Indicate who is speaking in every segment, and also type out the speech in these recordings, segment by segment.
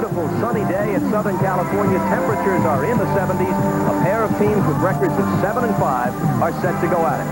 Speaker 1: beautiful sunny day in Southern California. Temperatures are in the 70s. A pair of teams with records of 7 and 5 are set to go at it.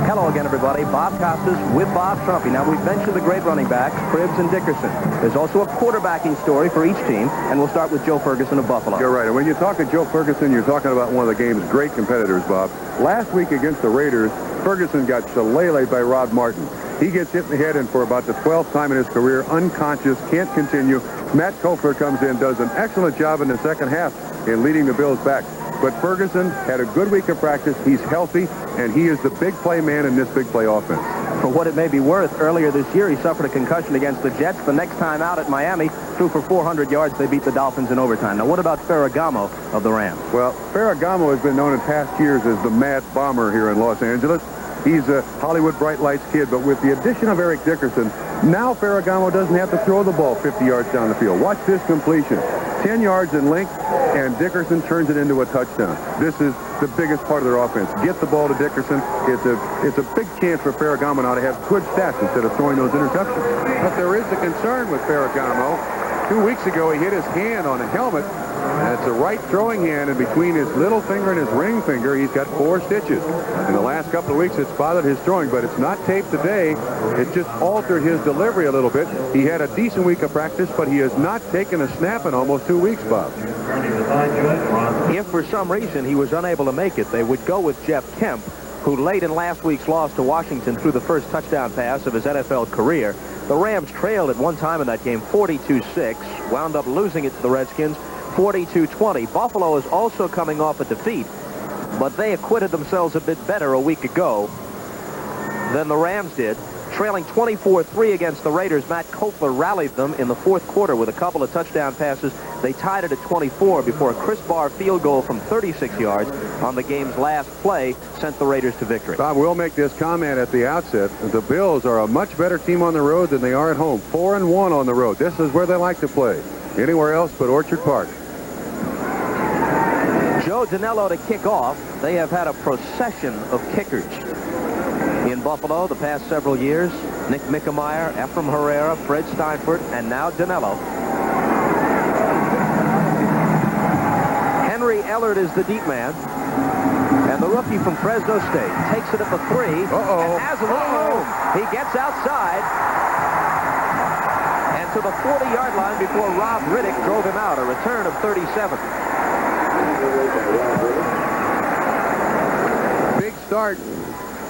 Speaker 1: Hello again, everybody. Bob Costas with Bob Trumpy. Now, we've mentioned the great running backs, Cribbs and Dickerson. There's also a quarterbacking story for each team, and we'll start with Joe Ferguson of Buffalo.
Speaker 2: You're right. And when you talk to Joe Ferguson, you're talking about one of the game's great competitors, Bob. Last week against the Raiders, Ferguson got shillelagh'd by Rod Martin. He gets hit in the head, and for about the 12th time in his career, unconscious, can't continue. Matt Kofler comes in, does an excellent job in the second half in leading the Bills back. But Ferguson had a good week of practice. He's healthy, and he is the big play man in this big play offense.
Speaker 1: For what it may be worth, earlier this year, he suffered a concussion against the Jets. The next time out at Miami, threw for 400 yards. They beat the Dolphins in overtime. Now, what about Ferragamo of the Rams?
Speaker 2: Well, Ferragamo has been known in past years as the Mad Bomber here in Los Angeles. He's a Hollywood Bright Lights kid, but with the addition of Eric Dickerson, now Ferragamo doesn't have to throw the ball 50 yards down the field. Watch this completion. 10 yards in length, and Dickerson turns it into a touchdown. This is the biggest part of their offense. Get the ball to Dickerson. It's a big chance for Ferragamo now to have good stats instead of throwing those interceptions. But there is a concern with Ferragamo. 2 weeks ago, he hit his hand on a helmet. And it's a right throwing hand, and between his little finger and his ring finger, he's got 4 stitches. In the last couple of weeks, it's bothered his throwing, but it's not taped today. It just altered his delivery a little bit. He had a decent week of practice, but he has not taken a snap in almost 2 weeks, Bob.
Speaker 1: If for some reason he was unable to make it, they would go with Jeff Kemp, who late in last week's loss to Washington threw the first touchdown pass of his NFL career. The Rams trailed at one time in that game 42-6, wound up losing it to the Redskins 42-20. Buffalo is also coming off a defeat, but they acquitted themselves a bit better a week ago than the Rams did. Trailing 24-3 against the Raiders, Matt Kofler rallied them in the fourth quarter with a couple of touchdown passes. They tied it at 24 before a Chris Barr field goal from 36 yards on the game's last play sent the Raiders to victory.
Speaker 2: Bob, we'll make this comment at the outset. The Bills are a much better team on the road than they are at home. 4-1 on the road. This is where they like to play. Anywhere else but Orchard Park.
Speaker 1: Joe Danello to kick off. They have had a procession of kickers in Buffalo the past several years. Nick Mickemeyer, Ephraim Herrera, Fred Steinfurt, and now Danello. Henry Ellard is the deep man. And the rookie from Fresno State takes it at the 3 and has a little room. He gets outside and to the 40-yard line before Rob Riddick drove him out. A return of 37.
Speaker 2: Big start.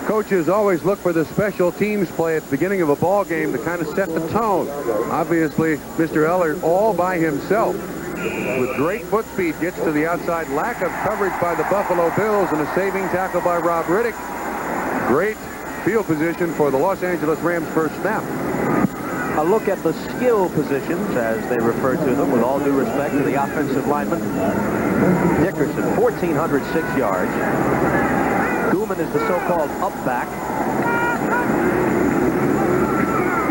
Speaker 2: Coaches always look for the special teams play at the beginning of a ball game to kind of set the tone. Obviously, Mr. Ellard all by himself with great foot speed gets to the outside. Lack of coverage by the Buffalo Bills and a saving tackle by Rob Riddick. Great field position for the Los Angeles Rams first snap.
Speaker 1: A look at the skill positions, as they refer to them, with all due respect to the offensive lineman. Dickerson, 1,406 yards. Gooman is the so-called up back.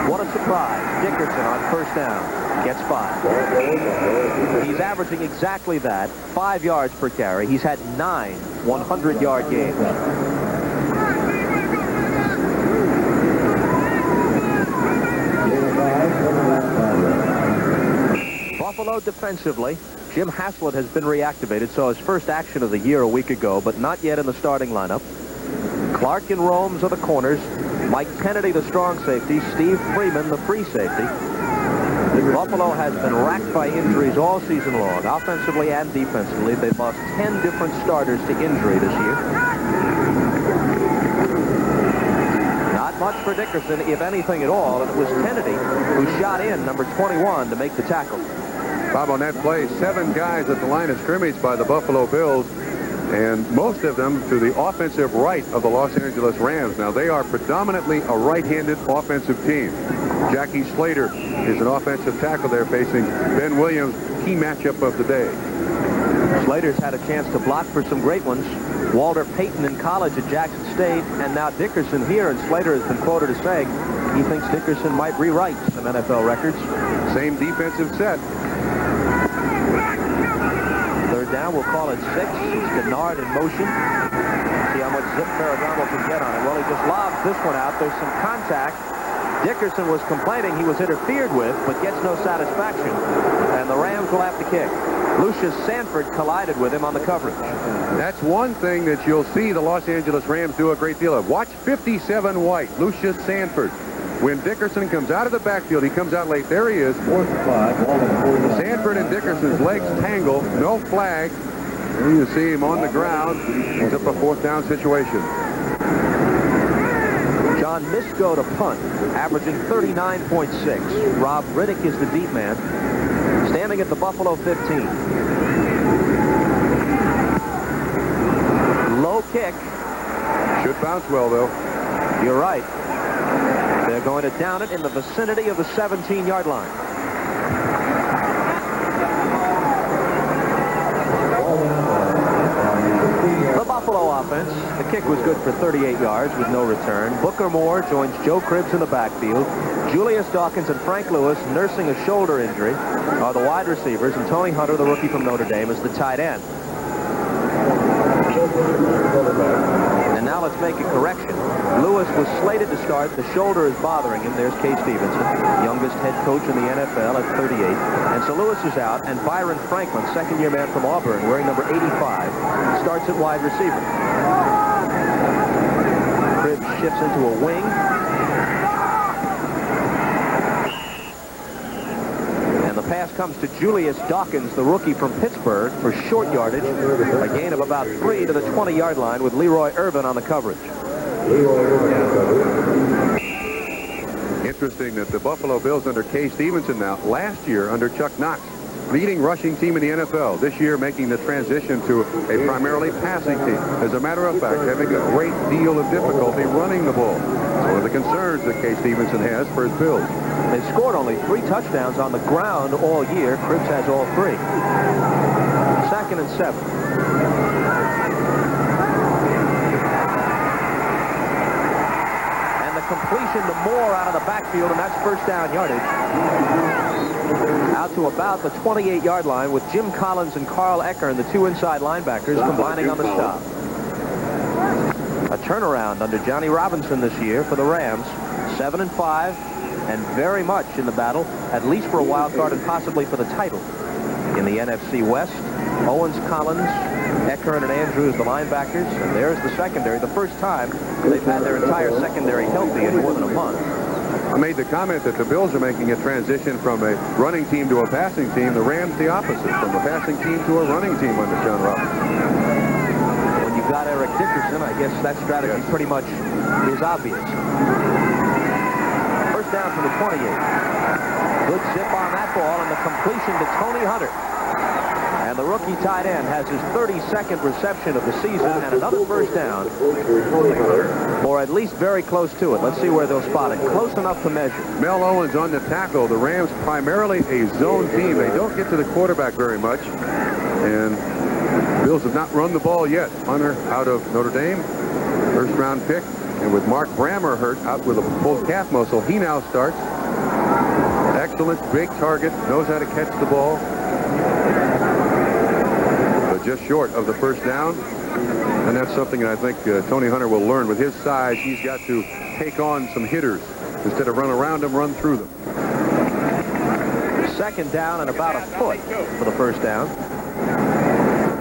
Speaker 1: What a surprise. Dickerson on first down gets 5. He's averaging exactly that, 5 yards per carry. He's had 9 100-yard games. Buffalo defensively, Jim Haslett has been reactivated, saw his first action of the year a week ago, but not yet in the starting lineup. Clark and Romes are the corners. Mike Kennedy, the strong safety. Steve Freeman, the free safety. Buffalo has been racked by injuries all season long, offensively and defensively. They've lost 10 different starters to injury this year. Not much for Dickerson, if anything at all, and it was Kennedy who shot in number 21 to make the tackle.
Speaker 2: Bob, on that play, 7 guys at the line of scrimmage by the Buffalo Bills, and most of them to the offensive right of the Los Angeles Rams. Now, they are predominantly a right-handed offensive team. Jackie Slater is an offensive tackle they're facing. Ben Williams, key matchup of the day.
Speaker 1: Slater's had a chance to block for some great ones. Walter Payton in college at Jackson State, and now Dickerson here, and Slater has been quoted as saying he thinks Dickerson might rewrite some NFL records.
Speaker 2: Same defensive set.
Speaker 1: Third down, we'll call it 6. It's Kennard in motion. See how much zip Ferragamo can get on it. Well, he just lobs this one out. There's some contact Dickerson was complaining he was interfered with, but gets no satisfaction, and the Rams will have to kick. Lucius Sanford collided with him on the coverage.
Speaker 2: That's one thing that you'll see the Los Angeles Rams do a great deal of. Watch 57 white, Lucius Sanford. When Dickerson comes out of the backfield, he comes out late. There he is. Sanford and Dickerson's legs tangle. No flag. Here you see him on the ground. He's up a 4th down situation.
Speaker 1: John Misko to punt, averaging 39.6. Rob Riddick is the deep man, standing at the Buffalo 15. Low kick.
Speaker 2: Should bounce well, though.
Speaker 1: You're right. They're going to down it in the vicinity of the 17-yard line. The Buffalo offense, the kick was good for 38 yards with no return. Booker Moore joins Joe Cribbs in the backfield. Julius Dawkins and Frank Lewis, nursing a shoulder injury, are the wide receivers, and Tony Hunter, the rookie from Notre Dame, is the tight end. And now let's make a correction. Lewis was slated to start. The shoulder is bothering him. There's Kay Stevenson, youngest head coach in the NFL at 38. And so Lewis is out, and Byron Franklin, second-year man from Auburn, wearing number 85, starts at wide receiver. Cribbs shifts into a wing. And the pass comes to Julius Dawkins, the rookie from Pittsburgh, for short yardage, a gain of about 3 to the 20-yard line with Leroy Irvin on the coverage.
Speaker 2: Interesting that the Buffalo Bills under Kay Stevenson now, last year under Chuck Knox, leading rushing team in the NFL, this year making the transition to a primarily passing team. As a matter of fact, having a great deal of difficulty running the ball. One of the concerns that Kay Stevenson has for his Bills.
Speaker 1: They scored only 3 touchdowns on the ground all year. Cribbs has all 3. 2nd and 7. Completion to Moore out of the backfield, and that's 1st down yardage. Out to about the 28-yard line with Jim Collins and Carl Eckern, the 2 inside linebackers, combining on the stop. A turnaround under Johnny Robinson this year for the Rams. 7-5, and very much in the battle, at least for a wild card and possibly for the title. In the NFC West, Owens, Collins, Eckern, and Andrews, the linebackers, and there's the secondary. The first time they've had their entire secondary healthy in more than a month.
Speaker 2: I made the comment that the Bills are making a transition from a running team to a passing team. The Rams the opposite, from a passing team to a running team under John Robinson.
Speaker 1: When you've got Eric Dickerson, I guess that strategy pretty much is obvious. 1st down from the 28. Good zip on that ball, and the completion to Tony Hunter. And the rookie tight end has his 32nd reception of the season and another 1st down, or at least very close to it. Let's see where they'll spot it. Close enough to measure.
Speaker 2: Mel Owens on the tackle. The Rams primarily a zone team. They don't get to the quarterback very much. And Bills have not run the ball yet. Hunter out of Notre Dame, 1st round pick. And with Mark Brammer hurt out with a pulled calf muscle, he now starts. Excellent, big target, knows how to catch the ball. Just short of the 1st down, and that's something that I think Tony Hunter will learn. With his size, he's got to take on some hitters instead of run around them, run through them.
Speaker 1: 2nd down and about a foot for the 1st down.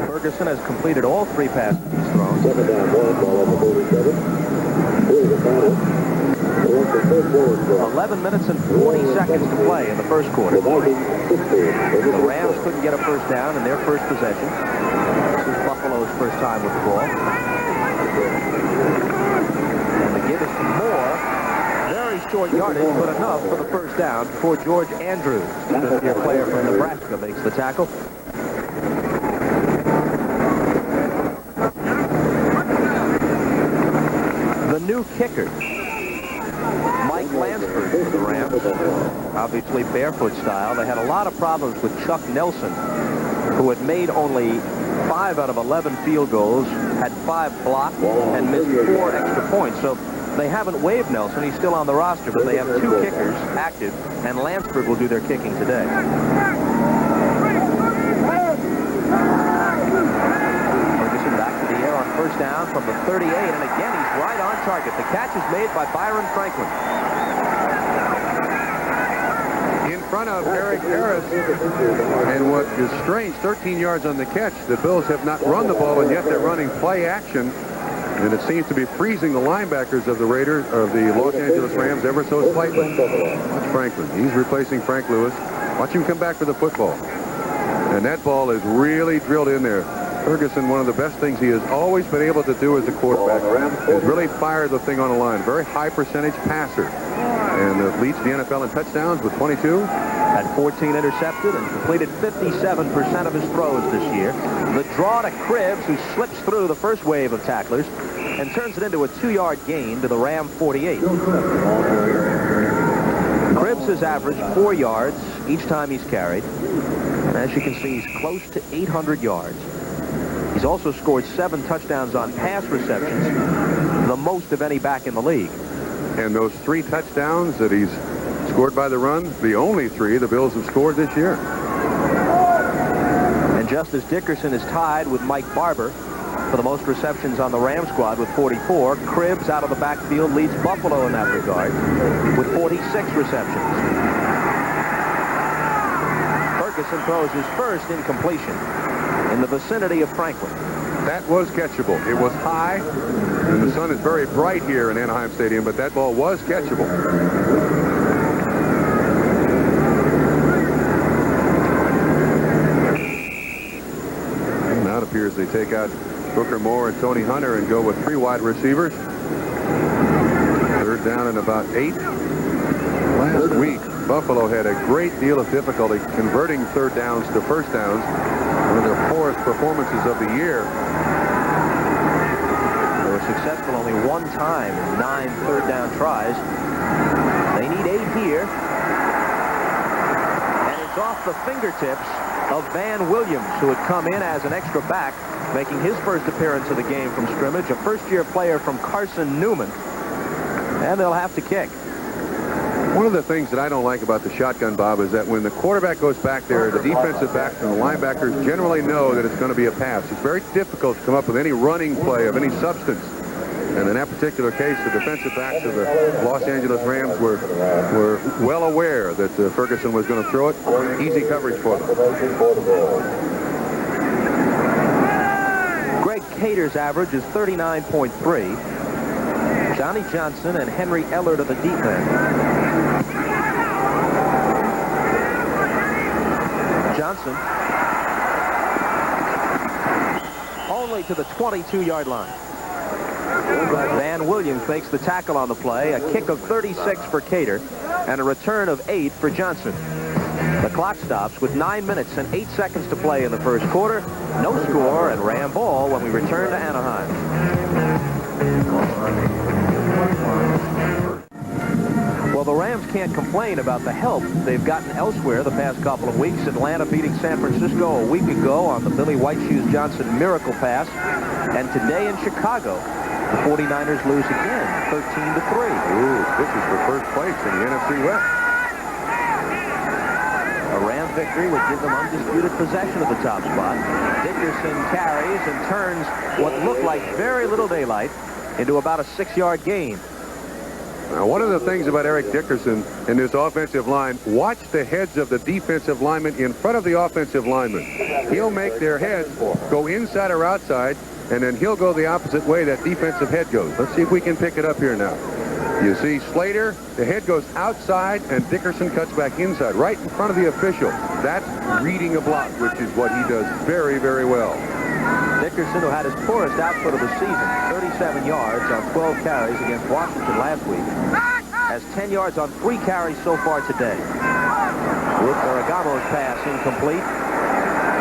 Speaker 1: Ferguson has completed all 3 passes he's thrown.
Speaker 3: 2nd down, ball on the 47. Here's the final.
Speaker 1: 11 minutes and 40 seconds to play in the 1st quarter. The Rams couldn't get a 1st down in their first possession. This is Buffalo's first time with the ball. And the give is to Moore. Very short yardage, but enough for the 1st down before George Andrews, the 5th-year player from Nebraska, makes the tackle. The new kicker, Mike Lansford for the Rams, obviously barefoot style. They had a lot of problems with Chuck Nelson, who had made only 5 out of 11 field goals, had 5 blocked, and missed 4 extra points. So they haven't waived Nelson. He's still on the roster, but they have 2 kickers active, and Lansford will do their kicking today. Ferguson back to the air on 1st down from the 38, and again he's right on target. The catch is made by Byron Franklin.
Speaker 2: front of Eric Harris. And what is strange, 13 yards on the catch. The Bills have not run the ball, and yet they're running play action. And it seems to be freezing the linebackers of the Los Angeles Rams ever so slightly. Watch Franklin. He's replacing Frank Lewis. Watch him come back for the football. And that ball is really drilled in there. Ferguson, one of the best things he has always been able to do as a quarterback is really fire the thing on the line. Very high percentage passer. And leads the NFL in touchdowns with 22.
Speaker 1: Had 14 intercepted and completed 57% of his throws this year. The draw to Cribbs, who slips through the first wave of tacklers and turns it into a 2-yard gain to the Ram 48. Cribbs has averaged 4 yards each time he's carried. And as you can see, he's close to 800 yards. He's also scored 7 touchdowns on pass receptions, the most of any back in the league.
Speaker 2: And those 3 touchdowns that he's scored by the run, the only 3 the Bills have scored this year.
Speaker 1: And just as Dickerson is tied with Mike Barber for the most receptions on the Ram squad with 44, Cribbs out of the backfield leads Buffalo in that regard with 46 receptions. Ferguson throws his first incompletion in the vicinity of Franklin.
Speaker 2: That was catchable. It was high, and the sun is very bright here in Anaheim Stadium, but that ball was catchable. And now it appears they take out Booker Moore and Tony Hunter and go with 3 wide receivers. 3rd down and about 8. Last week, Buffalo had a great deal of difficulty converting 3rd downs to 1st downs. One of their poorest performances of the year.
Speaker 1: They were successful only 1 time in 9 third down tries. They need 8 here. And it's off the fingertips of Van Williams, who had come in as an extra back, making his first appearance of the game from scrimmage, a first-year player from Carson Newman. And they'll have to kick.
Speaker 2: One of the things that I don't like about the shotgun, Bob, is that when the quarterback goes back there, the defensive backs and the linebackers generally know that it's going to be a pass. It's very difficult to come up with any running play of any substance. And in that particular case, the defensive backs of the Los Angeles Rams were well aware that Ferguson was going to throw it. Easy coverage for them.
Speaker 1: Greg Cater's average is 39.3. Johnny Johnson and Henry Eller to the deep end. Johnson only to the 22-yard line. Van Williams makes the tackle on the play, a kick of 36 for Cater, and a return of 8 for Johnson. The clock stops with 9 minutes and 8 seconds to play in the first quarter. No score and Ram ball when we return to Anaheim. Well, the Rams can't complain about the help they've gotten elsewhere the past couple of weeks. Atlanta beating San Francisco a week ago on the Billy White Shoes Johnson miracle pass. And today in Chicago, the 49ers lose again, 13-3.
Speaker 2: Ooh, this is for first place in the NFC West.
Speaker 1: A Rams victory would give them undisputed possession of the top spot. Dickerson carries and turns what looked like very little daylight into about a 6-yard gain.
Speaker 2: Now, one of the things about Eric Dickerson in this offensive line, watch the heads of the defensive linemen in front of the offensive linemen. He'll make their heads go inside or outside, and then he'll go the opposite way that defensive head goes. Let's see if we can pick it up here now. You see Slater, the head goes outside, and Dickerson cuts back inside, right in front of the official. That's reading a block, which is what he does very, very well.
Speaker 1: Dickerson, who had his poorest output of the season, 37 yards on 12 carries against Washington last week, has 10 yards on 3 carries so far today. With Ferragamo's pass incomplete,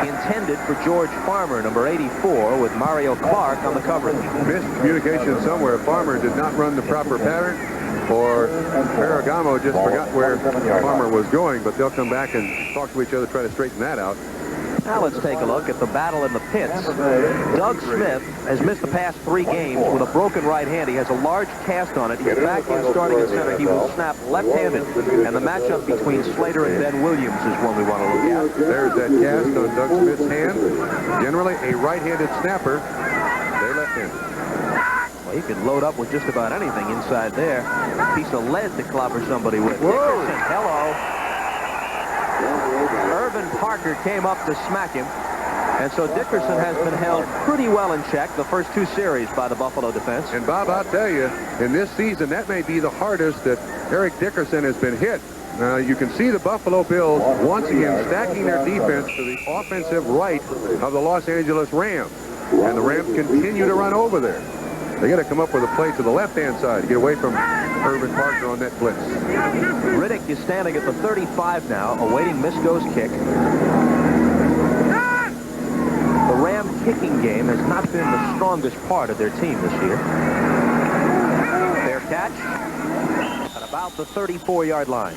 Speaker 1: intended for George Farmer, number 84, with Mario Clark on the coverage.
Speaker 2: Miscommunication somewhere. Farmer did not run the proper pattern, or Ferragamo just forgot where Farmer was going, but they'll come back and talk to each other, try to straighten that out.
Speaker 1: Now let's take a look at the battle in the pits. Doug Smith has missed the past 3 games with a broken right hand. He has a large cast on it. He's back in starting at center. He will snap left-handed. And the matchup between Slater and Ben Williams is one we want to look at.
Speaker 2: There's that cast on Doug Smith's hand. Generally a right-handed snapper. They're left-handed.
Speaker 1: Well, he could load up with just about anything inside there. A piece of lead to clobber somebody with.
Speaker 2: Whoa.
Speaker 1: Dickerson, hello. Irvin Parker came up to smack him. And so Dickerson has been held pretty well in check the first 2 series by the Buffalo defense.
Speaker 2: And Bob, I'll tell you, in this season, that may be the hardest that Eric Dickerson has been hit. You can see the Buffalo Bills once again stacking their defense to the offensive right of the Los Angeles Rams. And the Rams continue to run over there. They got to come up with a play to the left-hand side to get away from Irvin Parker on that blitz.
Speaker 1: Riddick is standing at the 35 now, awaiting Misko's kick. The Ram kicking game has not been the strongest part of their team this year. Fair catch at about the 34-yard line.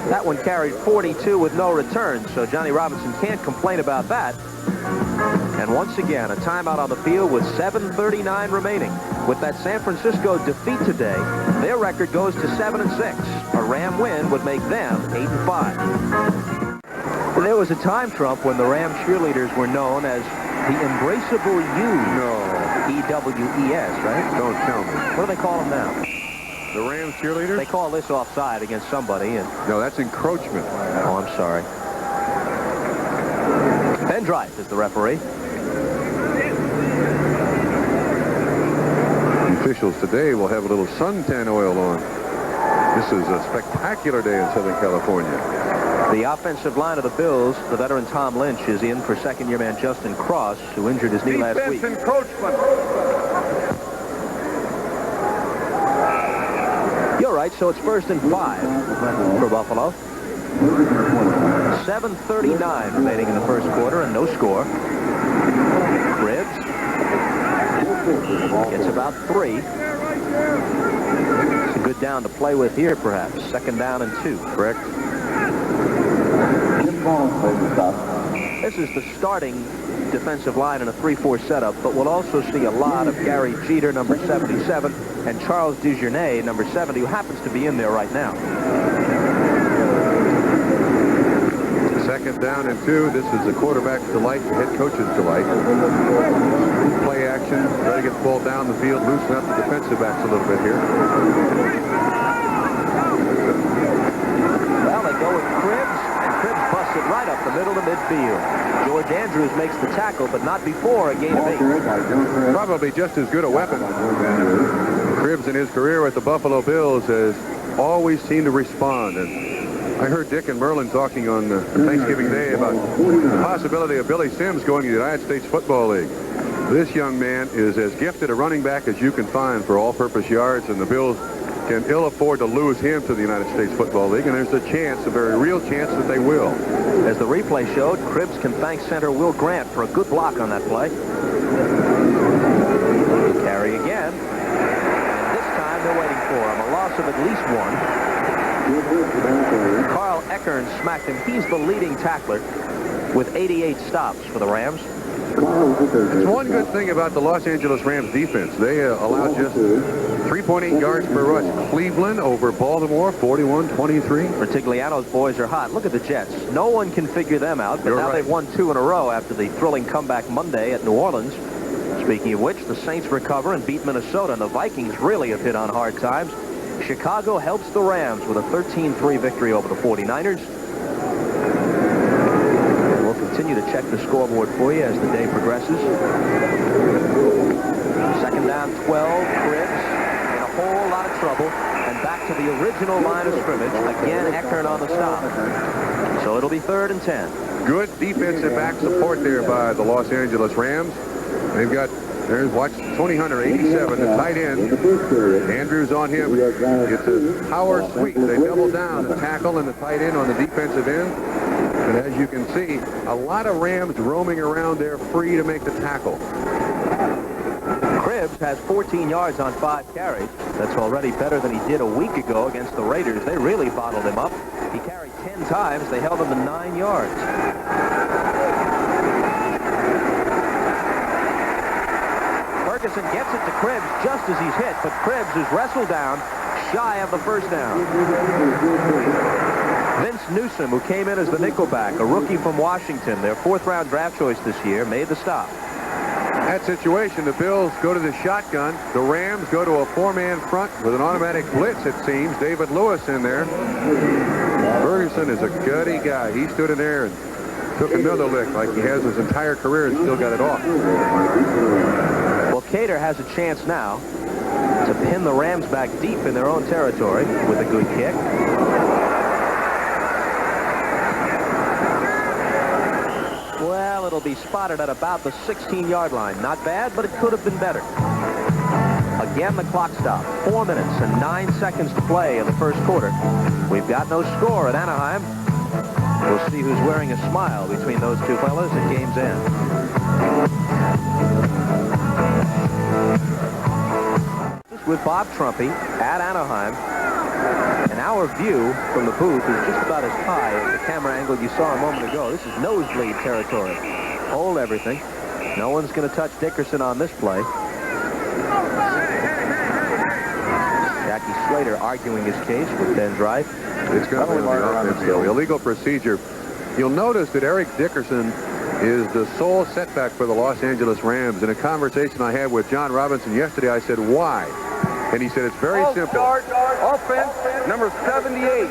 Speaker 1: That one carried 42 with no return, so Johnny Robinson can't complain about that. And once again, a timeout on the field with 7:39 remaining. With that San Francisco defeat today, their record goes to 7-6. A Ram win would make them 8-5. There was a time, Trump, when the Ram cheerleaders were known as the Embraceable U.
Speaker 2: No.
Speaker 1: E-W-E-S, right?
Speaker 2: Don't tell me.
Speaker 1: What do they call them now?
Speaker 2: The Rams cheerleaders?
Speaker 1: They call this offside against somebody. And
Speaker 2: No, that's encroachment.
Speaker 1: oh, I'm sorry. Ben Drive is the referee.
Speaker 2: The officials today will have a little suntan oil on. This is a spectacular day in Southern California.
Speaker 1: The offensive line of the Bills, the veteran Tom Lynch, is in for second-year man Justin Cross, who injured his knee last week.
Speaker 2: Defense encroachment.
Speaker 1: You're right, so it's 1st and 5 for Buffalo. 7:39 remaining in the first quarter and no score. Cribbs gets about 3. It's a good down to play with here, perhaps. 2nd down and 2.
Speaker 2: Correct.
Speaker 1: This is the starting defensive line in a 3-4 setup, but we'll also see a lot of Gary Jeter, number 77, and Charles Desjardins, number 70, who happens to be in there right now.
Speaker 2: 2nd down and 2. This is the quarterback's delight, the head coach's delight. Play action. Try to get the ball down the field, loosen up the defensive backs a little bit here.
Speaker 1: Well, they go with Cribbs, and Cribbs busts it right up the middle of midfield. George Andrews makes the tackle, but not before a gain of 8.
Speaker 2: Probably just as good a weapon. Cribbs in his career with the Buffalo Bills has always seemed to respond. And I heard Dick and Merlin talking on Thanksgiving Day about the possibility of Billy Sims going to the United States Football League. This young man is as gifted a running back as you can find for all-purpose yards, and the Bills can ill afford to lose him to the United States Football League, and there's a chance, a very real chance, that they will.
Speaker 1: As the replay showed, Cribbs can thank center Will Grant for a good block on that play. Carry again. And this time they're waiting for him. A loss of at least 1. Carl Eckern smacked him. He's the leading tackler with 88 stops for the Rams.
Speaker 2: It's one good thing about the Los Angeles Rams defense. They allow just 3.8 yards per rush. Cleveland over Baltimore, 41-23.
Speaker 1: Bertigliano's boys are hot. Look at the Jets. No one can figure them out, but
Speaker 2: You're
Speaker 1: now
Speaker 2: right.
Speaker 1: they've won 2 in a row after the thrilling comeback Monday at New Orleans. Speaking of which, the Saints recover and beat Minnesota, and the Vikings really have hit on hard times. Chicago helps the Rams with a 13-3 victory over the 49ers. And we'll continue to check the scoreboard for you as the day progresses. 2nd down, 12. Cribbs in a whole lot of trouble. And back to the original line of scrimmage. Again, Eckern on the stop. So it'll be 3rd and 10.
Speaker 2: Good defensive back support there by the Los Angeles Rams. They've got, there's, watch, Tony Hunter, 87, the tight end. Andrews on him. It's a power sweep. They double down the tackle and the tight end on the defensive end. And as you can see, a lot of Rams roaming around there free to make the tackle.
Speaker 1: Cribbs has 14 yards on 5 carries. That's already better than he did a week ago against the Raiders. They really bottled him up. He carried 10 times. They held him to 9 yards. Ferguson gets it to Cribbs just as he's hit, but Cribbs is wrestled down shy of the 1st down. Vince Newsom, who came in as the nickelback, a rookie from Washington, their 4th-round draft choice this year, made the stop.
Speaker 2: That situation, the Bills go to the shotgun. The Rams go to a 4-man front with an automatic blitz, it seems. David Lewis in there. Ferguson is a gutty guy. He stood in there and took another lick like he has his entire career and still got it off.
Speaker 1: Well, Cater has a chance now to pin the Rams back deep in their own territory with a good kick. Well, it'll be spotted at about the 16-yard line. Not bad, but it could have been better. Again, the clock stopped. 4 minutes and 9 seconds to play in the first quarter. We've got no score at Anaheim. We'll see who's wearing a smile between those two fellas at game's end. With Bob Trumpy at Anaheim, and our view from the booth is just about as high as the camera angle you saw a moment ago. This is nosebleed territory. Hold everything. No one's going to touch Dickerson on this play. Jackie Slater arguing his case with Ben Drive.
Speaker 2: It's going to be on the offense, though. Illegal procedure. You'll notice that Eric Dickerson is the sole setback for the Los Angeles Rams. In a conversation I had with John Robinson yesterday, I said, why? And he said, it's very simple.
Speaker 4: Offense, number 78.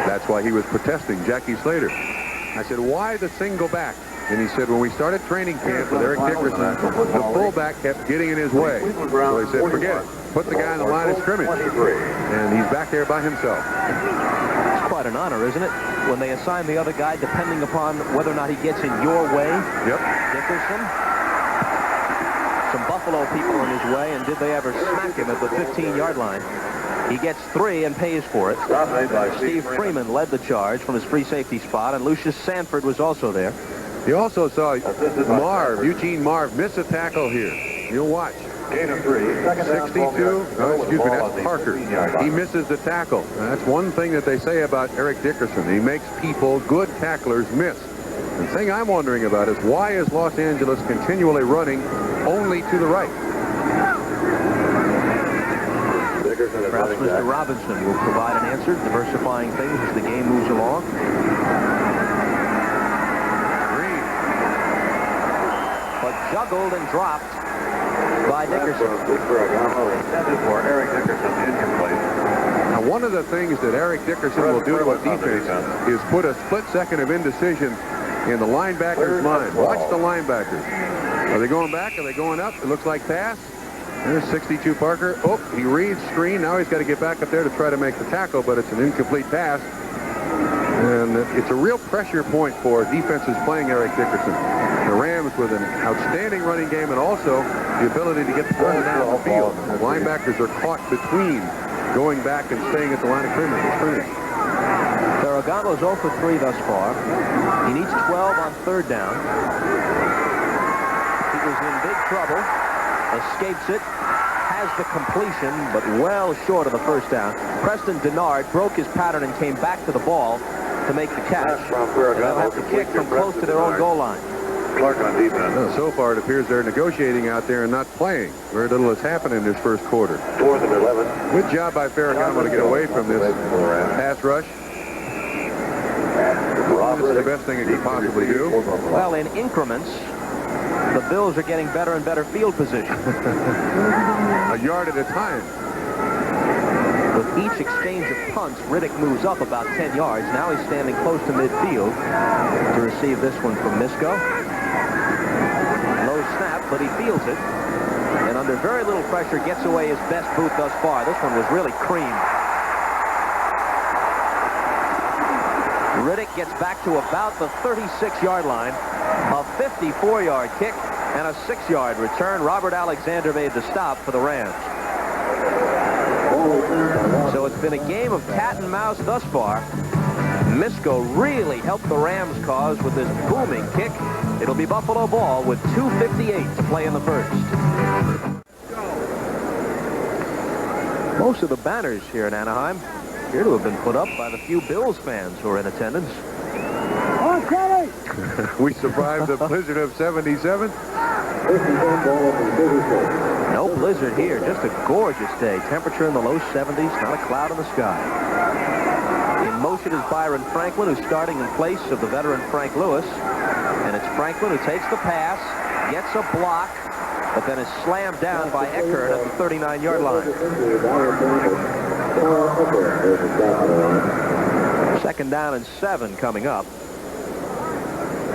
Speaker 2: That's why he was protesting Jackie Slater. I said, why the single back? And he said, when we started training camp with Eric Dickerson, the fullback kept getting in his way. So he said, forget it. Put the guy on the line of scrimmage. And he's back there by himself.
Speaker 1: It's quite an honor, isn't it? When they assign the other guy depending upon whether or not he gets in your way.
Speaker 2: Yep.
Speaker 1: Dickerson. Some Buffalo people in his way, and did they ever smack him at the 15-yard line? He gets 3 and pays for it. Steve Freeman led the charge from his free safety spot, and Lucius Sanford was also there.
Speaker 2: You also saw Eugene Marv miss a tackle here. You'll watch. 62, excuse me, that's Parker. He misses the tackle. And that's one thing that they say about Eric Dickerson. He makes people, good tacklers, miss. The thing I'm wondering about is why is Los Angeles continually running only to the right?
Speaker 1: Perhaps Mr. Robinson will provide an answer, diversifying things as the game moves along. But juggled and dropped by Dickerson.
Speaker 3: For Eric Dickerson, incomplete.
Speaker 2: Now, one of the things that Eric Dickerson will do to a defense is put a split second of indecision in the linebacker's mind. Watch the linebackers. Are they going back? Are they going up? It looks like pass. There's 62 Parker. Oh, he reads screen. Now he's got to get back up there to try to make the tackle, but it's an incomplete pass. And it's a real pressure point for defenses playing Eric Dickerson. The Rams with an outstanding running game and also the ability to get the ball down the field. The linebackers are caught between going back and staying at the line of scrimmage.
Speaker 1: Ferragano's 0 for 3 thus far. He needs 12 on 3rd down. He was in big trouble. Escapes it. Has the completion, but well short of the first down. Preston Denard broke his pattern and came back to the ball to make the catch. They'll have to kick from close to their own goal line.
Speaker 3: Clark on defense.
Speaker 2: Well, so far, it appears they're negotiating out there and not playing. Very little has happened in this first quarter.
Speaker 3: 4th and 11.
Speaker 2: Good job by Ferragamo to get away from this pass rush. This is the best thing it could possibly do.
Speaker 1: Well, in increments, the Bills are getting better and better field position.
Speaker 2: A yard at a time.
Speaker 1: With each exchange of punts, Riddick moves up about 10 yards. Now he's standing close to midfield to receive this one from Misko. Low snap, but he fields it. And under very little pressure, gets away his best boot thus far. This one was really creamed. Riddick gets back to about the 36-yard line. A 54-yard kick and a 6-yard return. Robert Alexander made the stop for the Rams. So it's been a game of cat and mouse thus far. Misko really helped the Rams' cause with this booming kick. It'll be Buffalo ball with 2:58 to play in the first. Most of the banners here in Anaheim appear to have been put up by the few Bills fans who are in attendance.
Speaker 2: We survived the blizzard of 77.
Speaker 1: No blizzard here, just a gorgeous day. Temperature in the low 70s, not a cloud in the sky. In motion is Byron Franklin, who's starting in place of the veteran Frank Lewis. And it's Franklin who takes the pass, gets a block, but then is slammed down by Eckert at the 39-yard line. Second down and 7 coming up.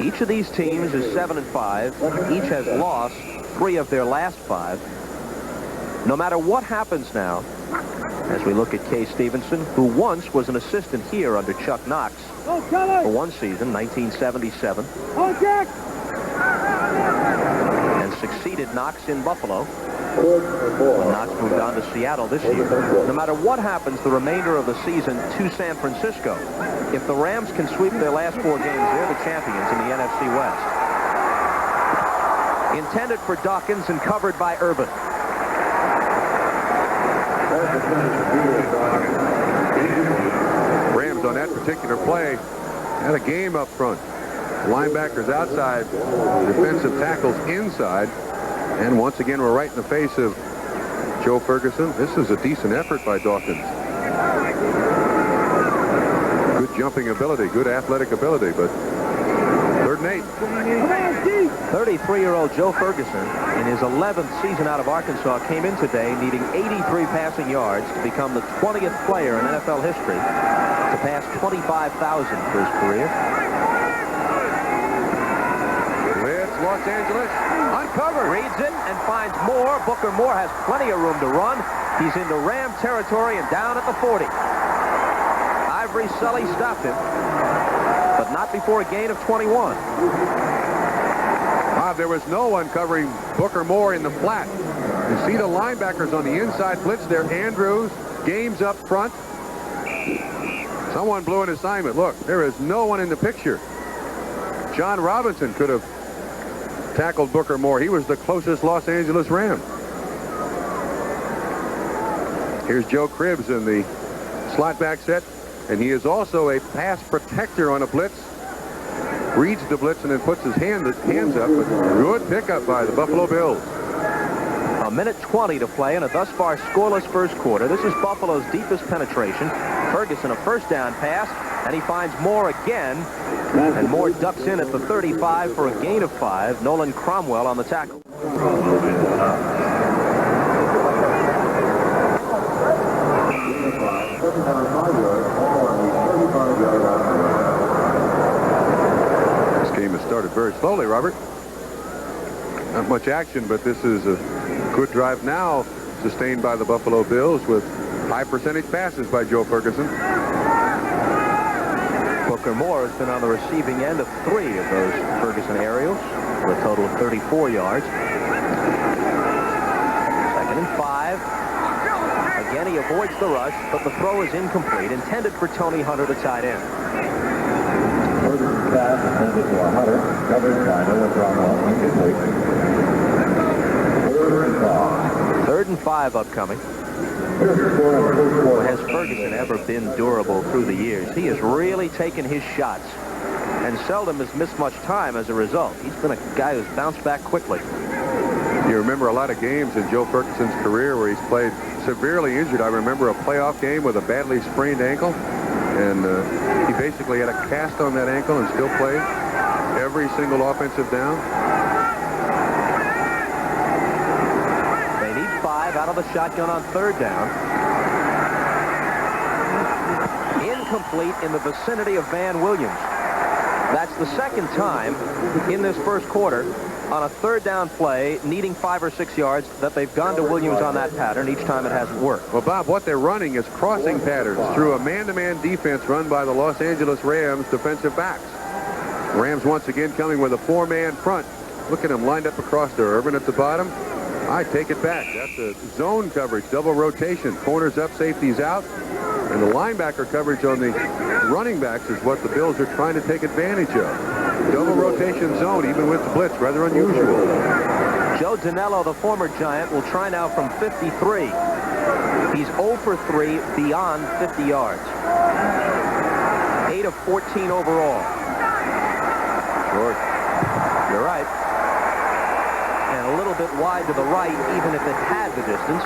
Speaker 1: Each of these teams is 7-5. Each has lost 3 of their last 5. No matter what happens now, as we look at Kay Stevenson, who once was an assistant here under Chuck Knox for one season, 1977, and succeeded Knox in Buffalo. When Knox moved on to Seattle this year. No matter what happens the remainder of the season to San Francisco, if the Rams can sweep their last 4 games, they're the champions in the NFC West. Intended for Dawkins and covered by Urban.
Speaker 2: Rams on that particular play had a game up front. Linebackers outside, defensive tackles inside. And once again, we're right in the face of Joe Ferguson. This is a decent effort by Dawkins. Good jumping ability, good athletic ability, but 3rd and 8.
Speaker 1: 33-year-old Joe Ferguson, in his 11th season out of Arkansas, came in today needing 83 passing yards to become the 20th player in NFL history to pass 25,000 for his career.
Speaker 2: Los Angeles uncovered.
Speaker 1: Reads it and finds Moore. Booker Moore has plenty of room to run. He's into Ram territory and down at the 40. Ivory Sully stopped him, but not before a gain of 21.
Speaker 2: Bob, there was no one covering Booker Moore in the flat. You see the linebackers on the inside blitz there. Andrews, Games up front. Someone blew an assignment. Look, there is no one in the picture. John Robinson could have tackled Booker Moore. He was the closest Los Angeles Ram. Here's Joe Cribbs in the slot back set, and he is also a pass protector on a blitz. Reads the blitz and then puts his hands up. But good pickup by the Buffalo Bills.
Speaker 1: A minute 20 to play in a thus far scoreless first quarter. This is Buffalo's deepest penetration. Ferguson, a first down pass, and he finds Moore again. And Moore ducks in at the 35 for a gain of 5. Nolan Cromwell on the tackle.
Speaker 2: This game has started very slowly, Robert. Not much action, but this is a good drive now, sustained by the Buffalo Bills with high percentage passes by Joe Ferguson.
Speaker 1: Booker Moore has been on the receiving end of 3 of those Ferguson aerials for a total of 34 yards. 2nd and 5. Again, he avoids the rush, but the throw is incomplete, intended for Tony Hunter, the tight end.
Speaker 3: Ferguson pass intended for Hunter, covered by Noah Cromwell, incomplete. 3rd and 5.
Speaker 1: 3rd and 5 upcoming. Has Ferguson ever been durable through the years? He has really taken his shots and seldom has missed much time as a result. He's been a guy who's bounced back quickly.
Speaker 2: You remember a lot of games in Joe Ferguson's career where he's played severely injured. I remember a playoff game with a badly sprained ankle, and he basically had a cast on that ankle and still played every single offensive down.
Speaker 1: Out of the shotgun on 3rd down. Incomplete in the vicinity of Van Williams. That's the 2nd time in this first quarter on a 3rd down play, needing 5 or 6 yards, that they've gone to Williams on that pattern. Each time it hasn't worked.
Speaker 2: Well, Bob, what they're running is crossing patterns through a man-to-man defense run by the Los Angeles Rams defensive backs. Rams once again coming with a 4-man front. Look at them lined up across there. Urban at the bottom. I take it back. That's a zone coverage, double rotation. Corners up, safeties out. And the linebacker coverage on the running backs is what the Bills are trying to take advantage of. Double rotation zone, even with the blitz, rather unusual.
Speaker 1: Joe Danello, the former Giant, will try now from 53. He's 0 for 3 beyond 50 yards. 8 of 14 overall.
Speaker 2: Short.
Speaker 1: You're right. And a little bit wide to the right, even if it had the distance.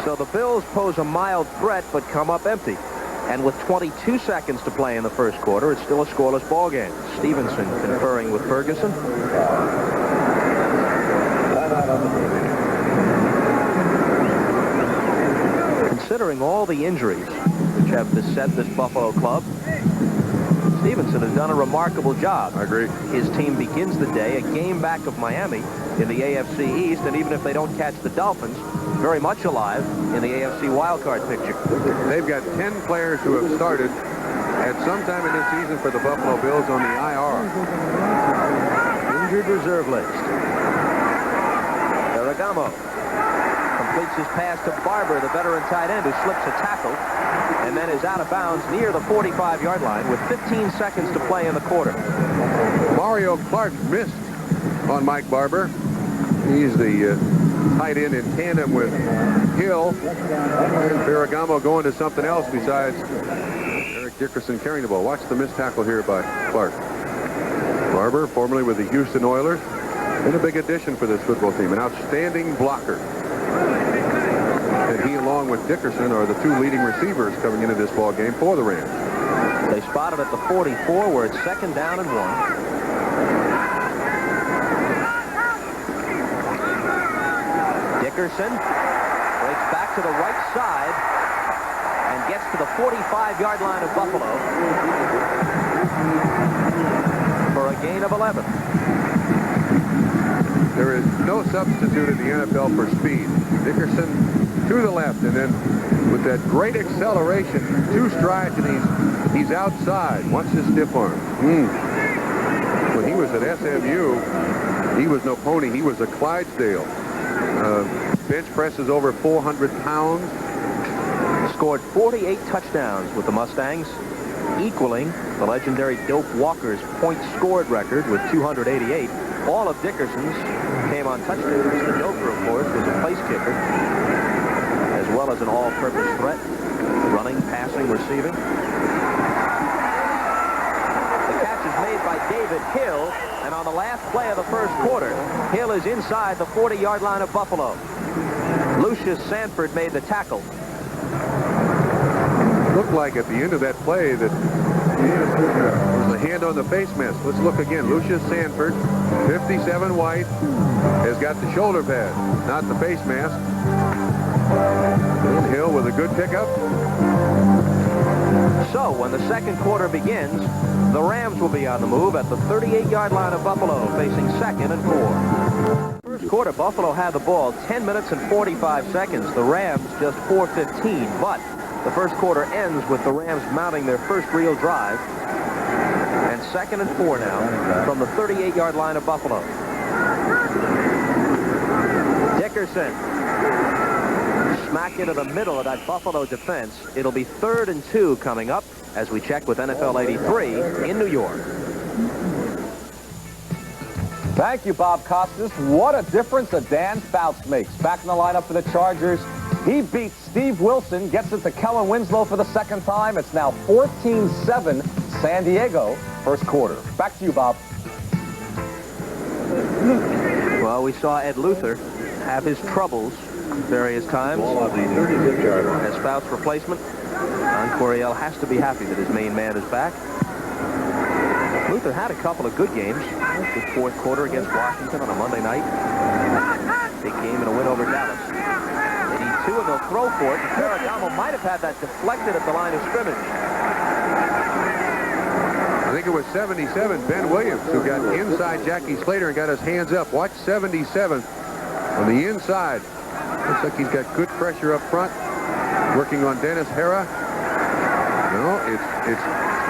Speaker 1: So the Bills pose a mild threat, but come up empty. And with 22 seconds to play in the first quarter, it's still a scoreless ball game. Stevenson conferring with Ferguson. Considering all the injuries, the have beset this Buffalo club. Stevenson has done a remarkable job.
Speaker 2: I agree.
Speaker 1: His team begins the day a game back of Miami in the AFC East, and even if they don't catch the Dolphins, very much alive in the AFC wildcard picture.
Speaker 2: They've got 10 players who have started at some time in this season for the Buffalo Bills on the IR.
Speaker 1: Injured reserve list. Ferragamo completes his pass to Barber, the veteran tight end, who slips a tackle and then is out of bounds near the 45-yard line with 15 seconds to play in the quarter.
Speaker 2: Mario Clark missed on Mike Barber. He's the tight end in tandem with Hill. Ferragamo going to something else besides Eric Dickerson carrying the ball. Watch the missed tackle here by Clark. Barber, formerly with the Houston Oilers, and a big addition for this football team. An outstanding blocker. And he, along with Dickerson, are the two leading receivers coming into this ball game for the Rams.
Speaker 1: They spotted at the 44 where it's 2nd down and 1. Dickerson breaks back to the right side and gets to the 45-yard line of Buffalo for a gain of 11.
Speaker 2: There is no substitute in the NFL for speed. Dickerson to the left, and then with that great acceleration, 2 strides, and he's outside. Watch this stiff arm. When he was at SMU, he was no pony. He was a Clydesdale. Bench presses over 400 pounds.
Speaker 1: Scored 48 touchdowns with the Mustangs, equaling the legendary Dope Walker's points scored record with 288. All of Dickerson's came on touchdowns. The Doper, of course, was a place kicker, as well as an all-purpose threat, running, passing, receiving. The catch is made by David Hill, and on the last play of the first quarter, Hill is inside the 40-yard line of Buffalo. Lucius Sanford made the tackle.
Speaker 2: Looked like at the end of that play that there was a hand on the face mask. Let's look again. Lucius Sanford, 57 white, has got the shoulder pad, not the face mask. And Hill with a good pickup.
Speaker 1: So when the second quarter begins, the Rams will be on the move at the 38-yard line of Buffalo, facing 2nd and 4. First quarter, Buffalo had the ball 10 minutes and 45 seconds. The Rams just 4:15, but the first quarter ends with the Rams mounting their first real drive. And 2nd and 4 now from the 38-yard line of Buffalo. Dickerson. Smack into the middle of that Buffalo defense. It'll be 3rd and 2 coming up as we check with NFL 83 in New York.
Speaker 5: Thank you, Bob Costas. What a difference a Dan Fouts makes. Back in the lineup for the Chargers. He beats Steve Wilson, gets it to Kellen Winslow for the 2nd time. It's now 14-7 San Diego, first quarter. Back to you, Bob.
Speaker 1: Well, we saw Ed Luther have his troubles various times. As Fouts' replacement, Don Coryell has to be happy that his main man is back. Luther had a couple of good games. Good fourth quarter against Washington on a Monday night. Big game and a win over Dallas. They need 2 and they'll throw for it. Ferragamo might have had that deflected at the line of scrimmage.
Speaker 2: I think it was 77, Ben Williams, who got inside Jackie Slater and got his hands up. Watch 77 on the inside. Looks like he's got good pressure up front. Working on Dennis Hara. No, it's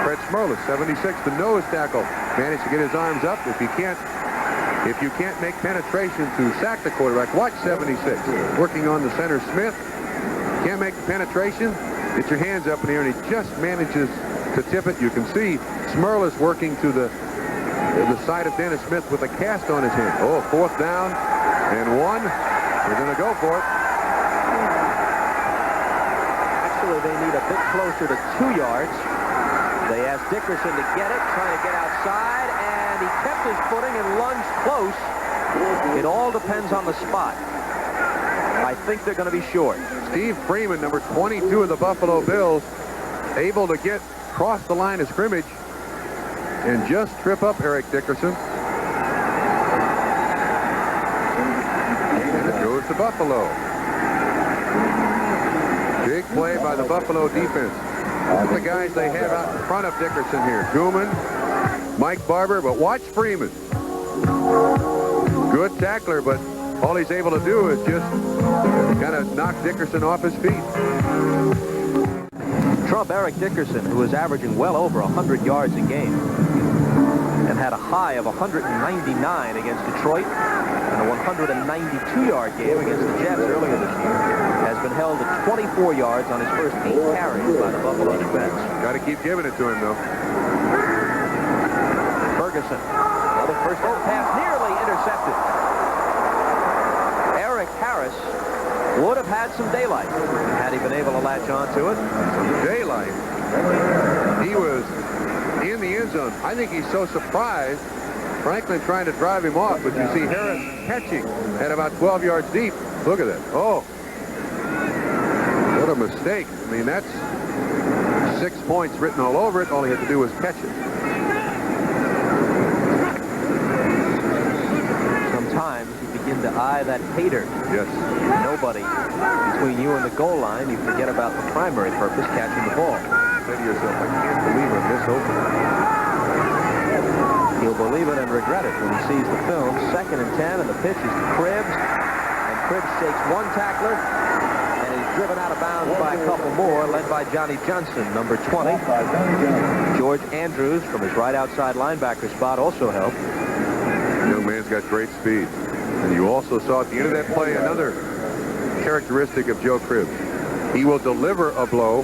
Speaker 2: Fred Smerlis, 76, the nose tackle. Managed to get his arms up. If you can't make penetration to sack the quarterback, watch 76. Working on the center Smith. Can't make the penetration. Get your hands up in the air, and he just manages to tip it. You can see Smerlis working to the side of Dennis Smith with a cast on his hand. Oh, 4th down and 1. They're going to go for it.
Speaker 1: Actually, they need a bit closer to 2 yards. They asked Dickerson to get it, trying to get outside, and he kept his footing and lunged close. It all depends on the spot. I think they're going to be short.
Speaker 2: Steve Freeman, number 22 of the Buffalo Bills, able to get across the line of scrimmage and just trip up Eric Dickerson. And it goes to Buffalo. Big play by the Buffalo defense. Look at the guys they have out in front of Dickerson here. Gooman, Mike Barber, but watch Freeman. Good tackler, but all he's able to do is just kind of knock Dickerson off his feet.
Speaker 1: Eric Dickerson, who is averaging well over 100 yards a game and had a high of 199 against Detroit and a 192-yard game against the Jets earlier this year, has been held at 24 yards on his first 8 carries by the Buffalo defense.
Speaker 2: Got to keep giving it to him, though.
Speaker 1: Ferguson, another first down pass, nearly intercepted. Eric Harris would have had some daylight had he been able to latch on to it.
Speaker 2: Daylight. He was in the end zone. I think he's so surprised. Franklin trying to drive him off, but you see Harris catching at about 12 yards deep. Look at that. Oh, what a mistake. I mean, that's 6 points written all over it. All he had to do was catch it.
Speaker 1: Sometimes you begin to eye that hater.
Speaker 2: Yes.
Speaker 1: Nobody between you and the goal line. You forget about the primary purpose, catching the ball.
Speaker 2: Say to yourself, I can't believe I'm this open.
Speaker 1: He'll believe it and regret it when he sees the film. 2nd and 10, and the pitch is to Cribbs. And Cribbs shakes one tackler and is driven out of bounds by a couple more, led by Johnny Johnson, number 20. George Andrews from his right outside linebacker spot also helped.
Speaker 2: The young man's got great speed. And you also saw at the end of that play another characteristic of Joe Cribbs. He will deliver a blow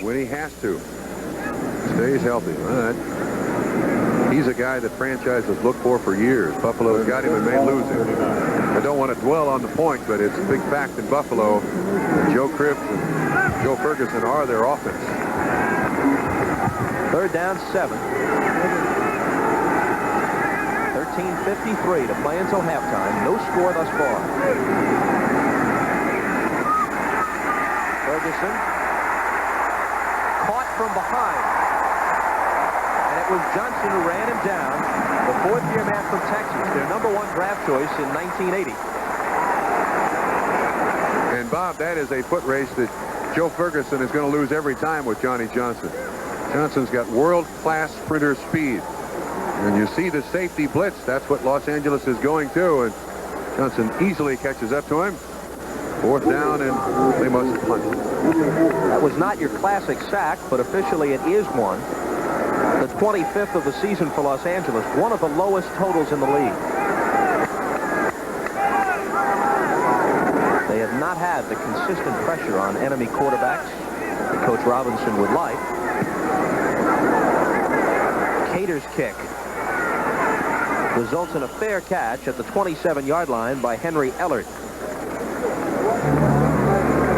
Speaker 2: when he has to. Stays healthy. He's a guy that franchises look for years. Buffalo's got him and may lose him. I don't want to dwell on the point, but it's a big fact in Buffalo. Joe Cribbs and Joe Ferguson are their offense.
Speaker 1: 3rd down, 7. 13:53 to play until halftime. No score thus far. Ferguson caught from behind. And it was Johnson who ran him down. The 4th-year man from Texas, their number 1 draft choice in 1980.
Speaker 2: And Bob, that is a foot race that Joe Ferguson is going to lose every time with Johnny Johnson. Johnson's got world-class sprinter speed. And you see the safety blitz. That's what Los Angeles is going to. And Johnson easily catches up to him. 4th down, and they must punt.
Speaker 1: That was not your classic sack, but officially it is one. The 25th of the season for Los Angeles, one of the lowest totals in the league. They have not had the consistent pressure on enemy quarterbacks that Coach Robinson would like. Cater's kick results in a fair catch at the 27-yard line by Henry Ellard.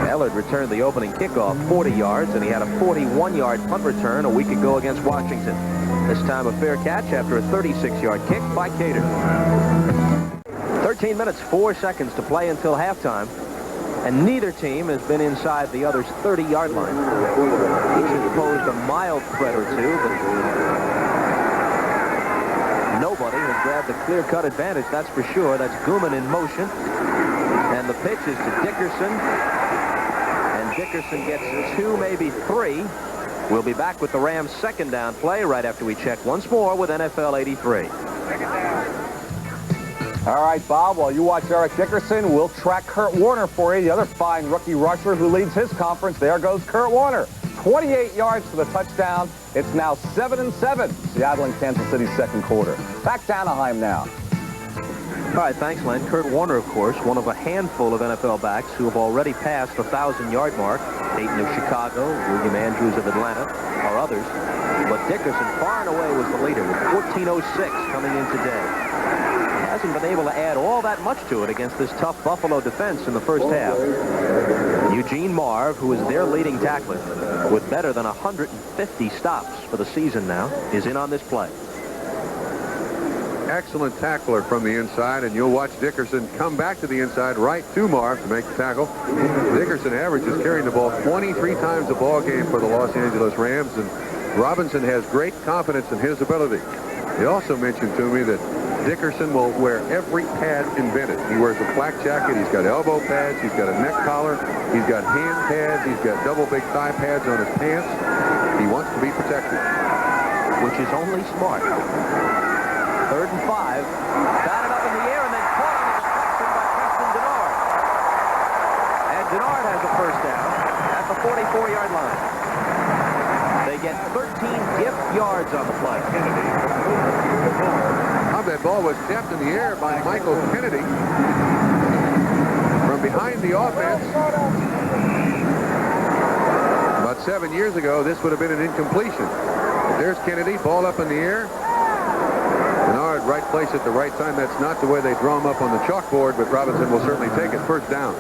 Speaker 1: Ellard returned the opening kickoff 40 yards, and he had a 41-yard punt return a week ago against Washington. This time a fair catch after a 36-yard kick by Cater. 13 minutes, 4 seconds to play until halftime, and neither team has been inside the other's 30-yard line. Each has posed a mild threat or two, but nobody has grabbed a clear-cut advantage, that's for sure. That's Gooman in motion. And the pitch is to Dickerson. And Dickerson gets 2, maybe 3. We'll be back with the Rams' 2nd down play right after we check once more with NFL 83.
Speaker 5: All right, Bob, while you watch Eric Dickerson, we'll track Kurt Warner for you, the other fine rookie rusher who leads his conference. There goes Kurt Warner. 28 yards for the touchdown. It's now 7-7. Seattle and Kansas City's 2nd quarter. Back to Anaheim now.
Speaker 1: All right, thanks, Len. Kurt Warner, of course, one of a handful of NFL backs who have already passed the 1,000-yard mark. Dayton of Chicago, William Andrews of Atlanta, or others. But Dickerson far and away was the leader with 14:06 coming in today. He hasn't been able to add all that much to it against this tough Buffalo defense in the first half. Eugene Marv, who is their leading tackler, with better than 150 stops for the season now, is in on this play.
Speaker 2: Excellent tackler from the inside, and you'll watch Dickerson come back to the inside right to Marv to make the tackle. Dickerson averages carrying the ball 23 times a ball game for the Los Angeles Rams, and Robinson has great confidence in his ability. He also mentioned to me that Dickerson will wear every pad invented. He wears a flak jacket. He's got elbow pads. He's got a neck collar. He's got hand pads. He's got double big thigh pads on his pants. He wants to be protected.
Speaker 1: Which is only smart. 3rd and 5. Batted up in the air and then caught on the deflection by Preston Denard. And Denard has a first down at the 44-yard line. They get 13 gift yards on the play.
Speaker 2: That ball was tapped in the air by Michael Kennedy from behind the offense. About 7 years ago, this would have been an incompletion. But there's Kennedy, ball up in the air. Denard, right place at the right time. That's not the way they draw him up on the chalkboard, but Robinson will certainly take it. First down.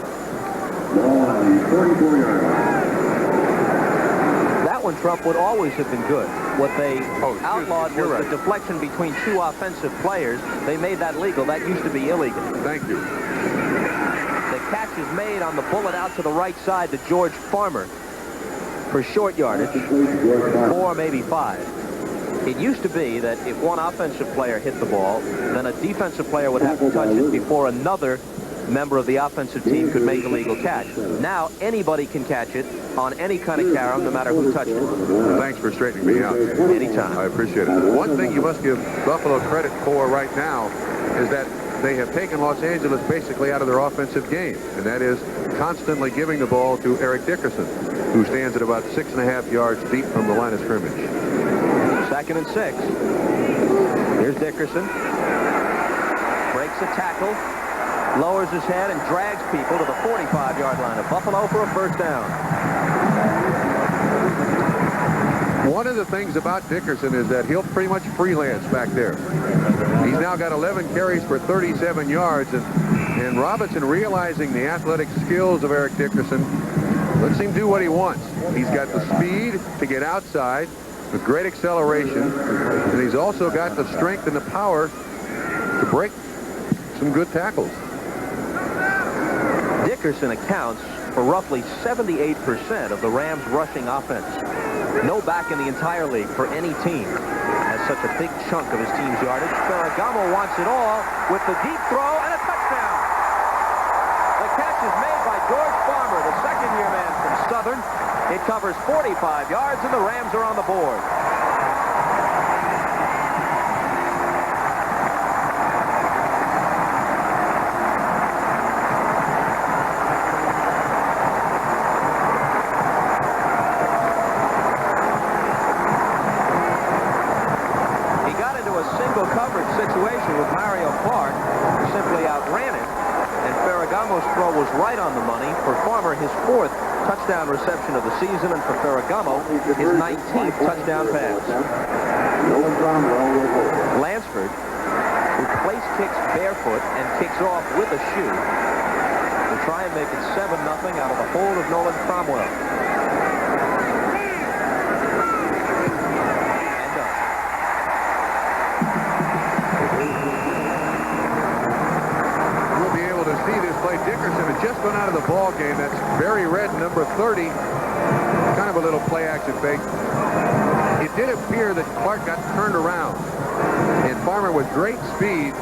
Speaker 1: That one, Trump, would always have been good. What they outlawed was
Speaker 2: right.
Speaker 1: the deflection between two offensive players. They made that legal. That used to be illegal.
Speaker 2: Thank you.
Speaker 1: The catch is made on the bullet out to the right side to George Farmer for short yardage, 4, maybe 5. It used to be that if one offensive player hit the ball, then a defensive player would have to touch it before another member of the offensive team could make a legal catch. Now anybody can catch it on any kind of carom, no matter who touched it.
Speaker 2: Thanks for straightening me out.
Speaker 1: Anytime.
Speaker 2: I appreciate it. One thing you must give Buffalo credit for right now is that they have taken Los Angeles basically out of their offensive game, and that is constantly giving the ball to Eric Dickerson, who stands at about 6.5 yards deep from the line of scrimmage.
Speaker 1: 2nd and 6. Here's Dickerson. Breaks a tackle. Lowers his head and drags people to the 45-yard line of Buffalo for a first down.
Speaker 2: One of the things about Dickerson is that he'll pretty much freelance back there. He's now got 11 carries for 37 yards, and Robinson, realizing the athletic skills of Eric Dickerson, lets him do what he wants. He's got the speed to get outside with great acceleration, and he's also got the strength and the power to break some good tackles.
Speaker 1: Dickerson accounts for roughly 78% of the Rams' rushing offense. No back in the entire league for any team has such a big chunk of his team's yardage. Ferragamo wants it all with the deep throw and a touchdown. The catch is made by George Farmer, the second-year man from Southern. It covers 45 yards, and the Rams are on the board. Throw was right on the money. For Farmer, his 4th touchdown reception of the season, and for Ferragamo, his 19th touchdown pass. Lansford, who place kicks barefoot and kicks off with a shoe, will try and make it 7-0 out of the hold of Nolan Cromwell. Dickerson had just gone out of the ball game. That's Barry Red, number 30. Kind of a little play-action fake. It did appear that Clark got turned around, and Farmer, with great speed,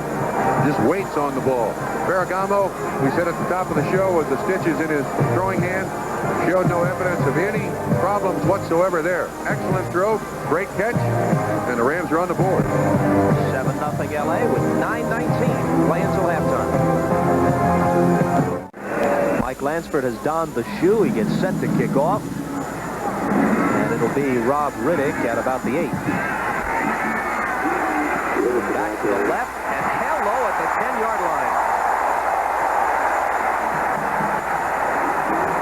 Speaker 1: just waits on the ball. Ferragamo, we said at the top of the show, with the stitches in his throwing hand, showed no evidence of any problems whatsoever there. Excellent throw, great catch, and the Rams are on the board. 7-0 LA with 9:19 play until halftime. Mike Lansford has donned the shoe. He gets set to kick off. And it'll be Rob Riddick at about the 8. Back to the left and hello at the 10-yard line.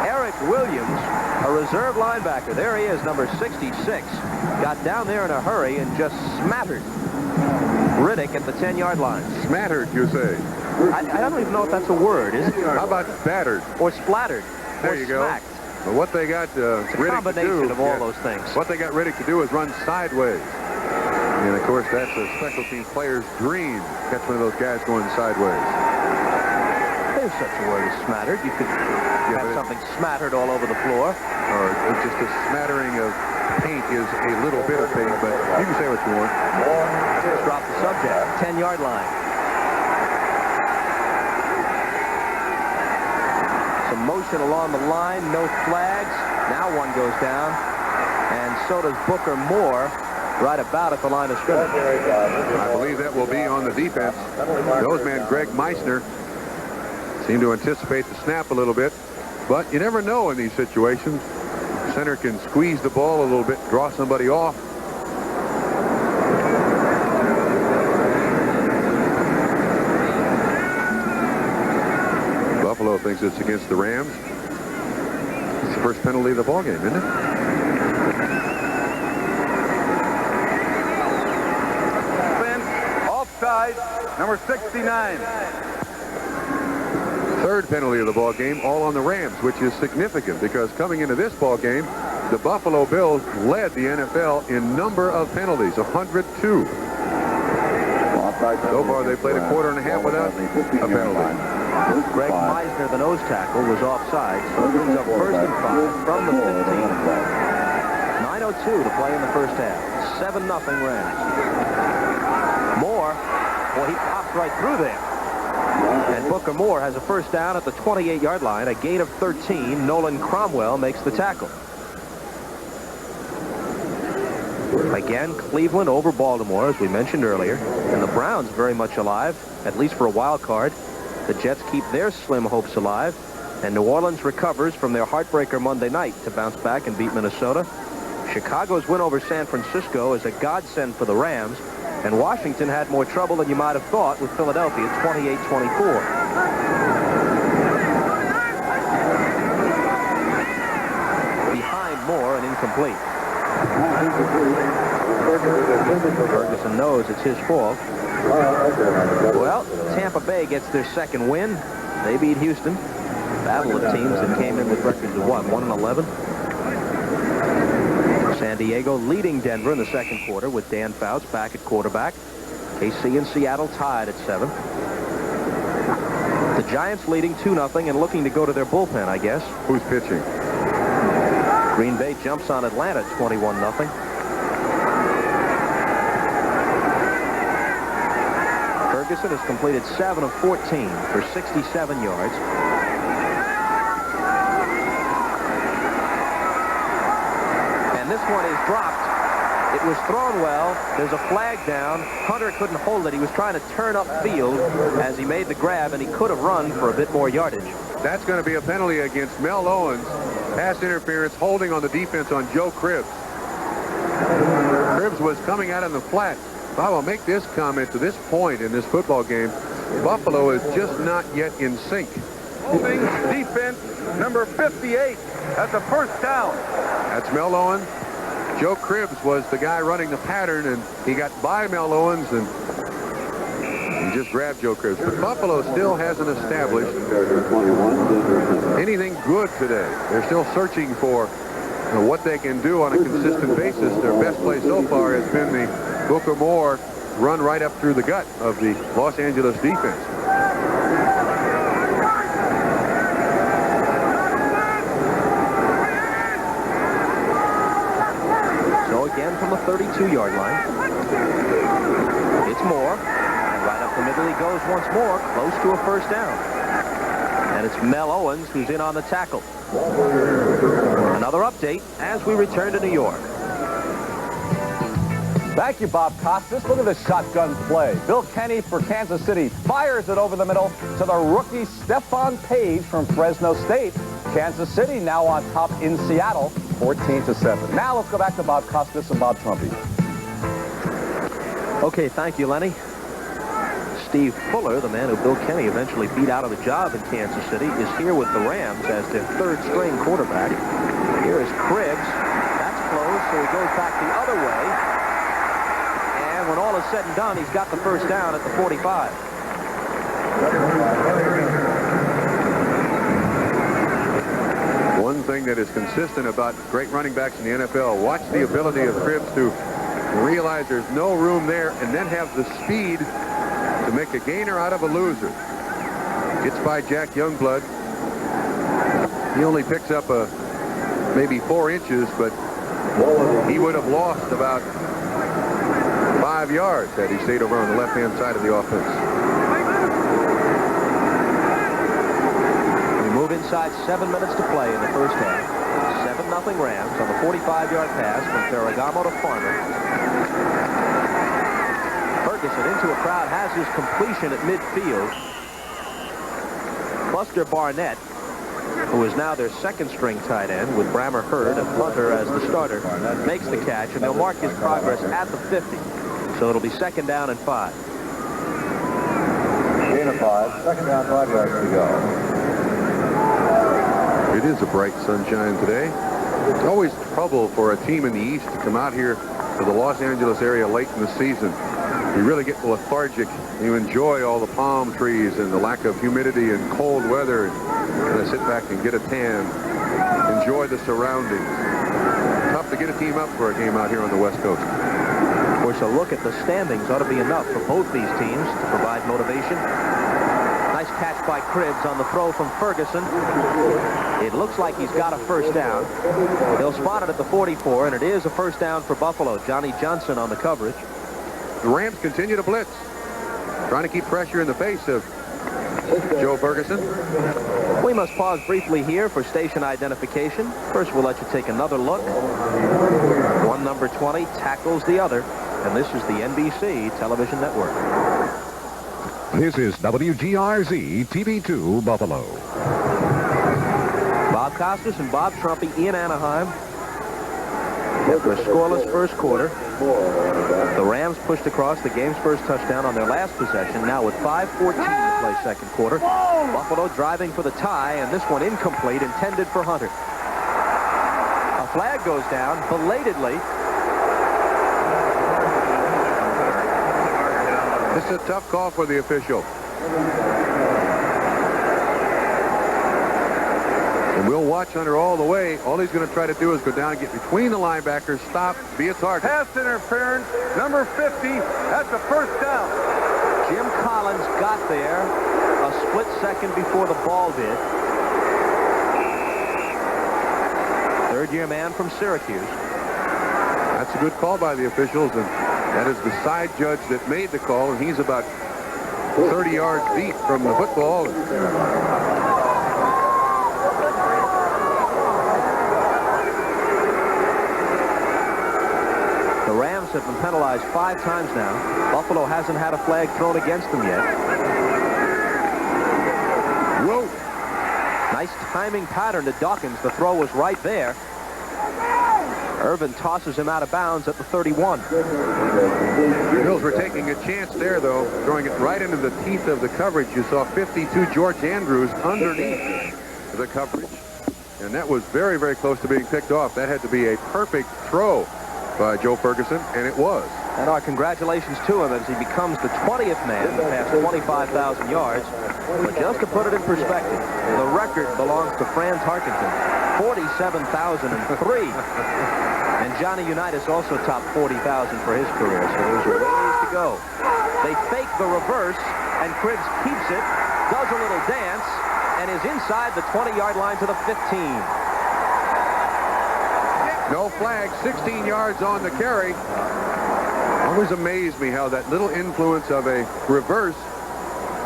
Speaker 1: Eric Williams, a reserve linebacker. There he is, number 66. Got down there in a hurry and just smattered Riddick at the 10-yard line.
Speaker 2: Smattered, you say?
Speaker 1: I don't even know if that's a word, is it?
Speaker 2: How about battered?
Speaker 1: Or splattered.
Speaker 2: There
Speaker 1: or
Speaker 2: you
Speaker 1: smacked.
Speaker 2: go. But what they got
Speaker 1: It's a
Speaker 2: Riddick
Speaker 1: combination
Speaker 2: to do,
Speaker 1: of all those things.
Speaker 2: What they got Riddick to do is run sideways. And, of course, that's a special teams player's dream. Catch one of those guys going sideways.
Speaker 1: There's such a word as smattered. You could have something smattered all over the floor.
Speaker 2: Or just a smattering of paint is a little bit of paint, but you can say what you want.
Speaker 1: Just drop the subject. 10-yard line. celebration along the line. No flags. Now one goes down. And so does Booker Moore right about at the line of scrimmage.
Speaker 2: I believe that will be on the defense. Nose man Greg Meissner seemed to anticipate the snap a little bit. But you never know in these situations. Center can squeeze the ball a little bit, draw somebody off. Buffalo thinks it's against the Rams. It's the first penalty of the ball game, isn't it?
Speaker 4: Offside, number 69.
Speaker 2: Third penalty of the ball game, all on the Rams, which is significant because coming into this ball game, the Buffalo Bills led the NFL in number of penalties, 102. So far, they played a quarter and a half without a penalty.
Speaker 1: Greg Meissner, the nose tackle, was offside, so it brings up first and 5 from the 15. 9:02 to play in the first half. 7-0 Rams. Moore, well, he pops right through there. And Booker Moore has a first down at the 28-yard line, a gain of 13. Nolan Cromwell makes the tackle. Again, Cleveland over Baltimore, as we mentioned earlier. And the Browns very much alive, at least for a wild card. The Jets keep their slim hopes alive. And New Orleans recovers from their heartbreaker Monday night to bounce back and beat Minnesota. Chicago's win over San Francisco is a godsend for the Rams. And Washington had more trouble than you might have thought with Philadelphia, 28-24. Behind Moore and incomplete. Ferguson knows it's his fault. Well, Tampa Bay gets their second win. They beat Houston. Battle of teams that came in with records of what, 1-11? San Diego leading Denver in the second quarter with Dan Fouts back at quarterback. KC and Seattle tied at 7. The Giants leading 2-0 and looking to go to their bullpen, I guess.
Speaker 2: Who's pitching?
Speaker 1: Green Bay jumps on Atlanta 21-0. Ferguson has completed 7 of 14 for 67 yards. And this one is dropped. It was thrown well. There's a flag down. Hunter couldn't hold it. He was trying to turn upfield as he made the grab, and he could have run for a bit more yardage.
Speaker 2: That's going to be a penalty against Mel Owens. Pass interference, holding on the defense on Joe Cribbs. Cribbs was coming out in the flat. I will make this comment to this point in this football game. Buffalo is just not yet in sync.
Speaker 4: Defense, number 58. That's a first down.
Speaker 2: That's Mel Owens. Joe Cribbs was the guy running the pattern, and he got by Mel Owens, and he just grabbed Joe Cribbs. But Buffalo still hasn't established anything good today. They're still searching for what they can do on a consistent basis. Their best play so far has been the Booker Moore run right up through the gut of the Los Angeles defense.
Speaker 1: So again from the 32-yard line. It's Moore. And right up the middle he goes once more, close to a first down. And it's Mel Owens who's in on the tackle. Another update as we return to New York.
Speaker 5: Thank you, Bob Costas. Look at this shotgun play. Bill Kenny for Kansas City fires it over the middle to the rookie Stephon Page from Fresno State. Kansas City now on top in Seattle, 14-7. Now let's go back to Bob Costas and Bob Trumpy.
Speaker 1: Okay, thank you, Lenny. Steve Fuller, the man who Bill Kenny eventually beat out of a job in Kansas City, is here with the Rams as their third-string quarterback. Here is Cribbs. That's close, so he goes back the other way. And when all is said and done, he's got the first down at the 45.
Speaker 2: One thing that is consistent about great running backs in the NFL, watch the ability of Cribbs to realize there's no room there and then have the speed to make a gainer out of a loser. Gets by Jack Youngblood. He only picks up maybe 4 inches, but he would have lost about 5 yards had he stayed over on the left-hand side of the offense.
Speaker 1: We move inside 7 minutes to play in the first half. 7-0 Rams on the 45-yard pass from Ferragamo to Farmer. Ferguson into a crowd, has his completion at midfield. Buster Barnett, who is now their second-string tight end with Brammer Hurd and Hunter as the starter, makes the catch, and they'll mark his progress at the 50. So it'll be 2nd down and 5.
Speaker 3: Gain of 5. 2nd down, 5 yards to go.
Speaker 2: It is a bright sunshine today. It's always trouble for a team in the East to come out here to the Los Angeles area late in the season. You really get lethargic. You enjoy all the palm trees and the lack of humidity and cold weather. And sit back and get a tan. Enjoy the surroundings. Tough to get a team up for a game out here on the West Coast.
Speaker 1: Of course, a look at the standings ought to be enough for both these teams to provide motivation. Nice catch by Cribbs on the throw from Ferguson. It looks like he's got a first down. They'll spot it at the 44, and it is a first down for Buffalo. Johnny Johnson on the coverage.
Speaker 2: The Rams continue to blitz, trying to keep pressure in the face of Joe Ferguson.
Speaker 1: We must pause briefly here for station identification. First, we'll let you take another look. One number 20 tackles the other, and this is the NBC television network.
Speaker 6: This is WGRZ TV2 Buffalo.
Speaker 1: Bob Costas and Bob Trumpy in Anaheim. After a scoreless first quarter, the Rams pushed across the game's first touchdown on their last possession. Now with 5:14 to play second quarter, Buffalo driving for the tie, and this one incomplete, intended for Hunter. A flag goes down belatedly.
Speaker 2: This is a tough call for the official. And we'll watch Hunter all the way. All he's going to try to do is go down and get between the linebackers, stop, be a target.
Speaker 4: Pass interference, number 50. That's a first down.
Speaker 1: Jim Collins got there a split second before the ball did. Third-year man from Syracuse.
Speaker 2: That's a good call by the officials, and that is the side judge that made the call, and he's about 30 yards deep from the football.
Speaker 1: The Rams have been penalized 5 times now. Buffalo hasn't had a flag thrown against them yet.
Speaker 2: Whoa!
Speaker 1: Nice timing pattern to Dawkins. The throw was right there. Irvin tosses him out of bounds at the 31.
Speaker 2: The Bills were taking a chance there, though, throwing it right into the teeth of the coverage. You saw 52 George Andrews underneath the coverage. And that was very, very close to being picked off. That had to be a perfect throw by Joe Ferguson, and it was.
Speaker 1: And our congratulations to him as he becomes the 20th man to pass 25,000 yards. But just to put it in perspective, the record belongs to Franz Harkington, 47,003. And Johnny Unitas also topped 40,000 for his career, so there's a ways to go. They fake the reverse, and Cribbs keeps it, does a little dance, and is inside the 20-yard line to the 15.
Speaker 2: No flag, 16 yards on the carry. Always amazed me how that little influence of a reverse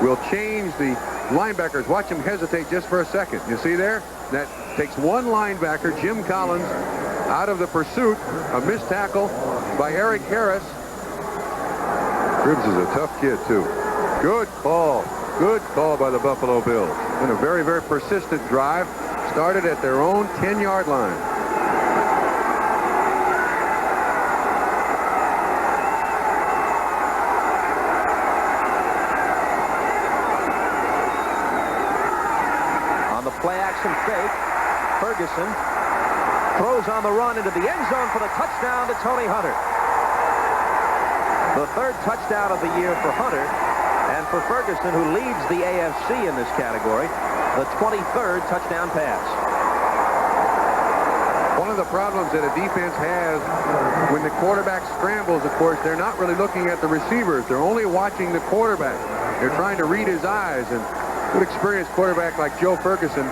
Speaker 2: will change the linebackers. Watch him hesitate just for a second. You see there? That takes one linebacker, Jim Collins, out of the pursuit. A missed tackle by Eric Harris. Cribbs is a tough kid, too. Good call. Good call by the Buffalo Bills. And a very, very persistent drive. Started at their own 10-yard line.
Speaker 1: Play-action fake. Ferguson throws on the run into the end zone for the touchdown to Tony Hunter. The 3rd touchdown of the year for Hunter, and for Ferguson, who leads the AFC in this category, the 23rd touchdown pass.
Speaker 2: One of the problems that a defense has when the quarterback scrambles, of course, they're not really looking at the receivers. They're only watching the quarterback. They're trying to read his eyes, and good experienced quarterback like Joe Ferguson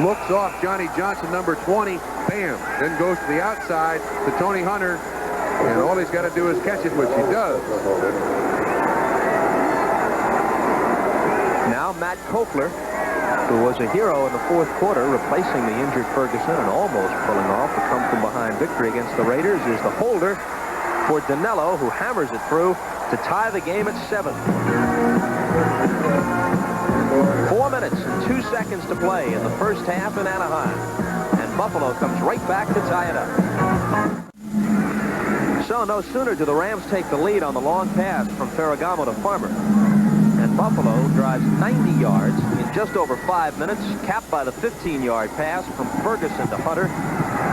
Speaker 2: looks off Johnny Johnson, number 20, bam, then goes to the outside to Tony Hunter, and all he's got to do is catch it, which he does.
Speaker 1: Now Matt Kofler who was a hero in the fourth quarter, replacing the injured Ferguson and almost pulling off the come-from-behind victory against the Raiders, is the holder for Danilo, who hammers it through to tie the game at 7. 4 minutes and 2 seconds to play in the first half in Anaheim. And Buffalo comes right back to tie it up. So no sooner do the Rams take the lead on the long pass from Ferragamo to Farmer. And Buffalo drives 90 yards in just over 5 minutes, capped by the 15-yard pass from Ferguson to Hunter.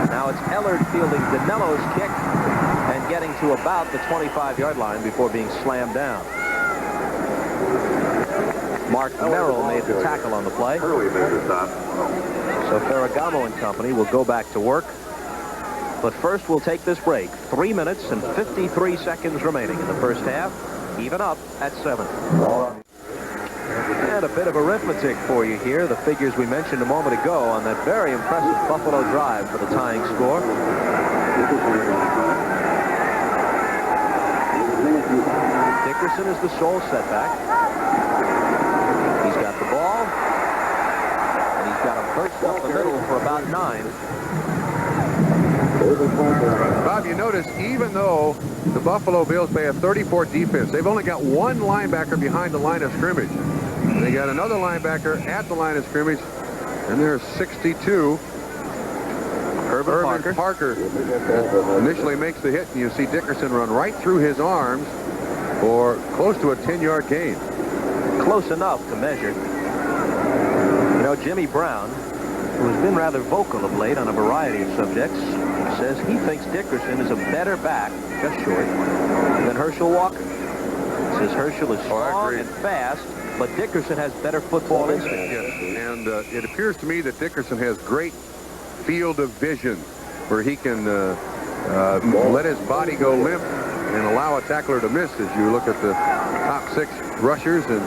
Speaker 1: Now it's Ellard fielding Danilo's kick and getting to about the 25-yard line before being slammed down. Mark Merrill made the tackle on the play. So Ferragamo and company will go back to work. But first we'll take this break. 3 minutes and 53 seconds remaining in the first half. Even up at 7. And a bit of arithmetic for you here. The figures we mentioned a moment ago on that very impressive Buffalo drive for the tying score. Dickerson is the sole setback. He's got the ball. And he's got a burst up the middle for about 9.
Speaker 2: Bob, you notice even though the Buffalo Bills play a 34 defense, they've only got one linebacker behind the line of scrimmage. They got another linebacker at the line of scrimmage, and there's 62. Urban Parker initially makes the hit, and you see Dickerson run right through his arms for close to a 10-yard gain.
Speaker 1: Close enough to measure. You know, Jimmy Brown, who has been rather vocal of late on a variety of subjects, says he thinks Dickerson is a better back, just short, than Herschel Walker. Says Herschel is strong and fast, but Dickerson has better football instinct.
Speaker 2: Yes, and it appears to me that Dickerson has great field of vision where he can let his body go limp and allow a tackler to miss. As you look at the top 6 rushers and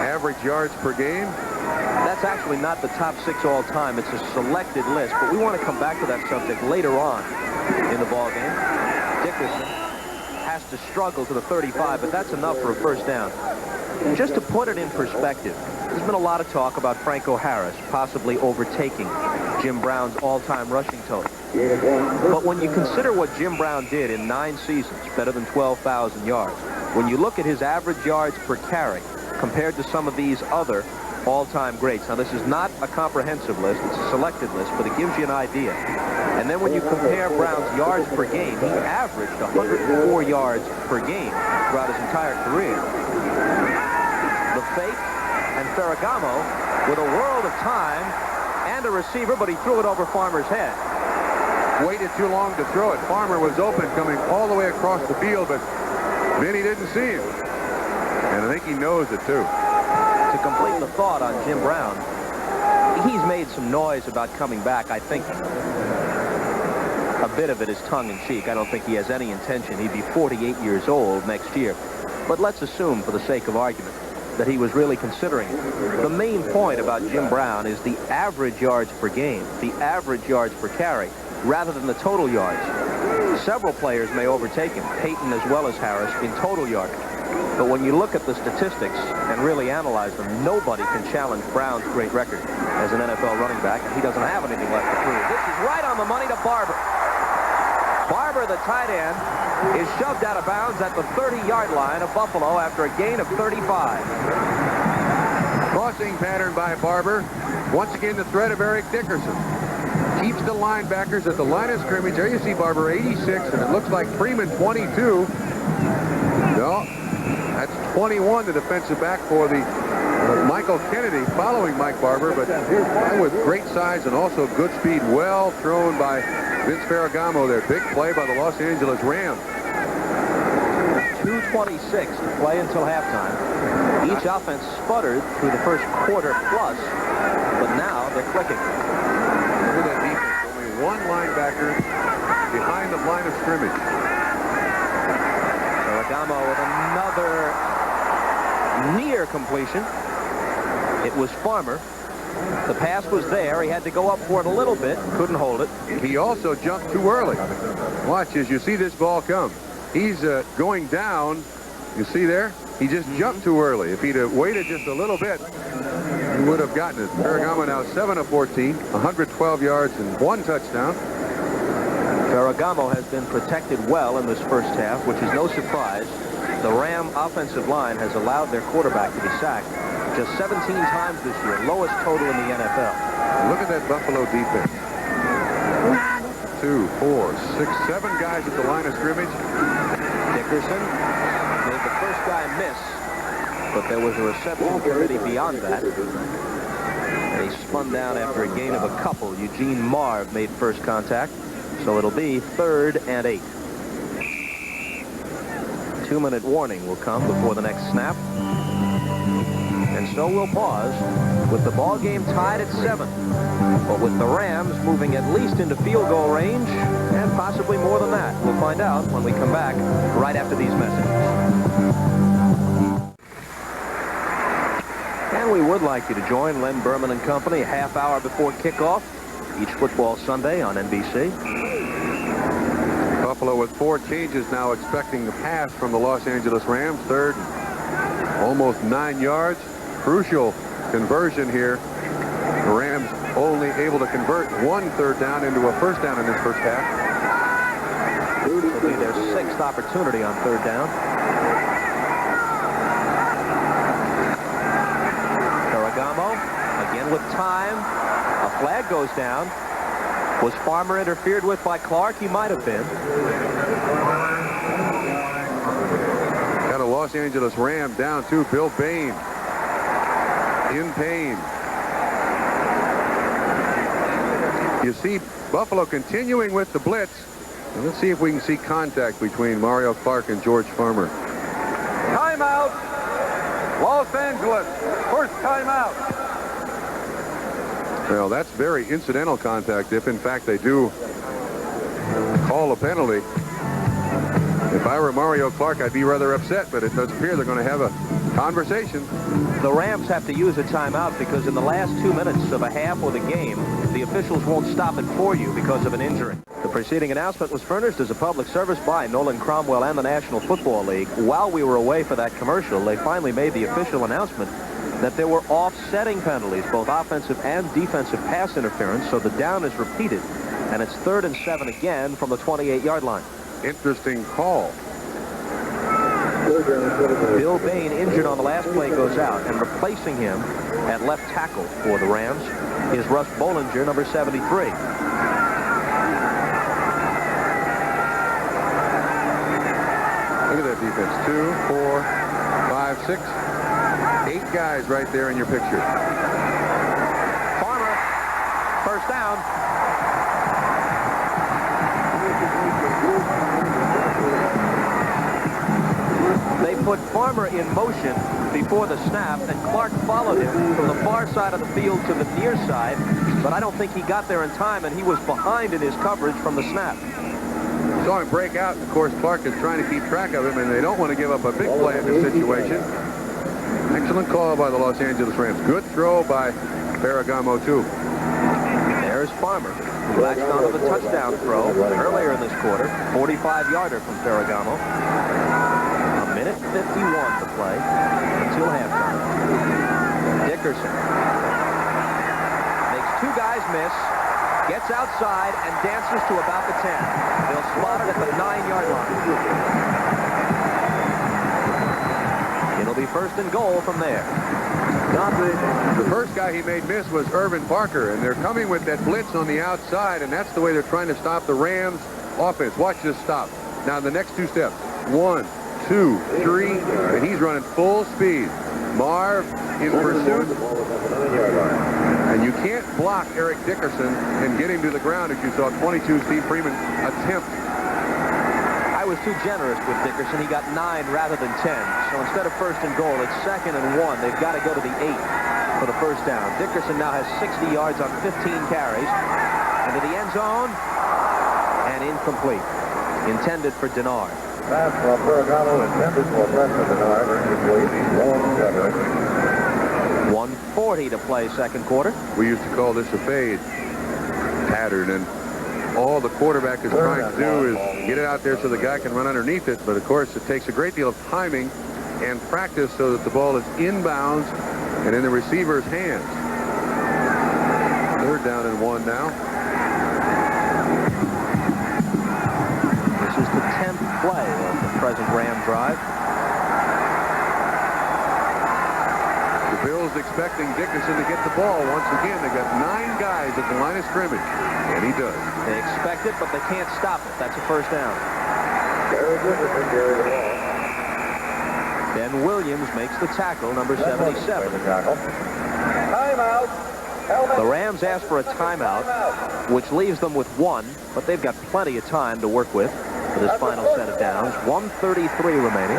Speaker 2: average yards per game.
Speaker 1: That's actually not the top 6 all time. It's a selected list, but we want to come back to that subject later on in the ball game. Dickerson has to struggle to the 35, but that's enough for a first down. Just to put it in perspective, there's been a lot of talk about Franco Harris possibly overtaking Jim Brown's all-time rushing total. But when you consider what Jim Brown did in 9 seasons, better than 12,000 yards, when you look at his average yards per carry compared to some of these other all-time greats. Now, this is not a comprehensive list. It's a selected list, but it gives you an idea. And then when you compare Brown's yards per game, he averaged 104 yards per game throughout his entire career. The fake, and Ferragamo with a world of time and a receiver, but he threw it over Farmer's head.
Speaker 2: Waited too long to throw it. Farmer was open coming all the way across the field, but then he didn't see him. And I think he knows it, too.
Speaker 1: To complete the thought on Jim Brown, he's made some noise about coming back. I think a bit of it is tongue-in-cheek. I don't think he has any intention. He'd be 48 years old next year. But let's assume, for the sake of argument, that he was really considering it. The main point about Jim Brown is the average yards per game, the average yards per carry, rather than the total yards. Several players may overtake him, Peyton as well as Harris, in total yardage. But when you look at the statistics and really analyze them, nobody can challenge Brown's great record as an NFL running back, and he doesn't have anything left to prove. This is right on the money to Barber. Barber, the tight end, is shoved out of bounds at the 30-yard line of Buffalo after a gain of 35.
Speaker 2: Crossing pattern by Barber. Once again, the threat of Eric Dickerson. Keeps the linebackers at the line of scrimmage. There you see Barber, 86, and it looks like Freeman, 22. No, that's 21, the defensive back for the Michael Kennedy following Mike Barber, but with great size and also good speed, well thrown by Vince Ferragamo there. Big play by the Los Angeles Rams.
Speaker 1: 2:26 to play until halftime. Each offense sputtered through the first quarter plus, but now they're clicking.
Speaker 2: Look at that defense. Only one linebacker behind the line of scrimmage.
Speaker 1: Ferragamo with another near completion. It was Farmer. The pass was there. He had to go up for it a little bit. Couldn't hold it.
Speaker 2: He also jumped too early. Watch as you see this ball come. He's going down. You see there? He just jumped too early. If he'd have waited just a little bit, he would have gotten it. Ferragamo now 7 of 14, 112 yards and 1 touchdown.
Speaker 1: Ferragamo has been protected well in this first half, which is no surprise. The Ram offensive line has allowed their quarterback to be sacked just 17 times this year, lowest total in the NFL.
Speaker 2: Look at that Buffalo defense. 2, 4, 6, 7 guys at the line of scrimmage.
Speaker 1: Dickerson made the first guy miss, but there was a reception committee beyond that. And he spun down after a gain of a couple. Eugene Marv made first contact, so it'll be 3rd and 8. 2-minute warning will come before the next snap. And so we'll pause with the ball game tied at 7. But with the Rams moving at least into field goal range and possibly more than that. We'll find out when we come back right after these messages. And we would like you to join Len Berman and company a half hour before kickoff each football Sunday on NBC.
Speaker 2: Buffalo with 4 changes now, expecting the pass from the Los Angeles Rams. 3rd, almost 9 yards. Crucial conversion here. The Rams only able to convert 1 third down into a first down in this first half.
Speaker 1: It'll be their 6th opportunity on 3rd down. Ferragamo again with time. A flag goes down. Was Farmer interfered with by Clark? He might have been.
Speaker 2: Got a Los Angeles Ram down to Bill Bain. In pain. You see Buffalo continuing with the blitz. And let's see if we can see contact between Mario Clark and George Farmer.
Speaker 4: Timeout. Los Angeles. First timeout.
Speaker 2: Well, that's very incidental contact if, in fact, they do call a penalty. If I were Mario Clark, I'd be rather upset, but it does appear they're going to have a conversation.
Speaker 1: The Rams have to use a timeout because in the last 2 minutes of a half or the game, the officials won't stop it for you because of an injury. The preceding announcement was furnished as a public service by Nolan Cromwell and the National Football League. While we were away for that commercial, they finally made the official announcement that there were offsetting penalties, both offensive and defensive pass interference, so the down is repeated, and it's 3rd and 7 again from the 28-yard line.
Speaker 2: Interesting call.
Speaker 1: Bill Bain, injured on the last play, goes out, and replacing him at left tackle for the Rams is Russ Bollinger, number 73.
Speaker 2: Look at that defense. 2, 4, 5, 6, 8 guys right there in your picture.
Speaker 1: Farmer, first down. They put Farmer in motion before the snap, and Clark followed him from the far side of the field to the near side, but I don't think he got there in time, and he was behind in his coverage from the snap.
Speaker 2: Saw him break out, and of course Clark is trying to keep track of him, and they don't want to give up a big play in this situation. Excellent call by the Los Angeles Rams. Good throw by Ferragamo, too.
Speaker 1: There's Farmer, who latched onto the touchdown throw earlier in this quarter. 45-yarder from Ferragamo. A minute 51 to play until halftime. Dickerson makes 2 guys miss, gets outside, and dances to about the 10. They'll spot it at the 9-yard line. It'll be 1st and goal from there.
Speaker 2: The first guy he made miss was Irvin Parker, and they're coming with that blitz on the outside, and that's the way they're trying to stop the Rams offense. Watch this stop. Now the next 2 steps. 1, 2, 3, and he's running full speed. Marv in pursuit. And you can't block Eric Dickerson and get him to the ground as you saw 22 Steve Freeman attempt.
Speaker 1: I was too generous with Dickerson. He got 9 rather than 10. So instead of 1st and goal, it's 2nd and 1. They've got to go to the 8 for the first down. Dickerson now has 60 yards on 15 carries. Into the end zone. And incomplete. Intended for Denard.
Speaker 3: Pass from Ferragamo intended for Preston Denard. Incomplete.
Speaker 1: 1:40 to play second quarter.
Speaker 2: We used to call this a fade pattern, and all the quarterback is trying to do is get it out there so the guy can run underneath it. But, of course, it takes a great deal of timing and practice so that the ball is inbounds and in the receiver's hands. 3rd down and 1 now.
Speaker 1: This is the 10th play of the present Ram drive.
Speaker 2: The Bills expecting Dickerson to get the ball once again. They got 9 guys at the line of scrimmage, and he does.
Speaker 1: They expect it, but they can't stop it. That's a 1st down. Ben Williams makes the tackle, number 77.
Speaker 4: Timeout.
Speaker 1: The Rams ask for a timeout, which leaves them with 1, but they've got plenty of time to work with for this final set of downs. 1:33 remaining.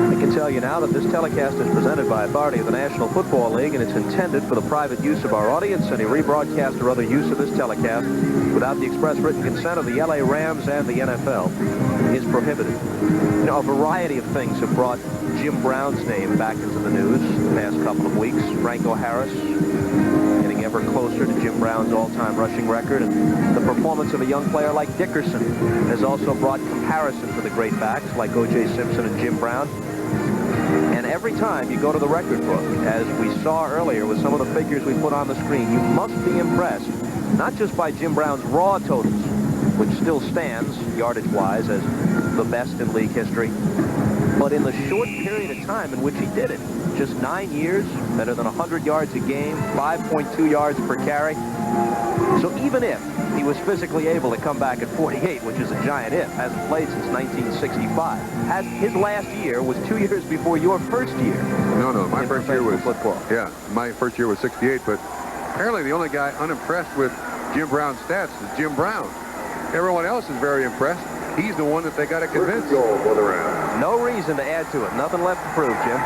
Speaker 1: I can tell you now that this telecast is presented by authority of the National Football League, and it's intended for the private use of our audience. Any rebroadcast or other use of this telecast without the express written consent of the LA Rams and the NFL is prohibited. You know, a variety of things have brought Jim Brown's name back into the news the past couple of weeks. Franco Harris getting ever closer to Jim Brown's all-time rushing record, and the performance of a young player like Dickerson has also brought comparison to the great backs like O.J. Simpson and Jim Brown. And every time you go to the record book, as we saw earlier with some of the figures we put on the screen, you must be impressed, not just by Jim Brown's raw totals, which still stands, yardage-wise, as the best in league history, but in the short period of time in which he did it. Just 9 years, better than 100 yards a game, 5.2 yards per carry. So even if he was physically able to come back at 48, which is a giant if, hasn't played since 1965. His last year was 2 years before your first year.
Speaker 2: No, my first year was
Speaker 1: football.
Speaker 2: Yeah, my first year was 68, but apparently the only guy unimpressed with Jim Brown's stats is Jim Brown. Everyone else is very impressed. He's the one that they got to convince.
Speaker 1: No reason to add to it. Nothing left to prove, Jim.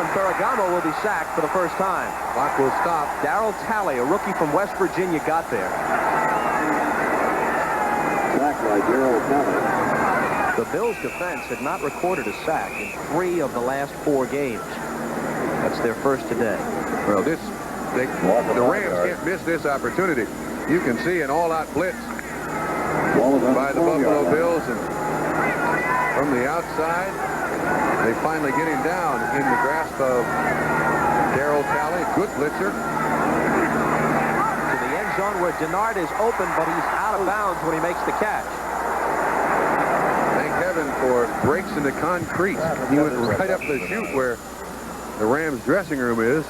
Speaker 1: Ferragamo will be sacked for the first time.
Speaker 2: Clock will stop.
Speaker 1: Darryl Talley, a rookie from West Virginia, got there.
Speaker 3: Sacked by Darryl Talley.
Speaker 1: The Bills' defense had not recorded a sack in 3 of the last 4 games. That's their first today.
Speaker 2: Well, the Rams can't miss this opportunity. You can see an all-out blitz by the Buffalo Bills, and from the outside, they finally get him down in the grasp of Darryl Talley. Good blitzer.
Speaker 1: To the end zone where Denard is open, but he's out of bounds when he makes the catch.
Speaker 2: Thank heaven for breaks in the concrete. He went right up the chute where the Rams dressing room is.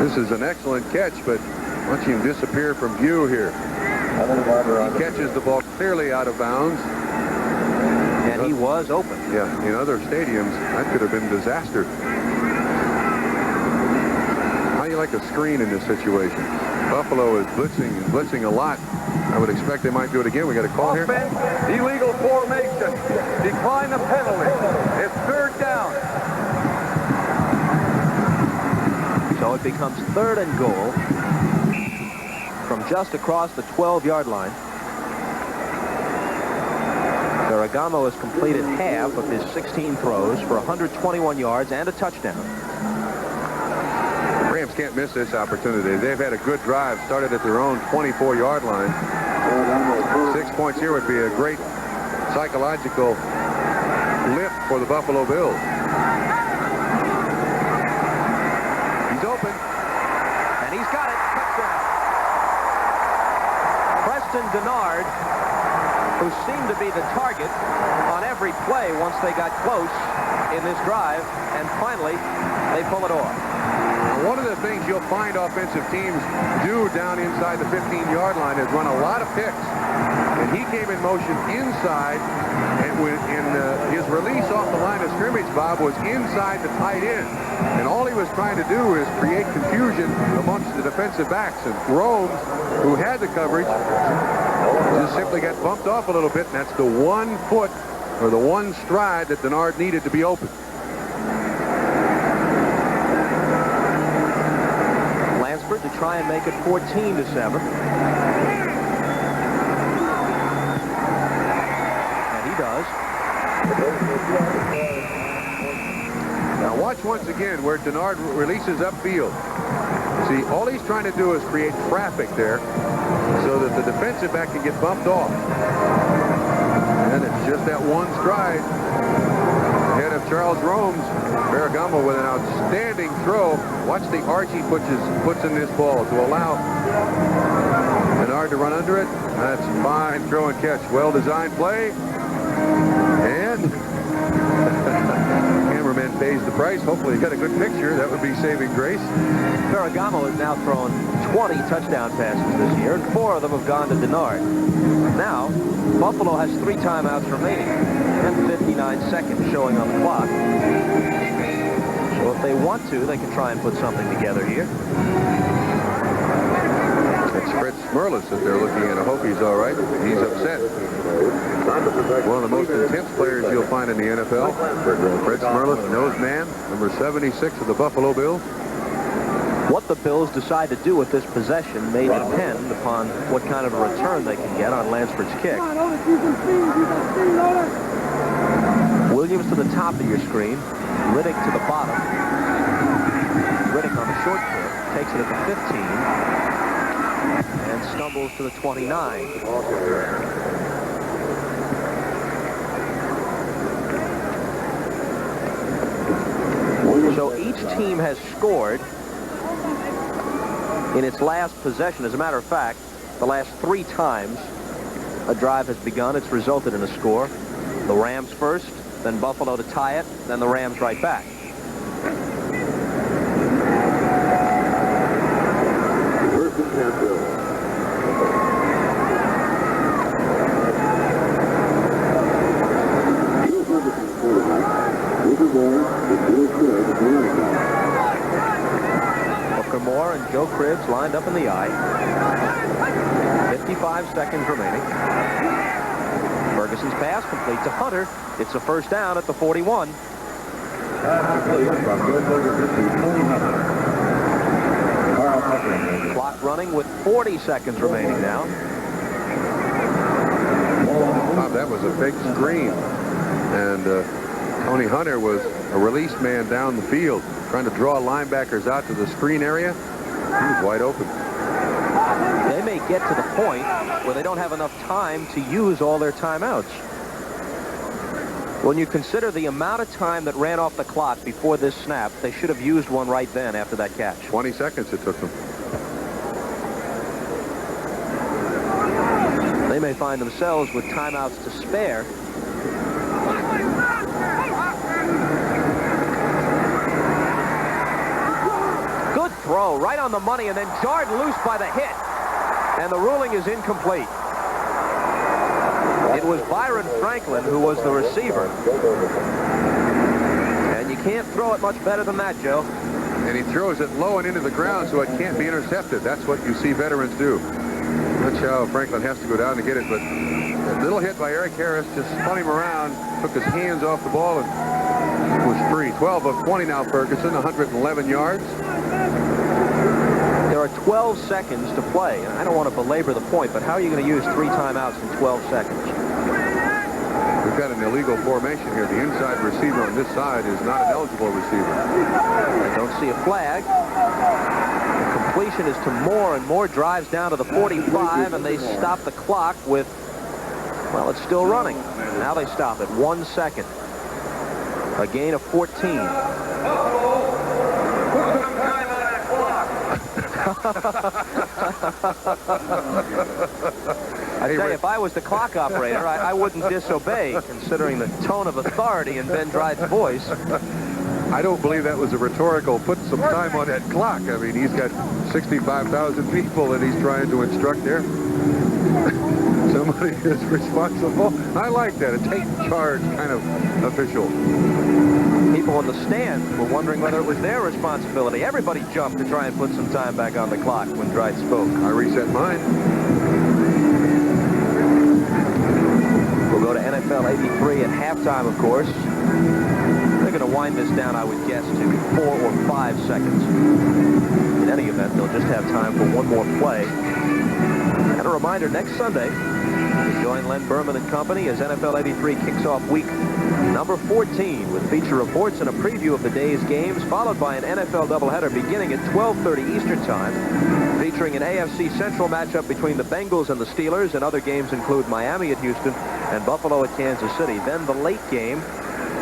Speaker 2: This is an excellent catch, but watch him disappear from view here. He catches the ball clearly out of bounds.
Speaker 1: And he was open.
Speaker 2: Yeah, in other stadiums, that could have been disaster. How do you like a screen in this situation? Buffalo is blitzing a lot. I would expect they might do it again. We got a call here.
Speaker 4: Offense, illegal formation. Decline the penalty. It's 3rd down.
Speaker 1: So it becomes 3rd and goal from just across the 12-yard line. Ferragamo has completed half of his 16 throws for 121 yards and a touchdown.
Speaker 2: The Rams can't miss this opportunity. They've had a good drive, started at their own 24-yard line. 6 points here would be a great psychological lift for the Buffalo Bills. He's open.
Speaker 1: And he's got it. Touchdown. Preston Denard, who seemed to be the target on every play once they got close in this drive, and finally they pull it off.
Speaker 2: One of the things you'll find offensive teams do down inside the 15-yard line is run a lot of picks. And he came in motion inside, and his release off the line of scrimmage, Bob, was inside the tight end. And all he was trying to do is create confusion amongst the defensive backs. And Groves, who had the coverage, just simply got bumped off a little bit, and that's the 1 foot or the 1 stride that Denard needed to be open.
Speaker 1: Lansford to try and make it 14-7. And he does.
Speaker 2: Now watch Watch once again where Denard releases upfield. See, all he's trying to do is create traffic there so that the defensive back can get bumped off. And it's just that one stride ahead of Charles Romes. Ferragamo with an outstanding throw. Watch the arch he puts in this ball to allow Denard to run under it. That's fine throw and catch. Well-designed play. And cameraman pays the price. Hopefully he got a good picture. That would be saving grace.
Speaker 1: Ferragamo has now thrown 20 touchdown passes this year, and 4 of them have gone to Denard. Now, Buffalo has 3 timeouts remaining and 59 seconds showing on the clock. So if they want to, they can try and put something together here.
Speaker 2: It's Fritz Merlis that they're looking at. I hope he's all right. He's upset. One of the most intense players you'll find in the NFL. Fritz Merlis, nose man, number 76 of the Buffalo Bills.
Speaker 1: What the Bills decide to do with this possession may depend upon what kind of a return they can get on Lansford's kick. Williams to the top of your screen. Riddick to the bottom. Riddick on the short kick. Takes it at the 15. And stumbles to the 29. So each team has scored in its last possession. As a matter of fact, the last 3 times a drive has begun, it's resulted in a score. The Rams first, then Buffalo to tie it, then the Rams right back. Booker Moore and Joe Cribbs lined up in the eye. 55 seconds remaining. Ferguson's pass complete to Hunter. It's a first down at the 41. Clock running with 40 seconds remaining now.
Speaker 2: Bob, that was a big screen. And Tony Hunter was a release man down the field, trying to draw linebackers out to the screen area. He was wide open.
Speaker 1: They may get to the point where they don't have enough time to use all their timeouts. When you consider the amount of time that ran off the clock before this snap, they should have used one right then after that catch.
Speaker 2: 20 seconds it took them.
Speaker 1: They may find themselves with timeouts to spare. Good throw, right on the money, and then jarred loose by the hit. And the ruling is incomplete. It was Byron Franklin who was the receiver. And you can't throw it much better than that, Joe.
Speaker 2: And he throws it low and into the ground so it can't be intercepted. That's what you see veterans do. Watch how Franklin has to go down to get it, but a little hit by Eric Harris just spun him around, took his hands off the ball, and was free. 12 of 20 now, Ferguson, 111 yards.
Speaker 1: There are 12 seconds to play. I don't want to belabor the point, but how are you going to use 3 timeouts in 12 seconds?
Speaker 2: We've got an illegal formation here. The inside receiver on this side is not an eligible receiver.
Speaker 1: I don't see a flag. The completion is to Moore, and Moore drives down to the 45, and they stop the clock with, well, it's still running. Now they stop it. 1 second. A gain of 14. I tell you, if I was the clock operator, I wouldn't disobey, considering the tone of authority in Ben Dryde's voice.
Speaker 2: I don't believe that was a rhetorical, put some time on that clock. I mean, he's got 65,000 people that he's trying to instruct there. Somebody is responsible. I like that, a take charge kind of official.
Speaker 1: People on the stand were wondering whether it was their responsibility. Everybody jumped to try and put some time back on the clock when Dryde spoke.
Speaker 2: I reset mine.
Speaker 1: We'll go to NFL 83 at halftime, of course. They're going to wind this down, I would guess, to 4 or 5 seconds. In any event, they'll just have time for one more play. And a reminder, next Sunday, We join Len Berman and company as NFL 83 kicks off week number 14 with feature reports and a preview of the day's games, followed by an NFL doubleheader beginning at 12:30 Eastern Time, featuring an AFC Central matchup between the Bengals and the Steelers, and other games include Miami at Houston and Buffalo at Kansas City. Then the late game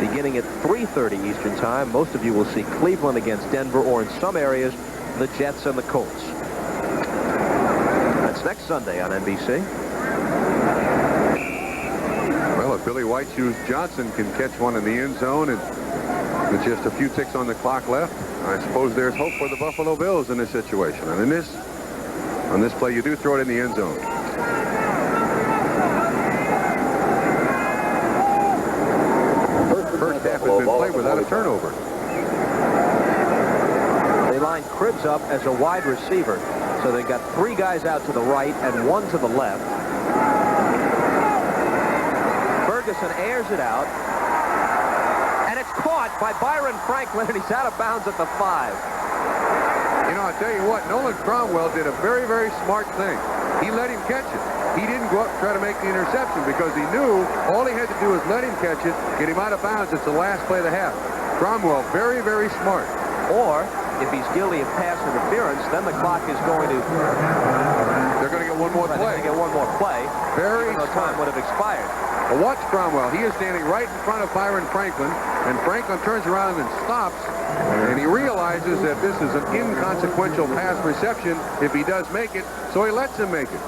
Speaker 1: beginning at 3:30 Eastern Time. Most of you will see Cleveland against Denver, or in some areas, the Jets and the Colts. That's next Sunday on NBC.
Speaker 2: Well, if Billy White Shoes Johnson can catch one in the end zone and with just a few ticks on the clock left, I suppose there's hope for the Buffalo Bills in this situation. And on this play, you do throw it in the end zone. First half has been played without a turnover.
Speaker 1: They line Cribbs up as a wide receiver, so they've got 3 guys out to the right and 1 to the left. Ferguson airs it out, and it's caught by Byron Franklin, and he's out of bounds at the 5.
Speaker 2: You know, I'll tell you what, Nolan Cromwell did a very, very smart thing. He let him catch it. He didn't go up and try to make the interception because he knew all he had to do was let him catch it, get him out of bounds. It's the last play of the half. Cromwell, very, very smart.
Speaker 1: Or, if he's guilty of pass interference, then the clock is going to...
Speaker 2: They're going to get one more play.
Speaker 1: They're going to get one more play.
Speaker 2: Very
Speaker 1: smart. Time would have expired.
Speaker 2: Well, watch Cromwell. He is standing right in front of Byron Franklin, and Franklin turns around and stops, and he realizes that this is an inconsequential pass reception if he does make it, so he lets him make it,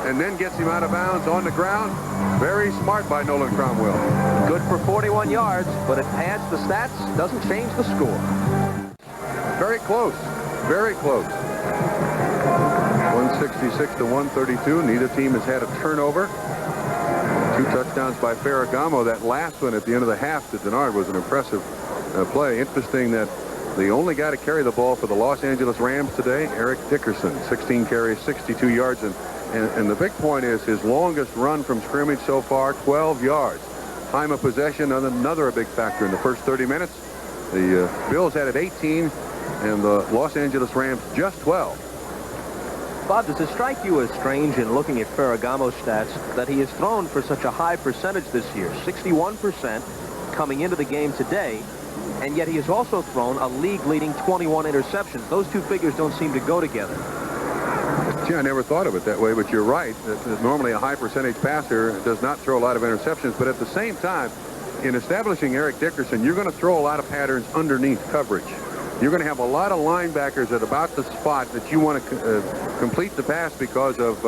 Speaker 2: and then gets him out of bounds on the ground. Very smart by Nolan Cromwell.
Speaker 1: Good for 41 yards, but it pads the stats, doesn't change the score.
Speaker 2: Very close. Very close. 166 to 132. Neither team has had a turnover. 2 touchdowns by Ferragamo. That last one at the end of the half to Denard was an impressive play. Interesting that the only guy to carry the ball for the Los Angeles Rams today, Eric Dickerson, 16 carries, 62 yards. And the big point is his longest run from scrimmage so far, 12 yards. Time of possession, another big factor in the first 30 minutes. The Bills had it 18, and the Los Angeles Rams just 12.
Speaker 1: Bob, does it strike you as strange in looking at Ferragamo's stats that he has thrown for such a high percentage this year, 61% coming into the game today, and yet he has also thrown a league-leading 21 interceptions? Those two figures don't seem to go together.
Speaker 2: Gee, I never thought of it that way, but you're right. Normally a high percentage passer does not throw a lot of interceptions, but at the same time, in establishing Eric Dickerson, you're going to throw a lot of patterns underneath coverage. You're going to have a lot of linebackers at about the spot that you want to complete the pass because of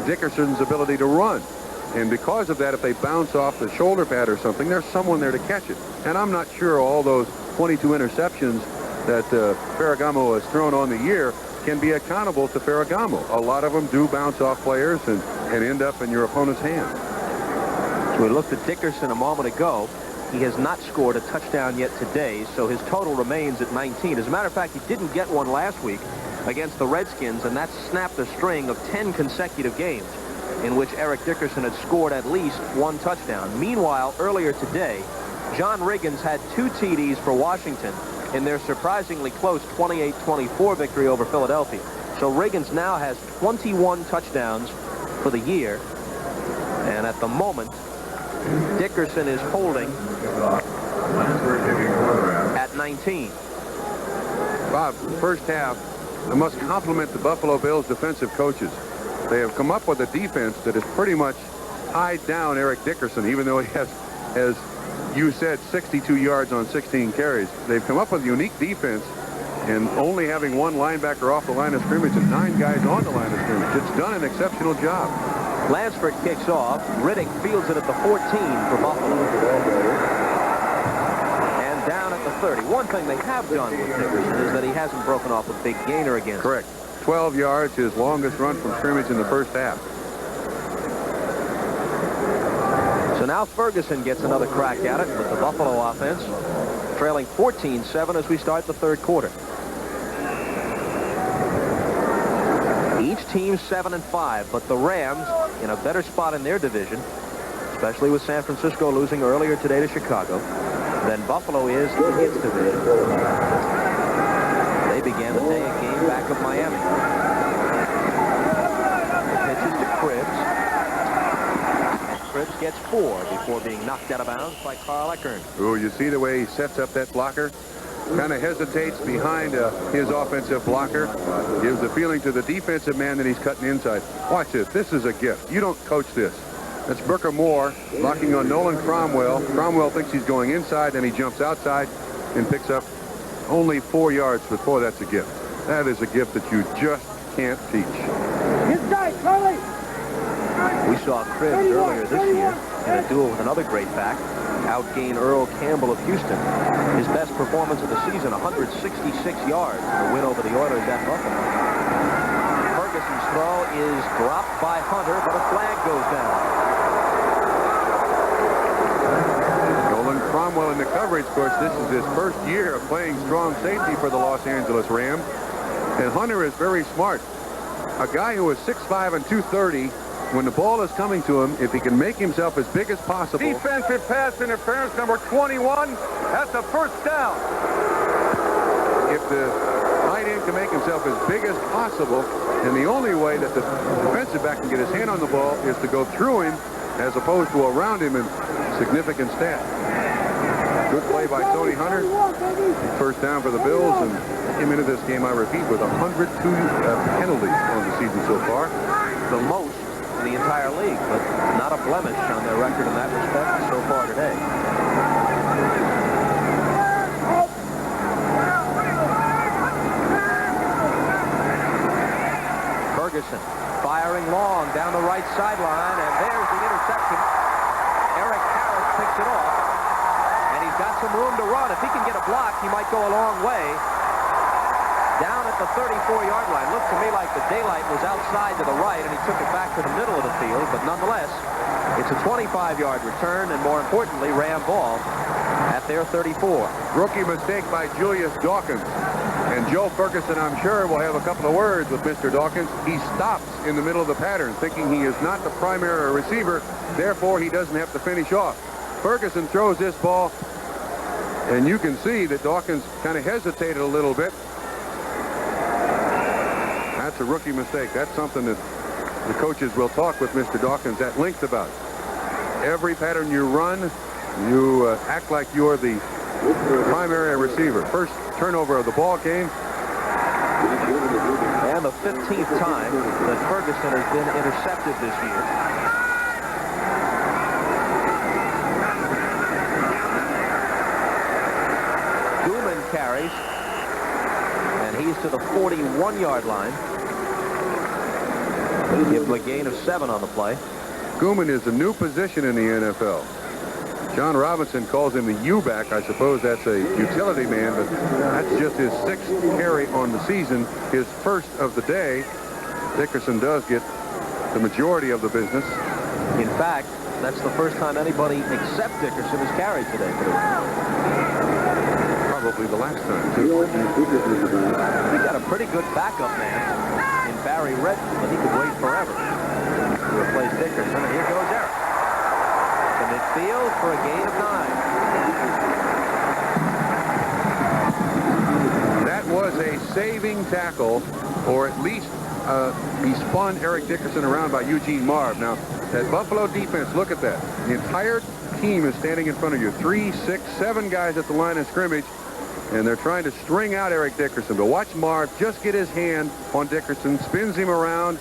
Speaker 2: Dickerson's ability to run. And because of that, if they bounce off the shoulder pad or something, there's someone there to catch it. And I'm not sure all those 22 interceptions that Ferragamo has thrown on the year can be accountable to Ferragamo. A lot of them do bounce off players and end up in your opponent's hands.
Speaker 1: So we looked at Dickerson a moment ago. He has not scored a touchdown yet today, so his total remains at 19. As a matter of fact, he didn't get one last week against the Redskins, and that snapped a string of 10 consecutive games in which Eric Dickerson had scored at least 1 touchdown. Meanwhile, earlier today, John Riggins had 2 TDs for Washington in their surprisingly close 28-24 victory over Philadelphia. So Riggins now has 21 touchdowns for the year, and at the moment, Dickerson is holding at 19.
Speaker 2: Bob, first half, I must compliment the Buffalo Bills defensive coaches. They have come up with a defense that has pretty much tied down Eric Dickerson, even though he has, as you said, 62 yards on 16 carries. They've come up with a unique defense, and only having 1 linebacker off the line of scrimmage and 9 guys on the line of scrimmage. It's done an exceptional job.
Speaker 1: Lansford kicks off. Riddick fields it at the 14 for Buffalo. And down at the 30. One thing they have done with Dickerson is that he hasn't broken off a big gainer against.
Speaker 2: Correct. 12 yards, his longest run from scrimmage in the first half.
Speaker 1: So now Ferguson gets another crack at it with the Buffalo offense, trailing 14-7 as we start the third quarter. Each team 7-5, but the Rams in a better spot in their division, especially with San Francisco losing earlier today to Chicago, than Buffalo is in its division. They began the day a game back of Miami. The pitches to Cribbs. yards, gets 4 before being knocked out of bounds by Carl Eckern.
Speaker 2: Oh, you see the way he sets up that blocker? Kind of hesitates behind his offensive blocker. Gives the feeling to the defensive man that he's cutting inside. Watch this. This is a gift. You don't coach this. That's Booker Moore blocking on Nolan Cromwell. Cromwell thinks he's going inside, then he jumps outside and picks up only 4 yards. But boy, that's a gift. That is a gift that you just can't teach.
Speaker 3: Inside, Charlie!
Speaker 1: We saw Cribbs earlier this year in a duel with another great back, outgain Earl Campbell of Houston. His best performance of the season, 166 yards in the win over the Oilers at Buffalo. Ferguson's throw is dropped by Hunter, but a flag goes down.
Speaker 2: Nolan Cromwell in the coverage. Of course, this is his first year of playing strong safety for the Los Angeles Rams. And Hunter is very smart. A guy who is 6'5" and 230, when the ball is coming to him, if he can make himself as big as possible.
Speaker 4: Defensive pass interference, number 21. That's a first down.
Speaker 2: If the tight end can make himself as big as possible, and the only way that the defensive back can get his hand on the ball is to go through him as opposed to around him in significant stat. Good play by Tony Hunter. First down for the Bills, and came into this game, I repeat, with 102 penalties on the season so far.
Speaker 1: The most in the entire league, but not a blemish on their record in that respect so far today. Ferguson firing long down the right sideline, and there's the interception. Eric Harris picks it off, and he's got some room to run. If he can get a block, he might go a long way. Down at the 34-yard line. Looked to me like the daylight was outside to the right, and he took it back to the middle of the field. But nonetheless, it's a 25-yard return, and more importantly, Ram ball at their 34.
Speaker 2: Rookie mistake by Julius Dawkins. And Joe Ferguson, I'm sure, will have a couple of words with Mr. Dawkins. He stops in the middle of the pattern, thinking he is not the primary receiver. Therefore, he doesn't have to finish off. Ferguson throws this ball, and you can see that Dawkins kind of hesitated a little bit. That's a rookie mistake. That's something that the coaches will talk with Mr. Dawkins at length about. Every pattern you run, you act like you're the primary receiver. First turnover of the ball game.
Speaker 1: And the 15th time that Ferguson has been intercepted this year. Duman carries, and he's to the 41-yard line. Give him a gain of 7 on the play.
Speaker 2: Gooman is a new position in the NFL. John Robinson calls him the U-back. I suppose that's a utility man, but that's just his 6th carry on the season, his first of the day. Dickerson does get the majority of the business.
Speaker 1: In fact, that's the first time anybody except Dickerson has carried today.
Speaker 2: Probably the last time, too.
Speaker 1: We got a pretty good backup man in Barry Redmond, but he could wait forever to replace Dickerson. And here goes Eric to midfield for a gain of 9.
Speaker 2: That was a saving tackle, or at least he spun Eric Dickerson around by Eugene Marv. Now, that Buffalo defense, look at that. The entire team is standing in front of you. 3, 6, 7 guys at the line of scrimmage, and they're trying to string out Eric Dickerson. But watch Marv just get his hand on Dickerson, spins him around,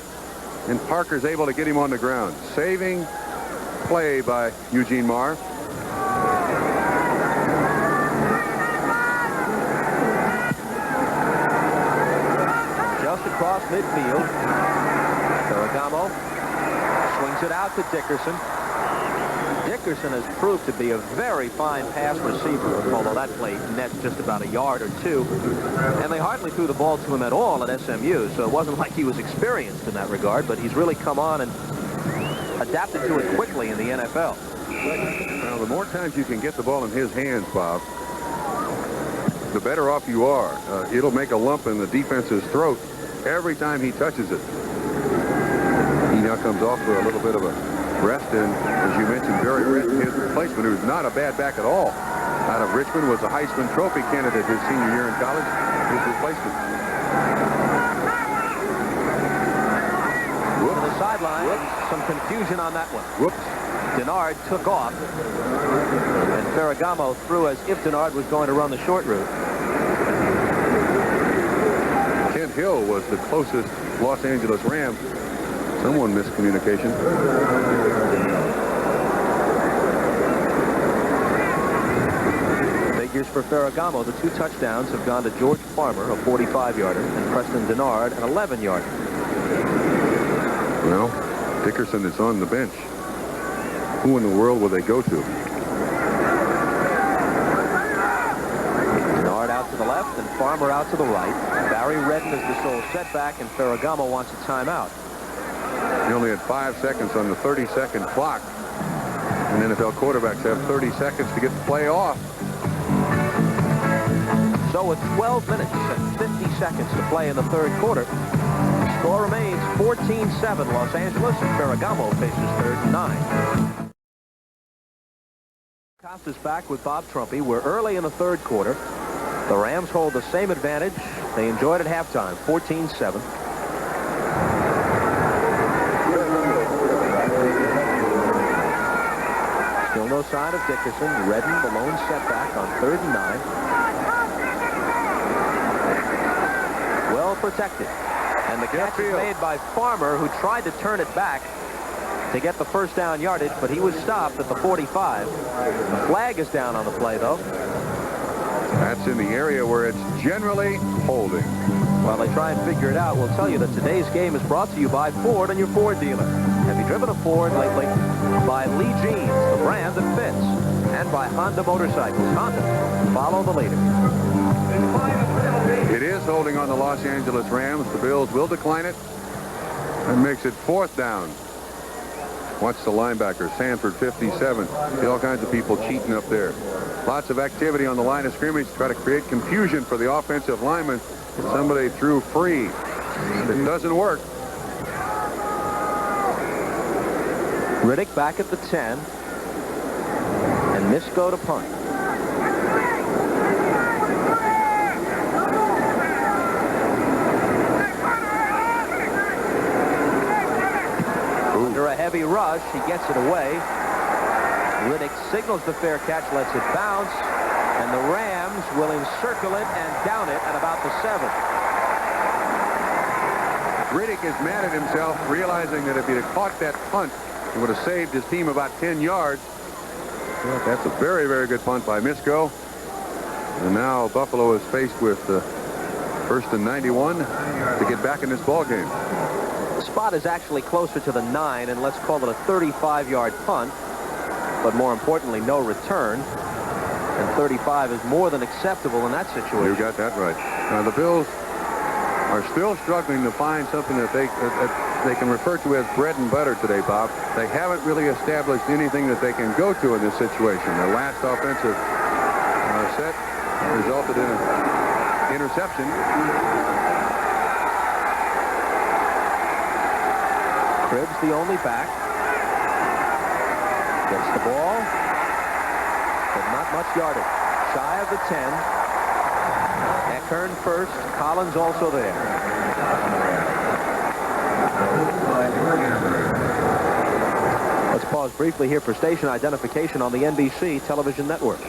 Speaker 2: and Parker's able to get him on the ground. Saving play by Eugene Marv.
Speaker 1: Just across midfield, Ferragamo swings it out to Dickerson. Dickerson has proved to be a very fine pass receiver, although that play nets just about a yard or 2. And they hardly threw the ball to him at all at SMU, so it wasn't like he was experienced in that regard, but he's really come on and adapted to it quickly in the NFL.
Speaker 2: Now, the more times you can get the ball in his hands, Bob, the better off you are. It'll make a lump in the defense's throat every time he touches it. He now comes off for a little bit of a rest, and as you mentioned, Barry Redmond, his replacement, who's not a bad back at all, out of Richmond, was a Heisman Trophy candidate his senior year in college. His replacement.
Speaker 1: To the sideline, some confusion on that one.
Speaker 2: Whoops.
Speaker 1: Denard took off, and Ferragamo threw as if Denard was going to run the short route.
Speaker 2: Kent Hill was the closest Los Angeles Ram. Someone miscommunication.
Speaker 1: Figures for Ferragamo, the 2 touchdowns have gone to George Farmer, a 45-yarder, and Preston Denard, an 11-yarder.
Speaker 2: Well, Dickerson is on the bench. Who in the world will they go to?
Speaker 1: Denard out to the left and Farmer out to the right. Barry Redden is the sole setback, and Ferragamo wants a timeout.
Speaker 2: He only had 5 seconds on the 30-second clock. And NFL quarterbacks have 30 seconds to get the play off.
Speaker 1: So with 12 minutes and 50 seconds to play in the third quarter, the score remains 14-7 Los Angeles, and Ferragamo faces third and 9. Costas back with Bob Trumpy. We're early in the third quarter. The Rams hold the same advantage they enjoyed at halftime, 14-7. Still no sign of Dickerson. Redden, the lone setback on third and 9. Well protected. And the catch is made by Farmer, who tried to turn it back to get the first down yardage, but he was stopped at the 45. The flag is down on the play, though.
Speaker 2: That's in the area where it's generally holding.
Speaker 1: While they try and figure it out, we'll tell you that today's game is brought to you by Ford and your Ford dealer. Have you driven a Ford lately? By Lee Jeans, the brand that fits. And by Honda Motorcycles. Honda, follow the leader.
Speaker 2: It is holding on the Los Angeles Rams. The Bills will decline it. That makes it 4th down. Watch the linebacker, Sanford, 57. See all kinds of people cheating up there. Lots of activity on the line of scrimmage to try to create confusion for the offensive lineman. Somebody threw free. It doesn't work.
Speaker 1: Riddick back at the 10. And Misko to punt. Under a heavy rush, he gets it away. Riddick signals the fair catch, lets it bounce, and the Rams will encircle it and down it at about the 7.
Speaker 2: Riddick is mad at himself, realizing that if he'd have caught that punt, he would have saved his team about 10 yards. Well, that's a very, very good punt by Misko. And now Buffalo is faced with 1st and 91 to get back in this ball game.
Speaker 1: The spot is actually closer to the 9, and let's call it a 35-yard punt. But more importantly, no return. And 35 is more than acceptable in that situation.
Speaker 2: You got that right. Now, the Bills are still struggling to find something that they can refer to as bread and butter today, Bob. They haven't really established anything that they can go to in this situation. Their last offensive set resulted in an interception.
Speaker 1: Cribbs the only back. Gets the ball, but not much yardage. Shy of the 10. Eckern first. Collins also there. Let's pause briefly here for station identification on the NBC television network.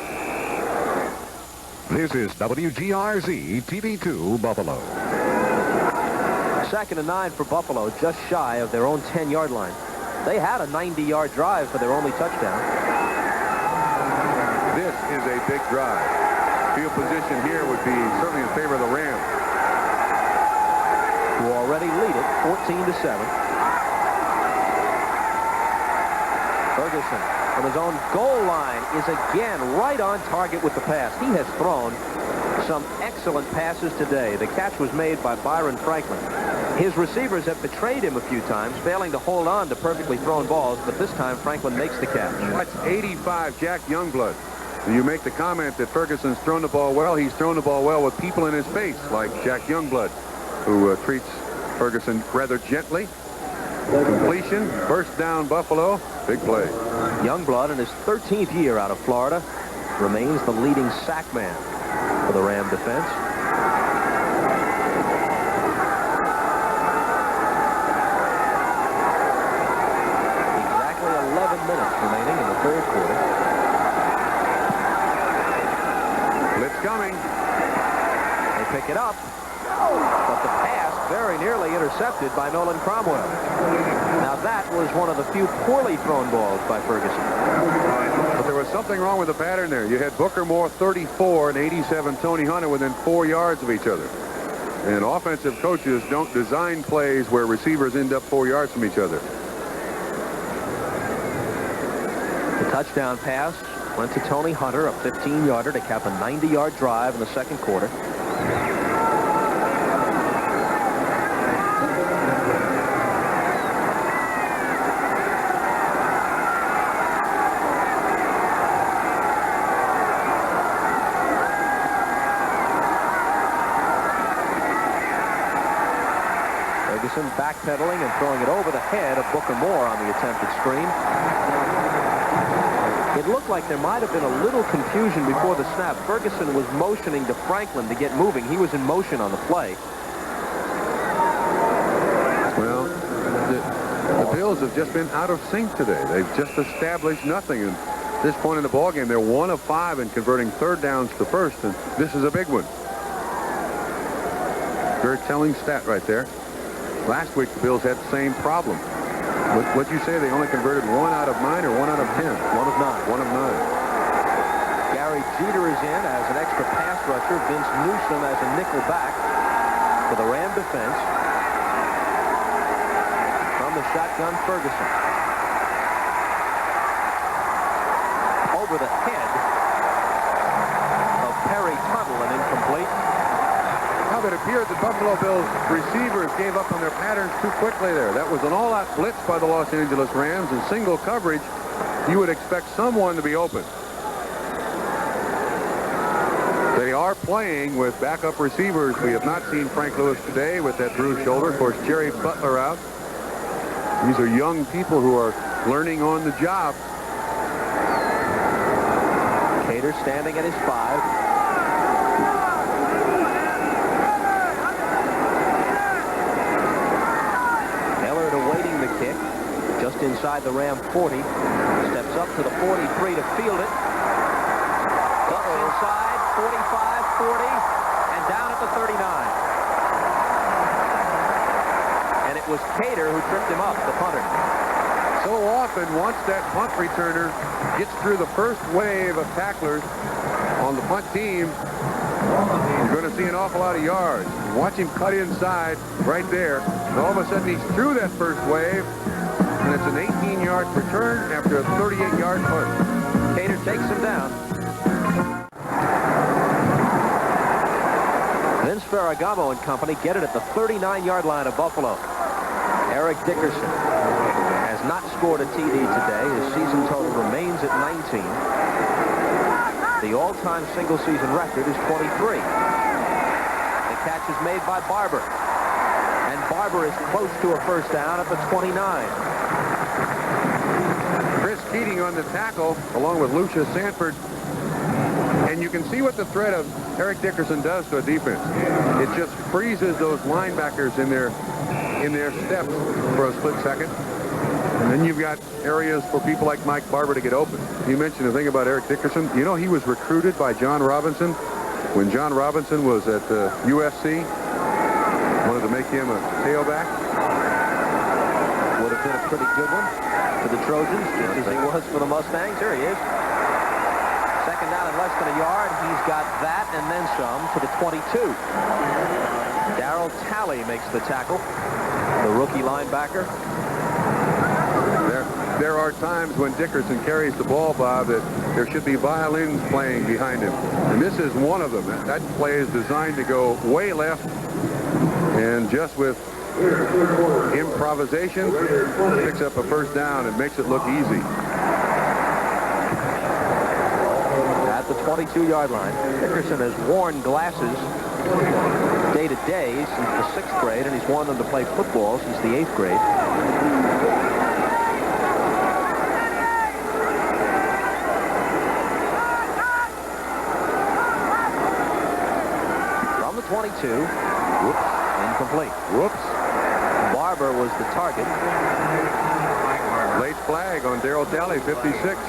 Speaker 6: This is WGRZ TV2 Buffalo.
Speaker 1: 2nd and 9 for Buffalo, just shy of their own 10-yard line. They had a 90-yard drive for their only touchdown.
Speaker 2: This is a big drive. Field position here would be certainly in favor of the Rams,
Speaker 1: who already lead it 14-7. Ferguson from his own goal line is again right on target with the pass. He has thrown some excellent passes today. The catch was made by Byron Franklin. His receivers have betrayed him a few times, failing to hold on to perfectly thrown balls, but this time Franklin makes the catch.
Speaker 2: That's 85, Jack Youngblood. You make the comment that Ferguson's thrown the ball well. He's thrown the ball well with people in his face, like Jack Youngblood, who treats Ferguson rather gently. Completion, 1st down Buffalo, big play.
Speaker 1: Youngblood, in his 13th year out of Florida, remains the leading sack man for the Ram defense. Exactly 11 minutes remain intercepted by Nolan Cromwell. Now that was one of the few poorly thrown balls by Ferguson.
Speaker 2: But there was something wrong with the pattern there. You had Booker Moore 34 and 87 Tony Hunter within 4 yards of each other. And offensive coaches don't design plays where receivers end up 4 yards from each other.
Speaker 1: The touchdown pass went to Tony Hunter, a 15-yarder to cap a 90-yard drive in the second quarter. Ferguson backpedaling and throwing it over the head of Booker Moore on the attempted screen. It looked like there might have been a little confusion before the snap. Ferguson was motioning to Franklin to get moving. He was in motion on the play.
Speaker 2: Well, the Bills have just been out of sync today. They've just established nothing. And at this point in the ballgame, they're 1 of 5 in converting third downs to first, and this is a big one. Very telling stat right there. Last week, the Bills had the same problem. What'd you say? They only converted 1 out of 9 or 1 out of 10?
Speaker 1: 1 of 9.
Speaker 2: 1 of 9.
Speaker 1: Gary Jeter is in as an extra pass rusher. Vince Newsom as a nickel back for the Ram defense. From the shotgun, Ferguson. Over the head of Perry Tuttle, and incomplete.
Speaker 2: Now, it appeared the Buffalo Bills receivers gave up on their patterns too quickly there. That was an all-out blitz by the Los Angeles Rams. In single coverage, you would expect someone to be open. They are playing with backup receivers. We have not seen Frank Lewis today with that bruised shoulder. Of course, Jerry Butler out. These are young people who are learning on the job.
Speaker 1: Cater standing at his 5. Just inside the Ram 40. Steps up to the 43 to field it. Ducks inside, 45, 40, and down at the 39. And it was Cater who tripped him up, the punter.
Speaker 2: So often, once that punt returner gets through the first wave of tacklers on the punt team, you're going to see an awful lot of yards. Watch him cut inside right there. And all of a sudden, he's through that first wave. And it's an 18-yard return after a 38-yard punt.
Speaker 1: Cater takes him down. Vince Ferragamo and company get it at the 39-yard line of Buffalo. Eric Dickerson has not scored a TD today. His season total remains at 19. The all-time single-season record is 23. The catch is made by Barber. And Barber is close to a first down at the 29.
Speaker 2: Chris Keating on the tackle, along with Lucius Sanford. And you can see what the threat of Eric Dickerson does to a defense. It just freezes those linebackers in their steps for a split second. And then you've got areas for people like Mike Barber to get open. You mentioned the thing about Eric Dickerson. You know, he was recruited by John Robinson when John Robinson was at USC. Wanted to make him a tailback.
Speaker 1: Would have been a pretty good one for the Trojans, just as he was for the Mustangs. Here he is. Second down and less than a yard. He's got that and then some to the 22. Darryl Talley makes the tackle, the rookie linebacker.
Speaker 2: There are times when Dickerson carries the ball, Bob, that there should be violins playing behind him. And this is one of them. That play is designed to go way left. And just with improvisation, picks up a first down and makes it look easy.
Speaker 1: At the 22-yard line, Dickerson has worn glasses day to day since the 6th grade, and he's worn them to play football since the 8th grade. From the 22, whoops, incomplete.
Speaker 2: Whoops.
Speaker 1: Barber was the target.
Speaker 2: Late flag on Darryl Talley, 56.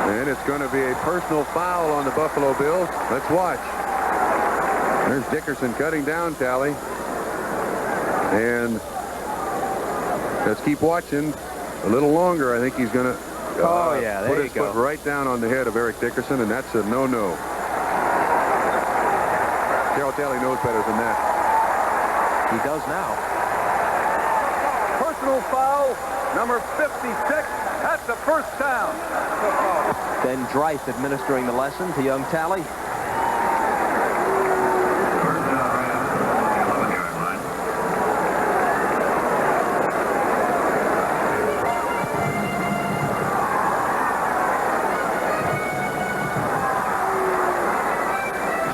Speaker 2: And it's going to be a personal foul on the Buffalo Bills. Let's watch. There's Dickerson cutting down Talley. And let's keep watching a little longer. I think he's going to put his foot right down on the head of Eric Dickerson, and that's a no-no. Carroll Talley knows better than that.
Speaker 1: He does now.
Speaker 4: Personal foul, number 56. That's the first down.
Speaker 1: Ben Dreif administering the lesson to young Talley.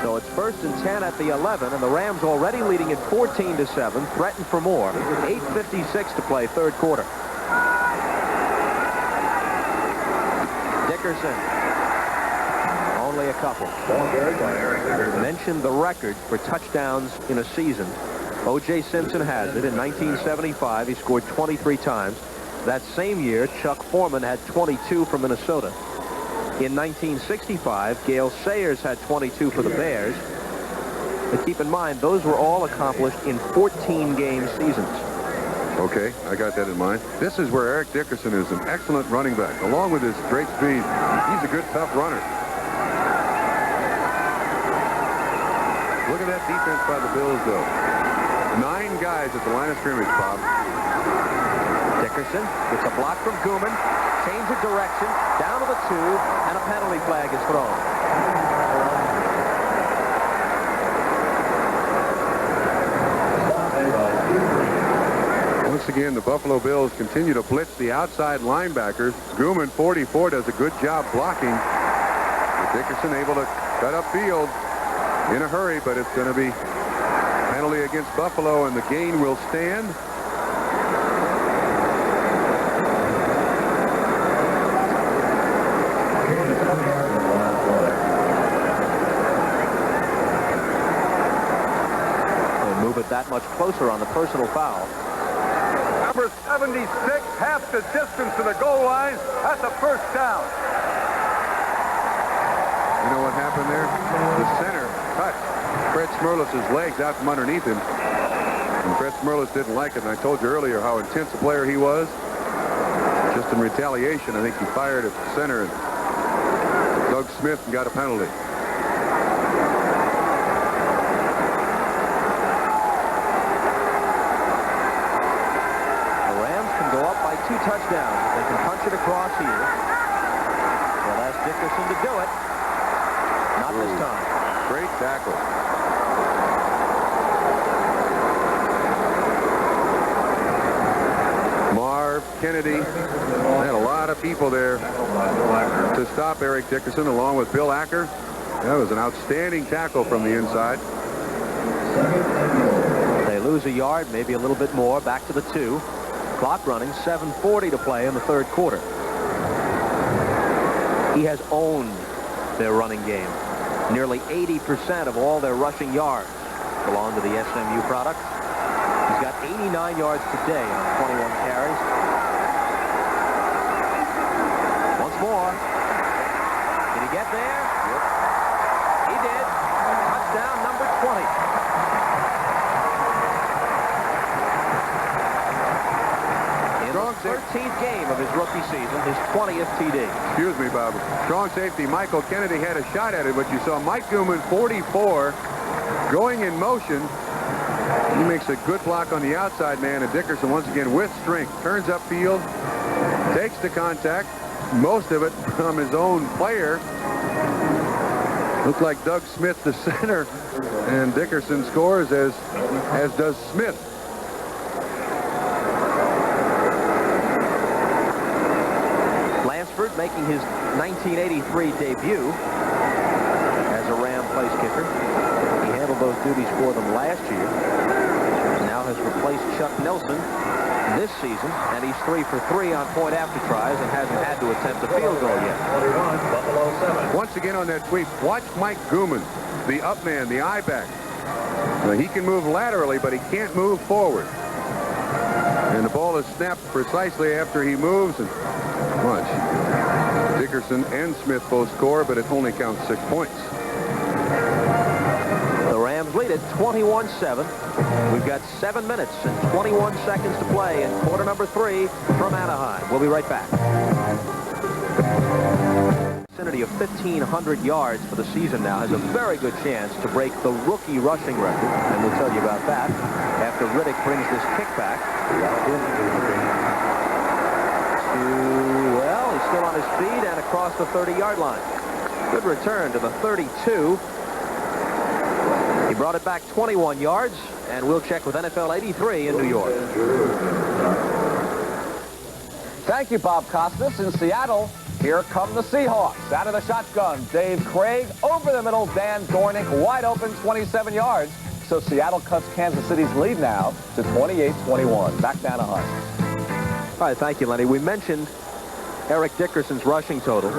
Speaker 1: So it's 1st and 10 at the 11, and the Rams already leading at 14-7, threatened for more. 8:56 to play, third quarter. Dickerson. Only a couple. Mentioned the record for touchdowns in a season. O.J. Simpson has it. In 1975, he scored 23 times. That same year, Chuck Foreman had 22 for Minnesota. In 1965, Gale Sayers had 22 for the Bears. But keep in mind, those were all accomplished in 14-game seasons.
Speaker 2: Okay, I got that in mind. This is where Eric Dickerson is an excellent running back. Along with his great speed, he's a good, tough runner. Look at that defense by the Bills, though. 9 guys at the line of scrimmage, Bob.
Speaker 1: Dickerson gets a block from Gooman, change of direction, down to the 2, and a penalty flag is thrown.
Speaker 2: Once again, the Buffalo Bills continue to blitz the outside linebackers. Gooman, 44, does a good job blocking. But Dickerson able to cut upfield in a hurry, but it's going to be penalty against Buffalo, and the gain will stand.
Speaker 1: They move it that much closer on the personal foul.
Speaker 4: Number 76, half the distance to the goal line. That's a first down.
Speaker 2: You know what happened there? The center cut Fred Smerlis' legs out from underneath him. And Fred Smerlis didn't like it, and I told you earlier how intense a player he was. Just in retaliation, I think he fired at the center and Doug Smith and got a penalty.
Speaker 1: The Rams can go up by 2 touchdowns. They can punch it across here. They'll ask Dickerson to do it. Not this time.
Speaker 2: Great tackle. Marv Kennedy had a lot of people there to stop Eric Dickerson, along with Bill Acker. That was an outstanding tackle from the inside.
Speaker 1: They lose a yard, maybe a little bit more. Back to the 2. Clock running, 7:40 to play in the third quarter. He has owned their running game. Nearly 80% of all their rushing yards belong to the SMU product. He's got 89 yards today on 21 carries. Once more. Did he get there? Yep. He did. Touchdown number 20. In the 13th game of his rookie season, his 20th TD.
Speaker 2: Excuse me, Bob. Strong safety Michael Kennedy had a shot at it, but you saw Mike Gooman, 44, going in motion. He makes a good block on the outside man, and Dickerson once again with strength turns upfield, takes the contact, most of it from his own player. Looked like Doug Smith, the center, and Dickerson scores as does Smith.
Speaker 1: Lansford making his 1983 debut as a Ram place kicker. He handled those duties for them last year. Now has replaced Chuck Nelson this season, and he's 3 for 3 on point after tries and hasn't had to attempt a field goal yet.
Speaker 2: Once again on that sweep, watch Mike Gooman, the up man, the eye back. Now, he can move laterally, but he can't move forward. And the ball is snapped precisely after he moves, and watch. Dickerson and Smith both score, but it only counts 6 points.
Speaker 1: The Rams lead completed, 21-7. We've got 7 minutes and 21 seconds to play in quarter number 3 from Anaheim. We'll be right back. Vicinity of 1,500 yards for the season now, has a very good chance to break the rookie rushing record, and we'll tell you about that after Riddick brings this kickback. Well, he's still on his feet and across the 30-yard line. Good return to the 32. He brought it back 21 yards, and we'll check with NFL 83 in New York.
Speaker 5: Thank you, Bob Costas. In Seattle, here come the Seahawks. Out of the shotgun, Dave Craig. Over the middle, Dan Dornick. Wide open, 27 yards. So Seattle cuts Kansas City's lead now to 28-21. Back to Anaheim.
Speaker 1: All right, thank you, Lenny. We mentioned Eric Dickerson's rushing total.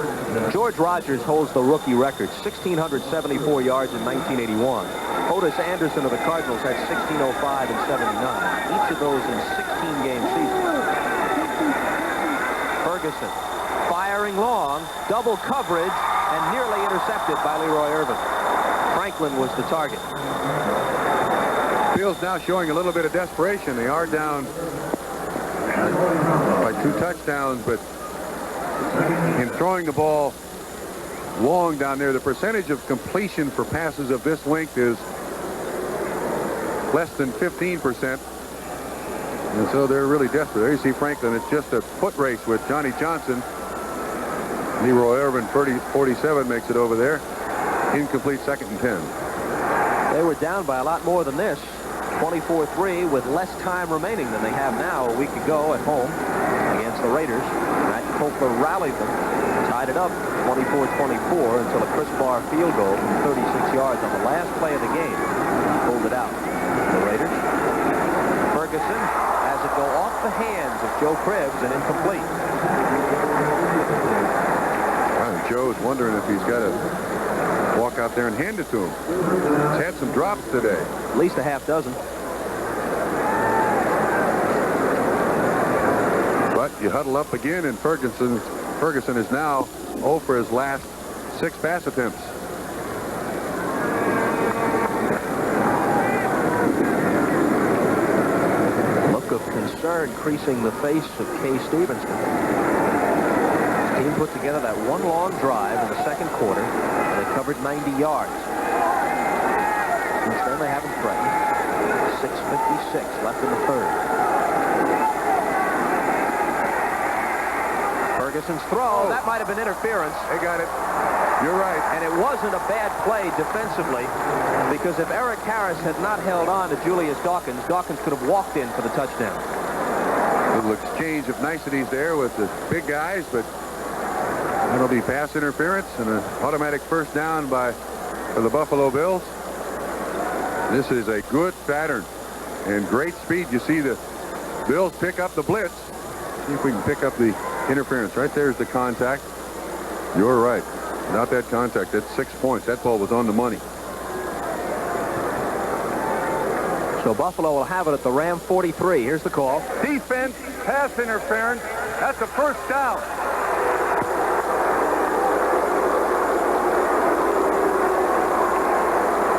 Speaker 1: George Rogers holds the rookie record, 1,674 yards in 1981. Otis Anderson of the Cardinals had 1,605 and 79. Each of those in 16-game seasons. Ferguson firing long, double coverage, and nearly intercepted by Leroy Irvin. Franklin was the target.
Speaker 2: Bills now showing a little bit of desperation. They are down by 2 touchdowns, but in throwing the ball long down there, the percentage of completion for passes of this length is less than 15%. And so they're really desperate. There you see Franklin. It's just a foot race with Johnny Johnson. Leroy Irvin, 47, makes it over there. Incomplete, 2nd and 10.
Speaker 1: They were down by a lot more than this. 24-3 with less time remaining than they have now a week ago at home against the Raiders. Matt Coulter rallied them, tied it up 24-24 until a Chris Barr field goal from 36 yards on the last play of the game. Pulled it out. The Raiders. Ferguson has it go off the hands of Joe Cribbs and incomplete.
Speaker 2: Joe's wondering if he's got to walk out there and hand it to him. He's had some drops today.
Speaker 1: At least a half dozen.
Speaker 2: But you huddle up again, and Ferguson is now 0 for his last 6 pass attempts.
Speaker 1: Look of concern creasing the face of Kay Stevenson. The team put together that one long drive in the second quarter, and they covered 90 yards. Since then, they haven't threatened. 6:56 left in the third. Ferguson's throw. That might have been interference.
Speaker 2: They got it. You're right.
Speaker 1: And it wasn't a bad play defensively, because if Eric Harris had not held on to Julius Dawkins, Dawkins could have walked in for the touchdown.
Speaker 2: A little exchange of niceties there with the big guys, but that'll be pass interference and an automatic first down for the Buffalo Bills. This is a good pattern and great speed. You see the Bills pick up the blitz. See if we can pick up the interference. Right there's the contact. You're right. Without that contact, that's 6 points. That ball was on the money.
Speaker 1: So Buffalo will have it at the Ram 43. Here's the call.
Speaker 4: Defense, pass interference. That's a first down.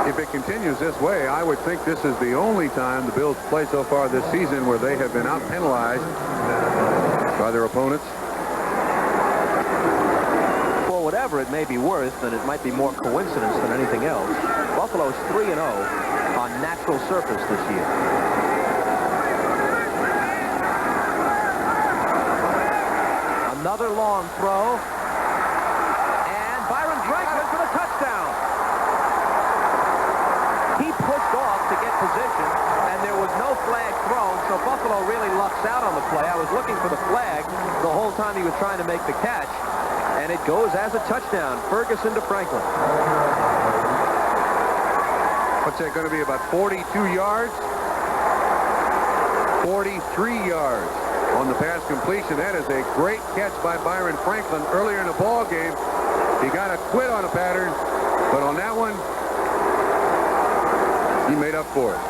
Speaker 2: If it continues this way, I would think this is the only time the Bills play so far this season where they have been out-penalized by their opponents.
Speaker 1: For whatever it may be worth, and it might be more coincidence than anything else, Buffalo's 3-0 on natural surface this year. Another long throw. And Byron Franklin for the touchdown. He pushed off to get position, and there was no flag thrown, so Buffalo really lucks out on the play. I was looking for the flag the whole time he was trying to make the catch, and it goes as a touchdown. Ferguson to Franklin.
Speaker 2: What's that going to be, about 42 yards? 43 yards on the pass completion. That is a great catch by Byron Franklin earlier in the ball game. He got a quit on a pattern, but on that one, he made up for it.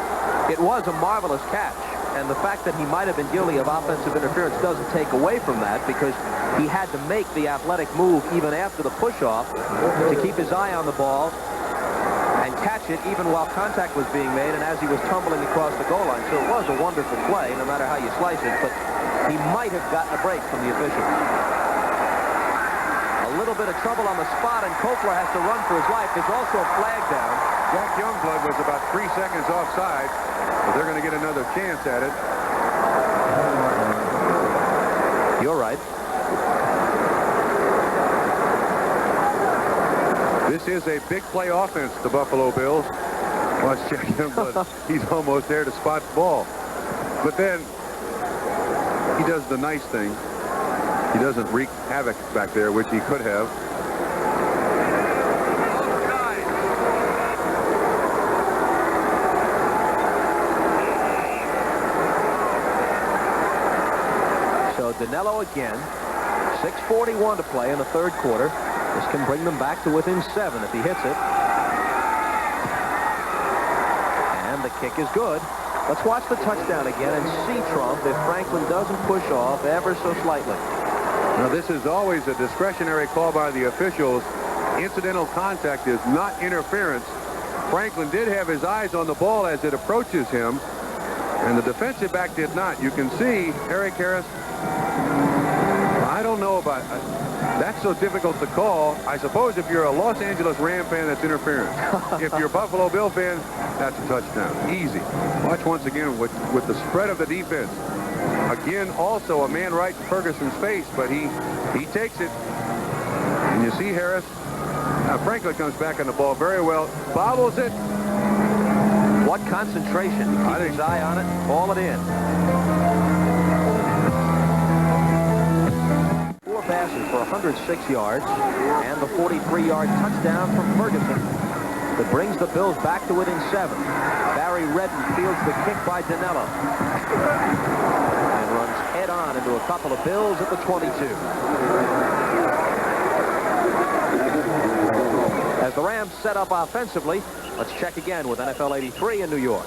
Speaker 1: It was a marvelous catch, and the fact that he might have been guilty of offensive interference doesn't take away from that, because he had to make the athletic move even after the push-off to keep his eye on the ball and catch it even while contact was being made and as he was tumbling across the goal line. So it was a wonderful play, no matter how you slice it, but he might have gotten a break from the officials. A little bit of trouble on the spot, and Kofler has to run for his life. There's also a flag down.
Speaker 2: Jack Youngblood was about 3 seconds offside, but they're going to get another chance at it.
Speaker 1: You're right.
Speaker 2: This is a big play offense, the Buffalo Bills. Watch Jack Youngblood. He's almost there to spot the ball. But then he does the nice thing. He doesn't wreak havoc back there, which he could have.
Speaker 1: So Dinello again. 6:41 to play in the third quarter. This can bring them back to within 7 if he hits it. And the kick is good. Let's watch the touchdown again and see, Trump, if Franklin doesn't push off ever so slightly.
Speaker 2: Now, this is always a discretionary call by the officials. Incidental contact is not interference. Franklin did have his eyes on the ball as it approaches him, and the defensive back did not. You can see Eric Harris. I don't know about that's so difficult to call. I suppose if you're a Los Angeles Ram fan, that's interference. If you're a Buffalo Bill fan, that's a touchdown. Easy. Watch once again with the spread of the defense. Again, also a man right in Ferguson's face, but he takes it. And you see Harris. Franklin comes back on the ball very well. Bobbles it.
Speaker 1: What concentration. Keep his eye on it. Ball it in. 4 passes for 106 yards and the 43-yard touchdown from Ferguson that brings the Bills back to within 7. Barry Redden fields the kick by Dinello and runs head-on into a couple of Bills at the 22. As the Rams set up offensively, let's check again with NFL 83 in New York.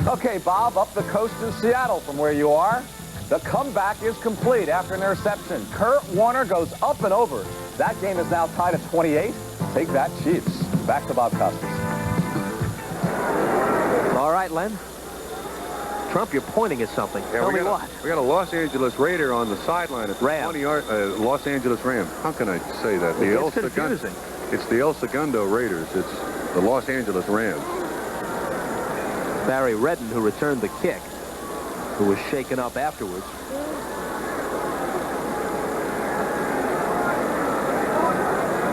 Speaker 5: Okay, Bob, up the coast in Seattle from where you are. The comeback is complete after an interception. Kurt Warner goes up and over. That game is now tied at 28. Take that, Chiefs. Back to Bob Costas.
Speaker 1: All right, Len. Trump, you're pointing at something.
Speaker 2: Yeah,
Speaker 1: Tell me what.
Speaker 2: We got a Los Angeles Raider on the sideline at the 20-yard. Los Angeles Rams. How can I say that?
Speaker 1: It's confusing.
Speaker 2: It's the El Segundo Raiders. It's the Los Angeles Rams.
Speaker 1: Barry Redden, who returned the kick, who was shaken up afterwards.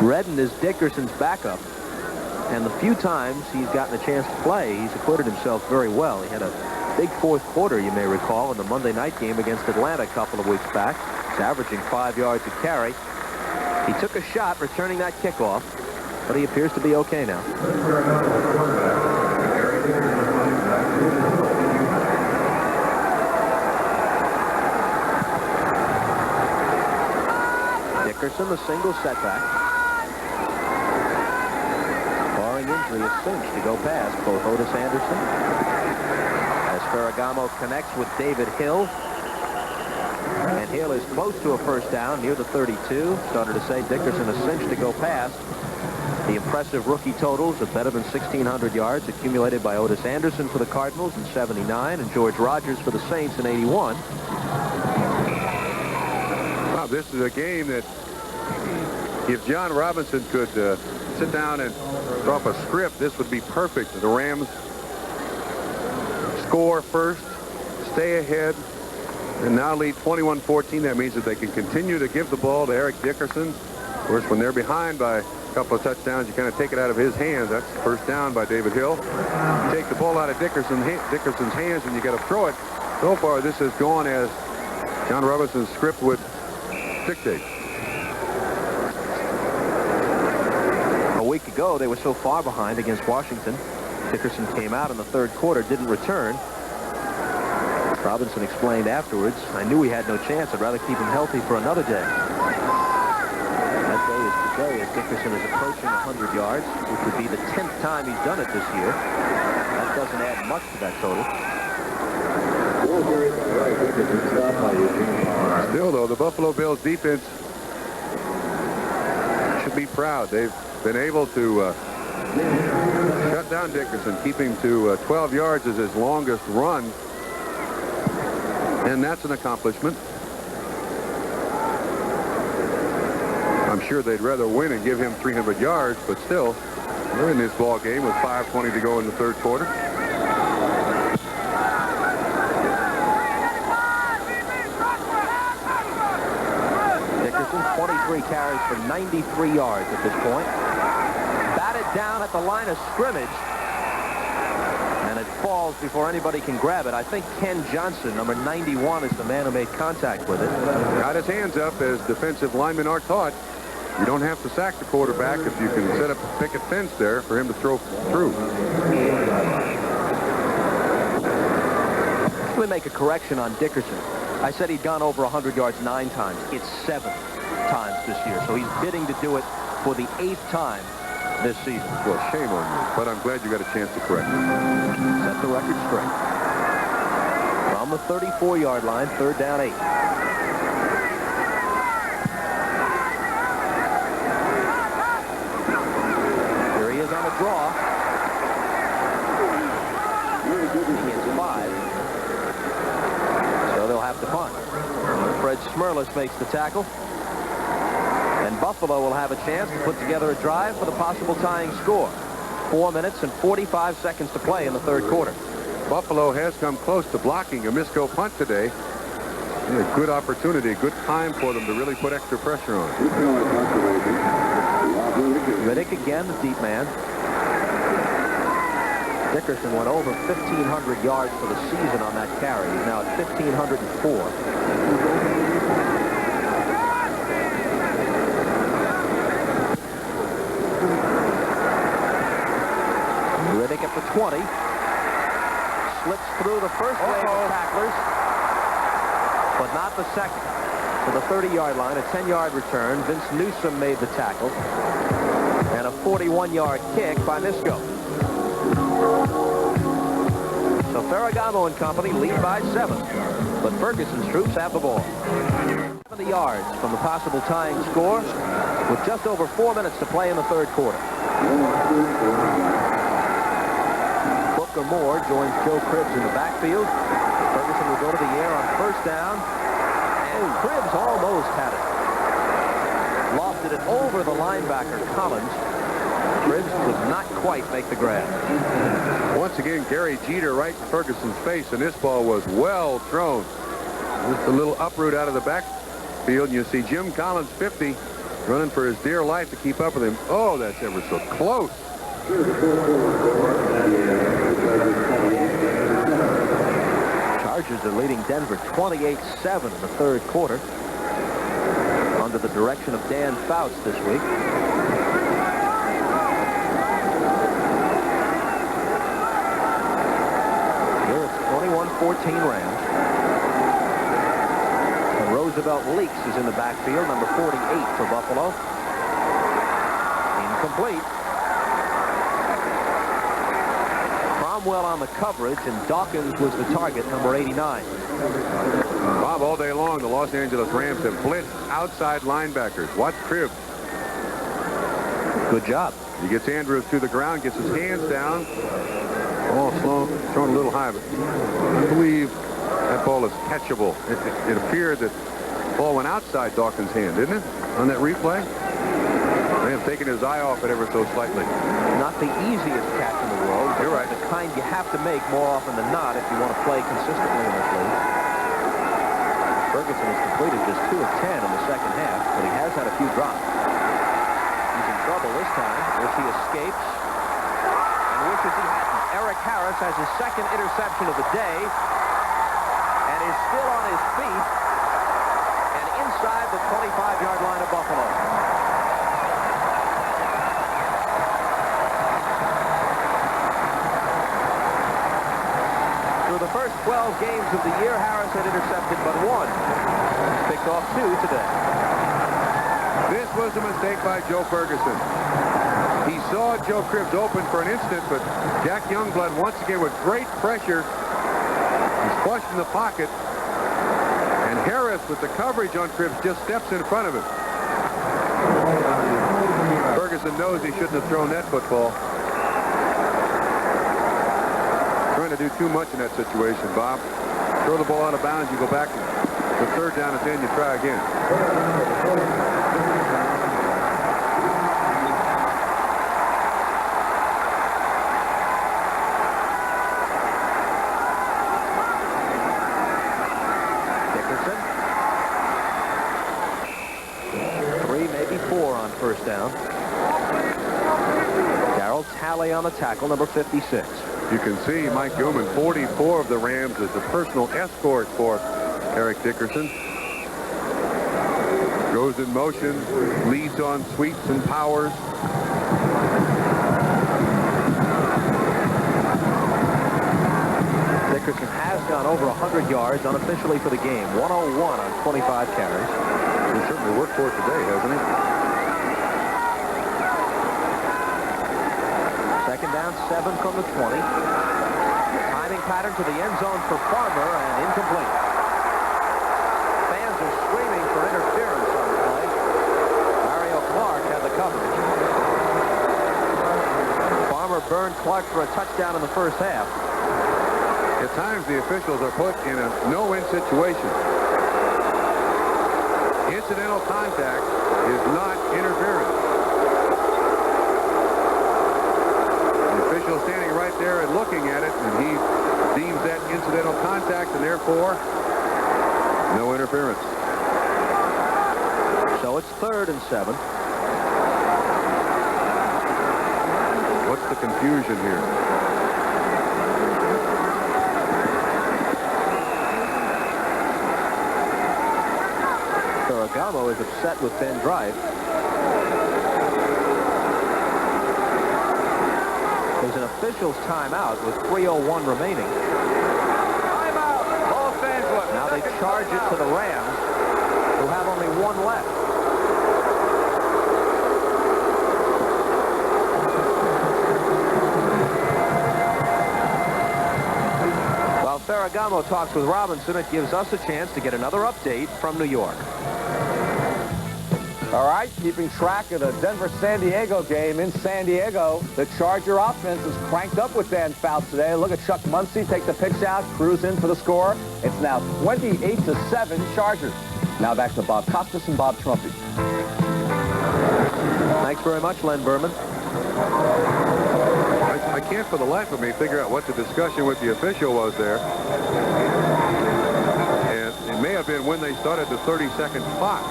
Speaker 1: Redden is Dickerson's backup, and the few times he's gotten a chance to play, he's acquitted himself very well. He had a big fourth quarter, you may recall, in the Monday night game against Atlanta a couple of weeks back. He's averaging 5 yards a carry. He took a shot returning that kickoff, but he appears to be okay now. Dickerson, the single setback. Barring injury, a cinch to go past both Otis Anderson. As Ferragamo connects with David Hill. And Hill is close to a first down near the 32. Started to say Dickerson a cinch to go past. The impressive rookie totals of better than 1,600 yards accumulated by Otis Anderson for the Cardinals in '79 and George Rogers for the Saints in '81.
Speaker 2: Wow, this is a game that if John Robinson could sit down and draw up a script, this would be perfect. The Rams score first, stay ahead, and now lead 21-14. That means that they can continue to give the ball to Eric Dickerson. Of course, when they're behind by a couple of touchdowns, you kind of take it out of his hands. That's first down by David Hill. You take the ball out of Dickerson's hands and you got to throw it. So far, this has gone as John Robinson's script would dictate.
Speaker 1: A week ago, they were so far behind against Washington. Dickerson came out in the third quarter, didn't return. Robinson explained afterwards, I knew we had no chance. I'd rather keep him healthy for another day. That day is today as Dickerson is approaching 100 yards, which would be the 10th time he's done it this year. That doesn't add much to that total.
Speaker 2: Still, though, the Buffalo Bills defense should be proud. They've been able to shut down Dickerson, keep him to 12 yards as his longest run. And that's an accomplishment. I'm sure they'd rather win and give him 300 yards, but still, they're in this ball game with 5:20 to go in the third quarter.
Speaker 1: Dickerson, 23 carries for 93 yards at this point. Batted down at the line of scrimmage. And it falls before anybody can grab it. I think Ken Johnson, number 91, is the man who made contact with it.
Speaker 2: Got his hands up, as defensive linemen are taught. You don't have to sack the quarterback if you can set up a picket fence there for him to throw through.
Speaker 1: Let me make a correction on Dickerson. I said he'd gone over 100 yards 9 times. It's 7 times this year. So he's bidding to do it for the 8th time this season.
Speaker 2: Well, shame on you, but I'm glad you got a chance to correct it.
Speaker 1: Set the record straight. From the 34-yard line, 3rd down 8. Here he is on a draw. He gets 5. So they'll have to punt. Fred Smerlis makes the tackle. And Buffalo will have a chance to put together a drive for the possible tying score. 4 minutes and 45 seconds to play in the third quarter.
Speaker 2: Buffalo has come close to blocking a Misco punt today. A good opportunity, good time for them to really put extra pressure on.
Speaker 1: Riddick again, the deep man. Dickerson went over 1,500 yards for the season on that carry. He's now at 1,504. Riddick at the 20. Slips through the first wave of tacklers, but not the second. To the 30-yard line, a 10-yard return. Vince Newsom made the tackle. And a 41-yard kick by Misco. So Ferragamo and company lead by 7. But Ferguson's troops have the ball. 70 yards from the possible tying score with just over 4 minutes to play in the third quarter. Booker Moore joins Joe Cribbs in the backfield. Ferguson will go to the air on 1st down. And Cribbs almost had it. Lofted it over the linebacker, Collins. Cribbs could not quite make the grab.
Speaker 2: Once again, Gary Jeter right in Ferguson's face, and this ball was well thrown. Just a little uproot out of the backfield, and you see Jim Collins, 50, running for his dear life to keep up with him. Oh, that's ever so close.
Speaker 1: Chargers are leading Denver 28-7 in the third quarter. Under the direction of Dan Fouts this week. Here it's 21-14 Rams. And Roosevelt Leaks is in the backfield, number 48 for Buffalo. Incomplete. Cromwell on the coverage, and Dawkins was the target, number 89.
Speaker 2: Bob, all day long, the Los Angeles Rams have blitzed outside linebackers. Watch Cribbs.
Speaker 1: Good job.
Speaker 2: He gets Andrews to the ground, gets his hands down. Ball slow, thrown a little high, but I believe that ball is catchable. It appeared that the ball went outside Dawkins' hand, didn't it, on that replay? They have taken his eye off it ever so slightly.
Speaker 1: Not the easiest catch in the world.
Speaker 2: You're right.
Speaker 1: The kind you have to make more often than not if you want to play consistently in this league. Ferguson has completed just 2 of 10 in the second half, but he has had a few drops. He's in trouble this time, which he escapes, and wishes he hadn't. Eric Harris has his second interception of the day, and is still on his feet, and inside the 25-yard line of Buffalo. Through the first 12 games of the year, Harris had intercepted but 1. He's picked off 2 today.
Speaker 2: This was a mistake by Joe Ferguson. He saw Joe Cribbs open for an instant, but Jack Youngblood, once again with great pressure, he's flushed in the pocket, and Harris, with the coverage on Cribbs, just steps in front of him. Ferguson knows he shouldn't have thrown that football. Trying to do too much in that situation, Bob. Throw the ball out of bounds, you go back to third down and 10, you try again.
Speaker 1: First down. Darryl Talley on the tackle, number 56.
Speaker 2: You can see Mike Gilman, 44 of the Rams, as a personal escort for Eric Dickerson. Goes in motion, leads on sweeps and powers.
Speaker 1: Dickerson has gone over 100 yards unofficially for the game. 101 on 25 carries.
Speaker 2: He certainly worked for it today, hasn't he?
Speaker 1: Second down, 7 from the 20. Timing pattern to the end zone for Farmer, and incomplete. Fans are screaming for interference on the play. Mario Clark had the coverage. Farmer burned Clark for a touchdown in the first half.
Speaker 2: At times, the officials are put in a no-win situation. Incidental contact is not interference. Official standing right there and looking at it, and he deems that incidental contact, and therefore no interference.
Speaker 1: So it's 3rd and 7.
Speaker 2: What's the confusion here?
Speaker 1: Ferragamo is upset with Ben Drive. There's an official's timeout with 3:01 remaining.
Speaker 4: Timeout, Los Angeles.
Speaker 1: Now they charge it to the Rams, who have only 1 left. While Ferragamo talks with Robinson, it gives us a chance to get another update from New York.
Speaker 5: All right, keeping track of the Denver-San Diego game in San Diego. The Charger offense is cranked up with Dan Fouts today. Look at Chuck Muncie take the pitch out, cruise in for the score. It's now 28-7 Chargers. Now back to Bob Costas and Bob Trumpy.
Speaker 1: Thanks very much, Len Berman.
Speaker 2: I can't for the life of me figure out what the discussion with the official was there. And it may have been when they started the 30-second clock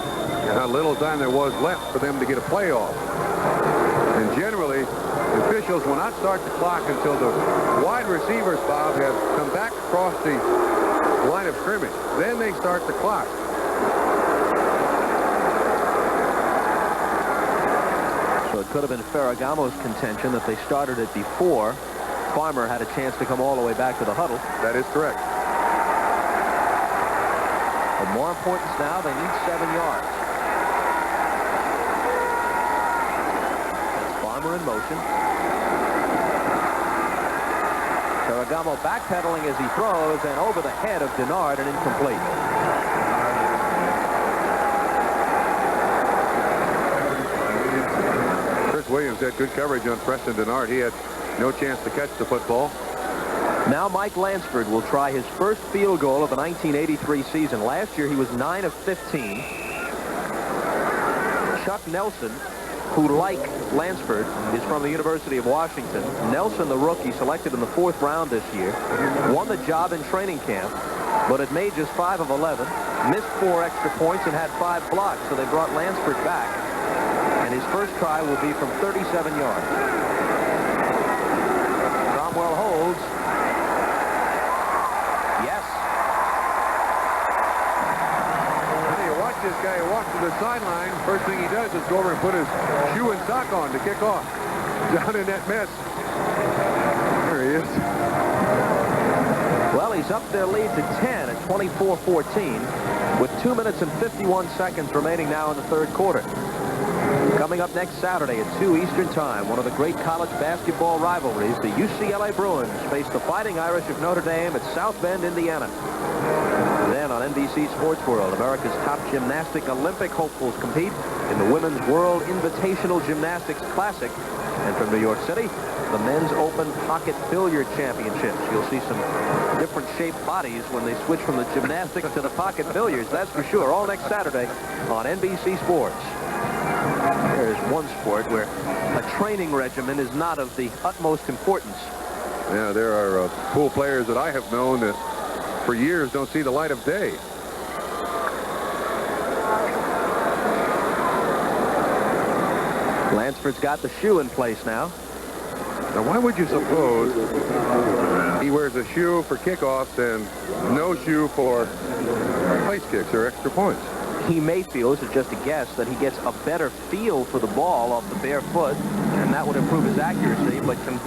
Speaker 2: and how little time there was left for them to get a play off. And generally, officials will not start the clock until the wide receivers, Bob, have come back across the line of scrimmage. Then they start the clock.
Speaker 1: So it could have been Ferragamo's contention that they started it before Farmer had a chance to come all the way back to the huddle.
Speaker 2: That is correct.
Speaker 1: But more important now, they need 7 yards. Farmer in motion. Ferragamo backpedaling as he throws, and over the head of Denard and incomplete.
Speaker 2: Chris Williams had good coverage on Preston Denard. He had no chance to catch the football.
Speaker 1: Now Mike Lansford will try his first field goal of the 1983 season. Last year he was 9 of 15. Chuck Nelson, who, like Lansford, is from the University of Washington. Nelson, the rookie, selected in the 4th round this year, won the job in training camp, but had made just 5 of 11, missed 4 extra points, and had 5 blocks, so they brought Lansford back. And his first try will be from 37 yards. Cromwell holds. Yes.
Speaker 2: You watch this guy walk to the sideline. First thing he does is go over and put his shoe and sock on to kick off. Down in that mess. There he is.
Speaker 1: Well, he's up their lead to 10 at 24-14 with 2 minutes and 51 seconds remaining now in the 3rd quarter. Coming up next Saturday at 2 Eastern Time, one of the great college basketball rivalries, the UCLA Bruins face the Fighting Irish of Notre Dame at South Bend, Indiana. Then on NBC Sports World, America's top gymnastic Olympic hopefuls compete in the Women's World Invitational Gymnastics Classic. And from New York City, the Men's Open Pocket Billiard Championships. You'll see some different shaped bodies when they switch from the gymnastics to the pocket billiards, that's for sure, all next Saturday on NBC Sports. There's one sport where a training regimen is not of the utmost importance.
Speaker 2: Yeah, there are pool players that I have known that for years don't see the light of day.
Speaker 1: Lansford's got the shoe in place now.
Speaker 2: Now, why would you suppose he wears a shoe for kickoffs and no shoe for place kicks or extra points?
Speaker 1: He may feel, this is just a guess, that he gets a better feel for the ball off the bare foot, and that would improve his accuracy, but can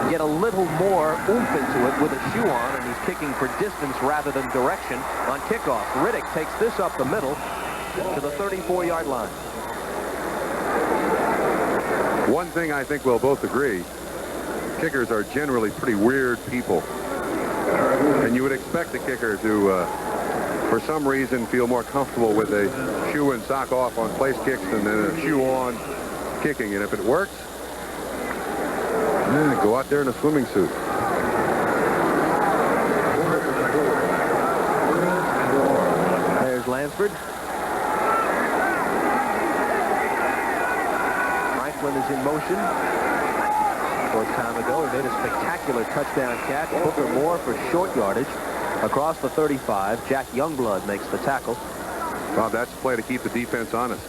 Speaker 1: get a little more oomph into it with a shoe on, and he's kicking for distance rather than direction on kickoff. Riddick takes this up the middle to the 34-yard line.
Speaker 2: One thing I think we'll both agree, kickers are generally pretty weird people. And you would expect the kicker to, for some reason, feel more comfortable with a shoe and sock off on place kicks than a shoe on kicking. And if it works, go out there in a swimming suit.
Speaker 1: There's Lansford. Is in motion. Short time ago, he made a spectacular touchdown catch. Booker Moore for short yardage across the 35. Jack Youngblood makes the tackle.
Speaker 2: Bob, that's a play to keep the defense honest.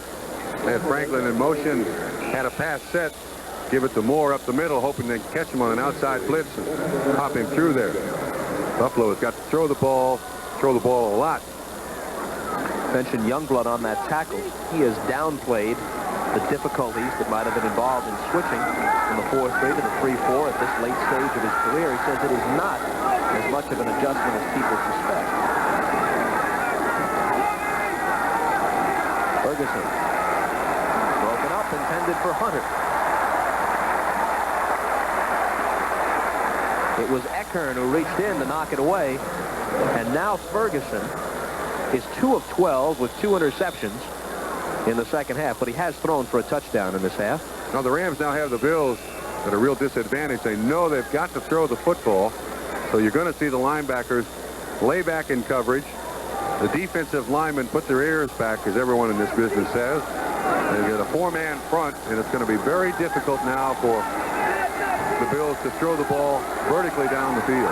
Speaker 2: They had Franklin in motion, had a pass set, give it to Moore up the middle, hoping they can catch him on an outside blitz and pop him through there. Buffalo has got to throw the ball a lot.
Speaker 1: Mentioned Youngblood on that tackle. He has downplayed the difficulties that might have been involved in switching from the 4-3 to the 3-4 at this late stage of his career. He says it is not as much of an adjustment as people suspect. Ferguson. Broken up, intended for Hunter. It was Eckern who reached in to knock it away. And now Ferguson is 2 of 12 with 2 interceptions in the second half, but he has thrown for a touchdown in this half.
Speaker 2: Now the Rams now have the Bills at a real disadvantage. They know they've got to throw the football, so you're going to see the linebackers lay back in coverage. The defensive linemen put their ears back, as everyone in this business says. They get a 4-man front, and it's going to be very difficult now for the Bills to throw the ball vertically down the field.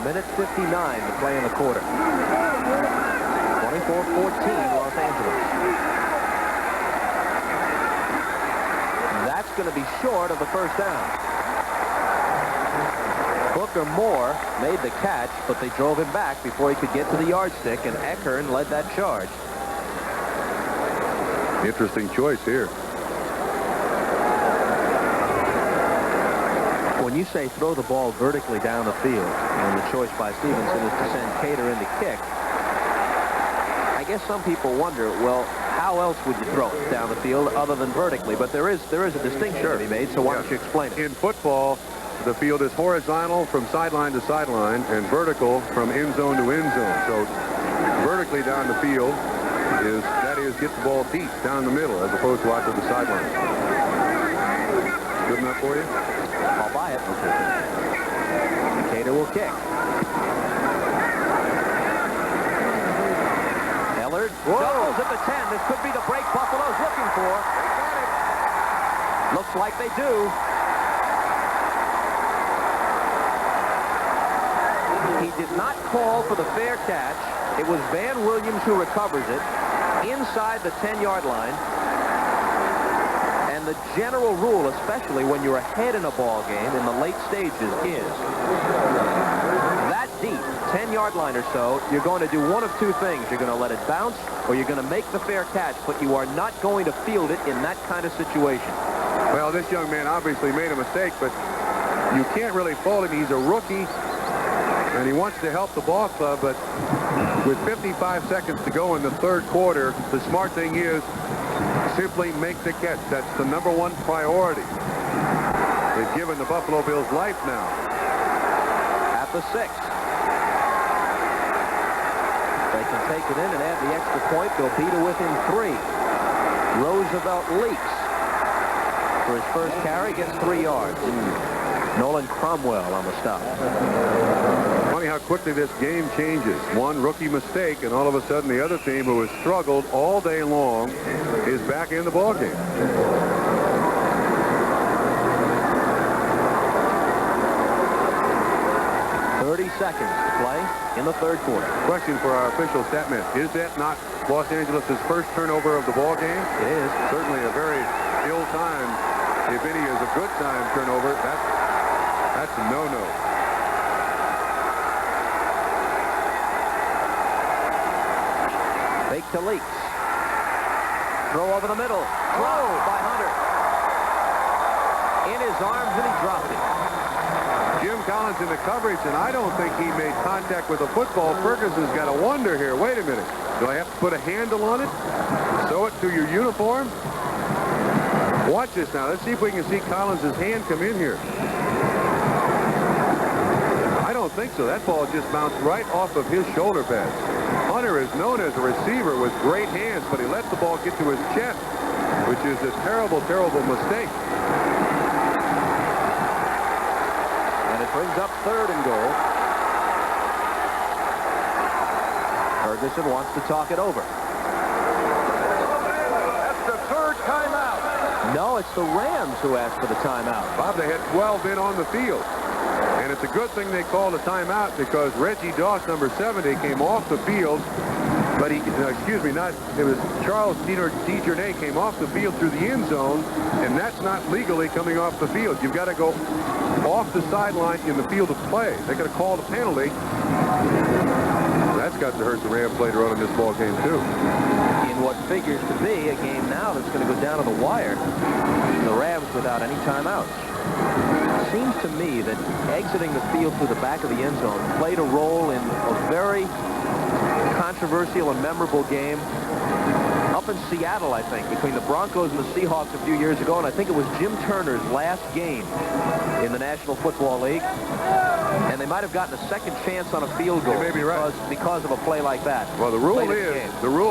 Speaker 1: Minute 59 to play in the quarter. 24-14 Los Angeles. That's going to be short of the first down. Booker Moore made the catch, but they drove him back before he could get to the yardstick, and Eckern led that charge.
Speaker 2: Interesting choice here.
Speaker 1: When you say throw the ball vertically down the field, and the choice by Stevenson is to send Cater in to kick, I guess some people wonder, well, how else would you throw it down the field other than vertically? But there is a distinction to be made, so why don't you explain it?
Speaker 2: In football, the field is horizontal from sideline to sideline and vertical from end zone to end zone. So vertically down the field is get the ball deep down the middle as opposed to out to the sideline. Good enough for you?
Speaker 1: I'll buy it. Cater will kick. Ellard doubles at the 10. This could be the break Buffalo's looking for. Looks like they do. He did not call for the fair catch. It was Van Williams who recovers it inside the 10-yard line. And the general rule, especially when you're ahead in a ball game in the late stages, is that deep, 10-yard line or so, you're going to do one of two things. You're going to let it bounce, or you're going to make the fair catch, but you are not going to field it in that kind of situation.
Speaker 2: Well, this young man obviously made a mistake, but you can't really fault him. He's a rookie, and he wants to help the ball club, but with 55 seconds to go in the third quarter, the smart thing is simply make the catch. That's the #1 priority. They've given the Buffalo Bills life now.
Speaker 1: At the 6. They can take it in and add the extra point. They'll beat it within 3. Roosevelt leaks for his first carry, gets 3 yards. Nolan Cromwell on the stop.
Speaker 2: Funny how quickly this game changes. One rookie mistake, and all of a sudden the other team, who has struggled all day long, is back in the ballgame.
Speaker 1: 30 seconds to play in the third quarter.
Speaker 2: Question for our official statman. Is that not Los Angeles' first turnover of the ball game?
Speaker 1: It is.
Speaker 2: Certainly a very ill-timed, if any is a good time turnover. That's a no-no.
Speaker 1: Fake to Leaks. Throw over the middle. Throw by Hunter. In his arms, and he dropped it.
Speaker 2: Jim Collins in the coverage, and I don't think he made contact with the football. Ferguson's got to wonder here. Wait a minute. Do I have to put a handle on it? Sew it to your uniform? Watch this now. Let's see if we can see Collins' hand come in here. I don't think so. That ball just bounced right off of his shoulder pads. Hunter is known as a receiver with great hands, but he let the ball get to his chest, which is a terrible, terrible mistake.
Speaker 1: Brings up 3rd and goal. Ferguson wants to talk it over.
Speaker 4: That's the 3rd timeout.
Speaker 1: No, it's the Rams who asked for the timeout.
Speaker 2: Bob, they had 12 men on the field. And it's a good thing they called a timeout, because Reggie Doss, number 70, came off the field. But it was Charles DeJournay came off the field through the end zone, and that's not legally coming off the field. You've got to go off the sideline in the field of play. They could have called a penalty. That's got to hurt the Rams later on in this ball game, too.
Speaker 1: In what figures to be a game now that's going to go down to the wire. The Rams without any timeouts. It seems to me that exiting the field through the back of the end zone played a role in a very controversial and memorable game up in Seattle, I think, between the Broncos and the Seahawks a few years ago, and I think it was Jim Turner's last game in the National Football League, and they might have gotten a second chance on a field goal.
Speaker 2: You may be right.
Speaker 1: because of a play like that.
Speaker 2: Well, the rule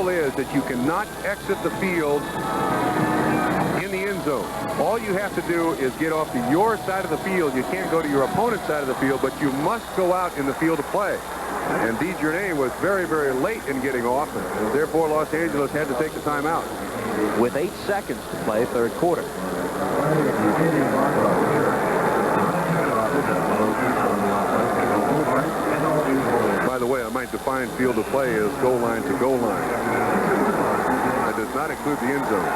Speaker 2: is that you cannot exit the field in the end zone. All you have to do is get off to your side of the field. You can't go to your opponent's side of the field, but you must go out in the field of play. And DeJournay was very, very late in getting off, and therefore Los Angeles had to take the timeout.
Speaker 1: With 8 seconds to play, third quarter.
Speaker 2: By the way, I might define field of play as goal line to goal line. That does not include the end zone.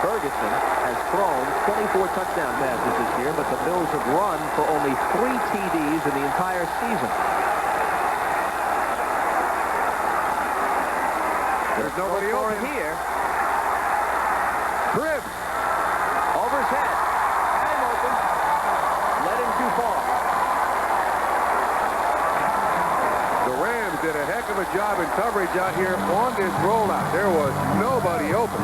Speaker 1: Ferguson has thrown 24 touchdown passes this year, but the Bills have run for only 3 TDs in the entire season.
Speaker 2: There's nobody over
Speaker 1: here.
Speaker 2: Cribbs.
Speaker 1: Over his head. Had him open. Led him too far.
Speaker 2: The Rams did a heck of a job in coverage out here on this rollout. There was nobody open.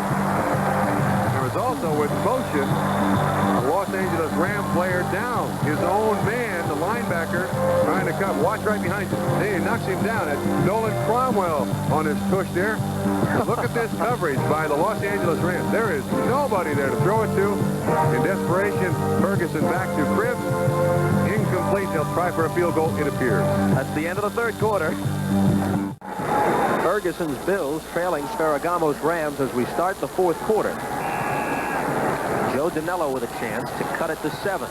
Speaker 2: Also with motion, the Los Angeles Ram player down. His own man, the linebacker, trying to come. Watch right behind you. He knocks him down. That's Nolan Cromwell on his push there. Look at this coverage by the Los Angeles Rams. There is nobody there to throw it to. In desperation, Ferguson back to Cribbs. Incomplete. They'll try for a field goal, it appears.
Speaker 1: That's the end of the third quarter. Ferguson's Bills trailing Ferragamo's Rams as we start the fourth quarter. Joe Danello with a chance to cut it to 7.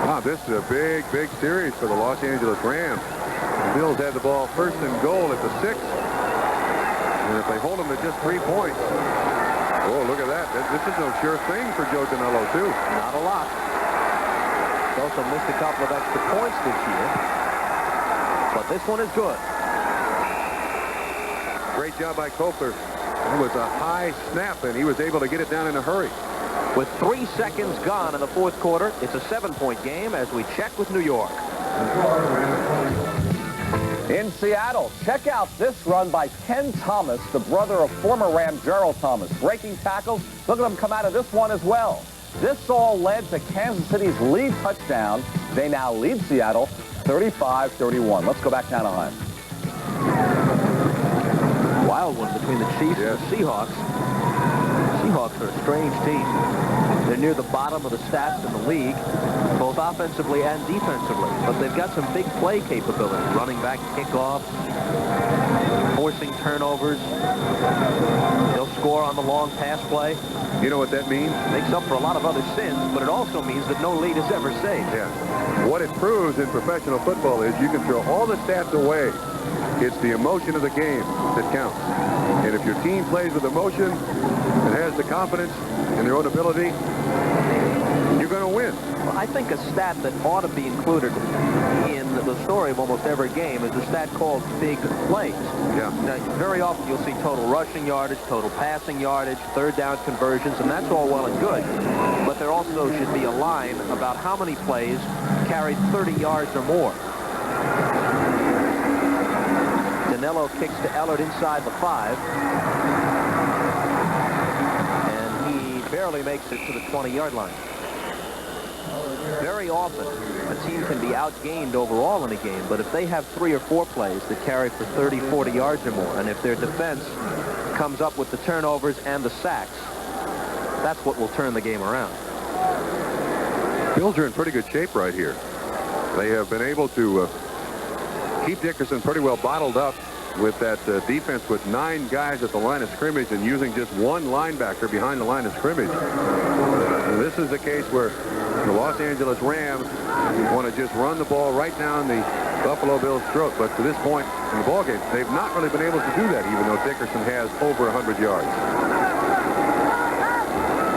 Speaker 2: Wow, this is a big, big series for the Los Angeles Rams. The Bills had the ball first and goal at the 6. And if they hold them to just 3 points, oh, look at that. This is no sure thing for Joe Danello, too.
Speaker 1: Not a lot. He's also missed a couple of extra points this year. But this one is good.
Speaker 2: Great job by Kopler. It was a high snap, and he was able to get it down in a hurry.
Speaker 1: With 3 seconds gone in the fourth quarter, it's a 7-point game as we check with New York.
Speaker 5: In Seattle, check out this run by Ken Thomas, the brother of former Ram Gerald Thomas. Breaking tackles. Look at him come out of this one as well. This all led to Kansas City's lead touchdown. They now lead Seattle 35-31. Let's go back to Anaheim.
Speaker 1: Wild one between the Chiefs and the Seahawks. Seahawks are a strange team. They're near the bottom of the stats in the league, both offensively and defensively. But they've got some big play capability. Running back kickoffs, forcing turnovers. They'll score on the long pass play.
Speaker 2: You know what that means?
Speaker 1: Makes up for a lot of other sins, but it also means that no lead is ever saved.
Speaker 2: Yeah. What it proves in professional football is you can throw all the stats away. It's the emotion of the game that counts. And if your team plays with emotion and has the confidence in their own ability, you're going to win.
Speaker 1: Well, I think a stat that ought to be included in the story of almost every game is a stat called big plays.
Speaker 2: Yeah.
Speaker 1: Now, very often you'll see total rushing yardage, total passing yardage, third down conversions, and that's all well and good. But there also should be a line about how many plays carried 30 yards or more. Danilo kicks to Ellard inside the 5. And he barely makes it to the 20-yard line. Very often, a team can be outgained overall in a game, but if they have 3 or 4 plays that carry for 30, 40 yards or more, and if their defense comes up with the turnovers and the sacks, that's what will turn the game around.
Speaker 2: Bills are in pretty good shape right here. They have been able to keep Dickerson pretty well bottled up with that defense with 9 guys at the line of scrimmage and using just 1 linebacker behind the line of scrimmage. And this is the case where the Los Angeles Rams want to just run the ball right down the Buffalo Bills' throat. But to this point in the ballgame, they've not really been able to do that, even though Dickerson has over 100 yards.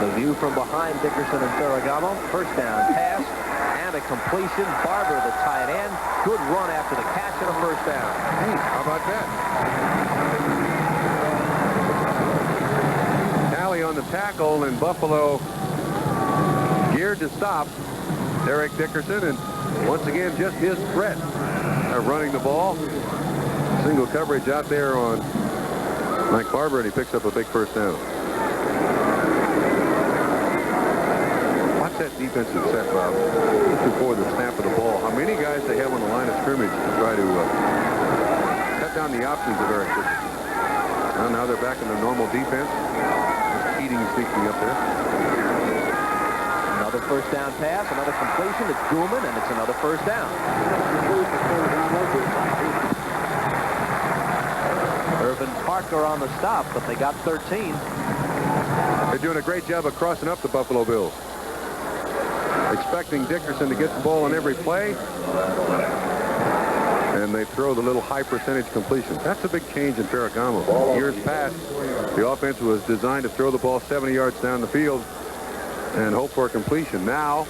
Speaker 1: The view from behind Dickerson and Ferragamo. First down pass and a completion. Barber, the tight end. Good run after the catch and a first down.
Speaker 2: Hey, how about that? Tally on the tackle, and Buffalo geared to stop Eric Dickerson, and once again just his threat of running the ball. Single coverage out there on Mike Barber, and he picks up a big first down. Watch that defensive set, Bob, just before the snap of the ball. How many guys they have on the line of scrimmage to try to cut down the options of Eric Dickerson. Well, now they're back in the normal defense. Keating sneaking up there.
Speaker 1: Another first down pass, another completion to Goulman, and it's another first down. Irvin Parker on the stop, but they got 13.
Speaker 2: They're doing a great job of crossing up the Buffalo Bills. Expecting Dickerson to get the ball on every play. And they throw the little high percentage completion. That's a big change in Ferragamo. Years past, the offense was designed to throw the ball 70 yards down the field and hope for a completion. Now,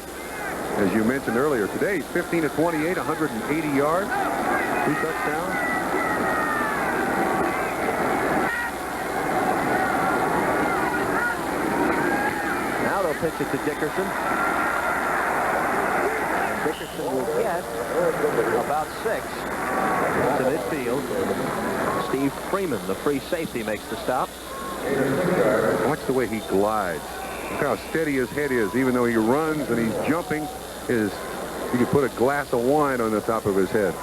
Speaker 2: as you mentioned earlier, today he's 15 of 28, 180 yards, 2 touchdowns.
Speaker 1: Now they'll pitch it to Dickerson. And Dickerson will get about 6 to midfield. Steve Freeman, the free safety, makes the stop.
Speaker 2: Watch the way he glides. Look how steady his head is, even though he runs and he's jumping. You could put a glass of wine on the top of his head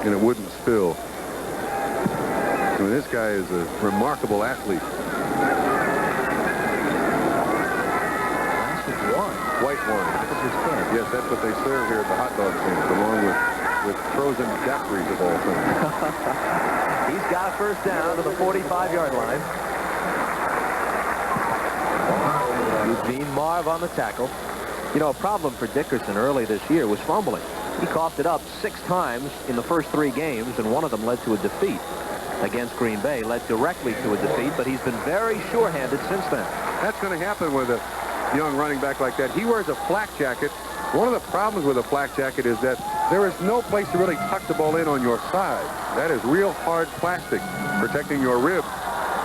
Speaker 2: and it wouldn't spill. I mean, this guy is a remarkable athlete.
Speaker 1: Glass of wine.
Speaker 2: White wine. Yes, that's what they serve here at the hot dog stand, along with frozen daiquiris of all things.
Speaker 1: He's got a first down to the 45-yard line. Eugene Marv on the tackle. You know, a problem for Dickerson early this year was fumbling. He coughed it up 6 times in the first 3 games, and one of them led to a defeat against Green Bay, led directly to a defeat, but he's been very sure-handed since then.
Speaker 2: That's going to happen with a young running back like that. He wears a flak jacket. One of the problems with a flak jacket is that there is no place to really tuck the ball in on your side. That is real hard plastic protecting your ribs.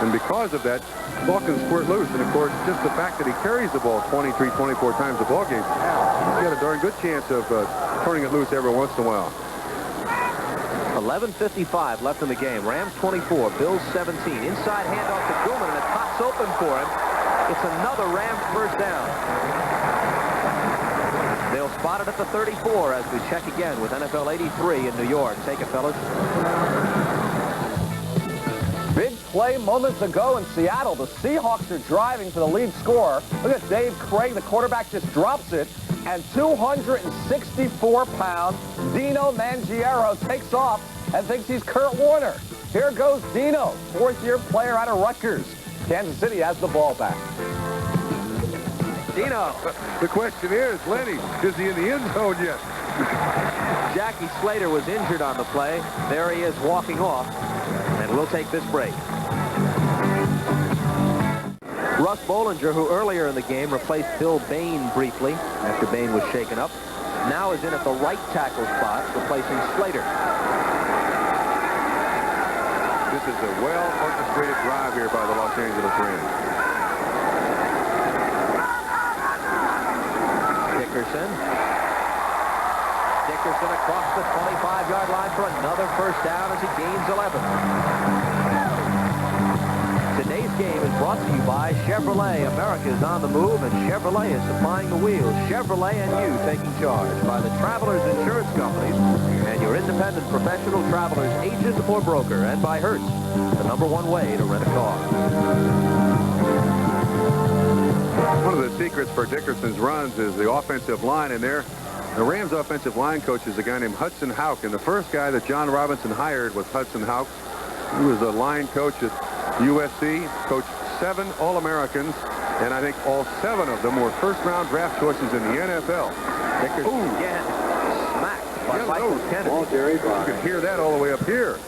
Speaker 2: And because of that, the ball can squirt loose. And, of course, just the fact that he carries the ball 23, 24 times a ball game, he's got a darn good chance of turning it loose every once in a while.
Speaker 1: 11:55 left in the game. Rams 24, Bills 17. Inside handoff to Goulman, and it pops open for him. It's another Rams first down. They'll spot it at the 34 as we check again with NFL 83 in New York. Take it, fellas.
Speaker 5: Big play moments ago in Seattle. The Seahawks are driving for the lead scorer. Look at Dave Craig. The quarterback just drops it. And 264-pound Dino Mangiero takes off and thinks he's Kurt Warner. Here goes Dino, fourth-year player out of Rutgers. Kansas City has the ball back.
Speaker 1: Dino.
Speaker 2: The question is, Lenny, is he in the end zone yet?
Speaker 1: Jackie Slater was injured on the play. There he is walking off. And we'll take this break. Russ Bollinger, who earlier in the game replaced Bill Bain briefly after Bain was shaken up, now is in at the right tackle spot, replacing Slater.
Speaker 2: This is a well-orchestrated drive here by the Los Angeles Rams.
Speaker 1: Dickerson across the 25-yard line for another first down as he gains 11. Today's game is brought to you by Chevrolet. America is on the move, and Chevrolet is supplying the wheels. Chevrolet and you taking charge by the Travelers Insurance Companies and your independent professional Travelers agent or broker, and by Hertz, the #1 way to rent a car.
Speaker 2: One of the secrets for Dickerson's runs is the offensive line in there. The Rams' offensive line coach is a guy named Hudson Houck, and the first guy that John Robinson hired was Hudson Houck. He was the line coach at USC, coached 7 All-Americans, and I think all 7 of them were first-round draft choices in the NFL.
Speaker 1: Dickerson again smacked by Michael Kennedy.
Speaker 2: You could hear that all the way up here.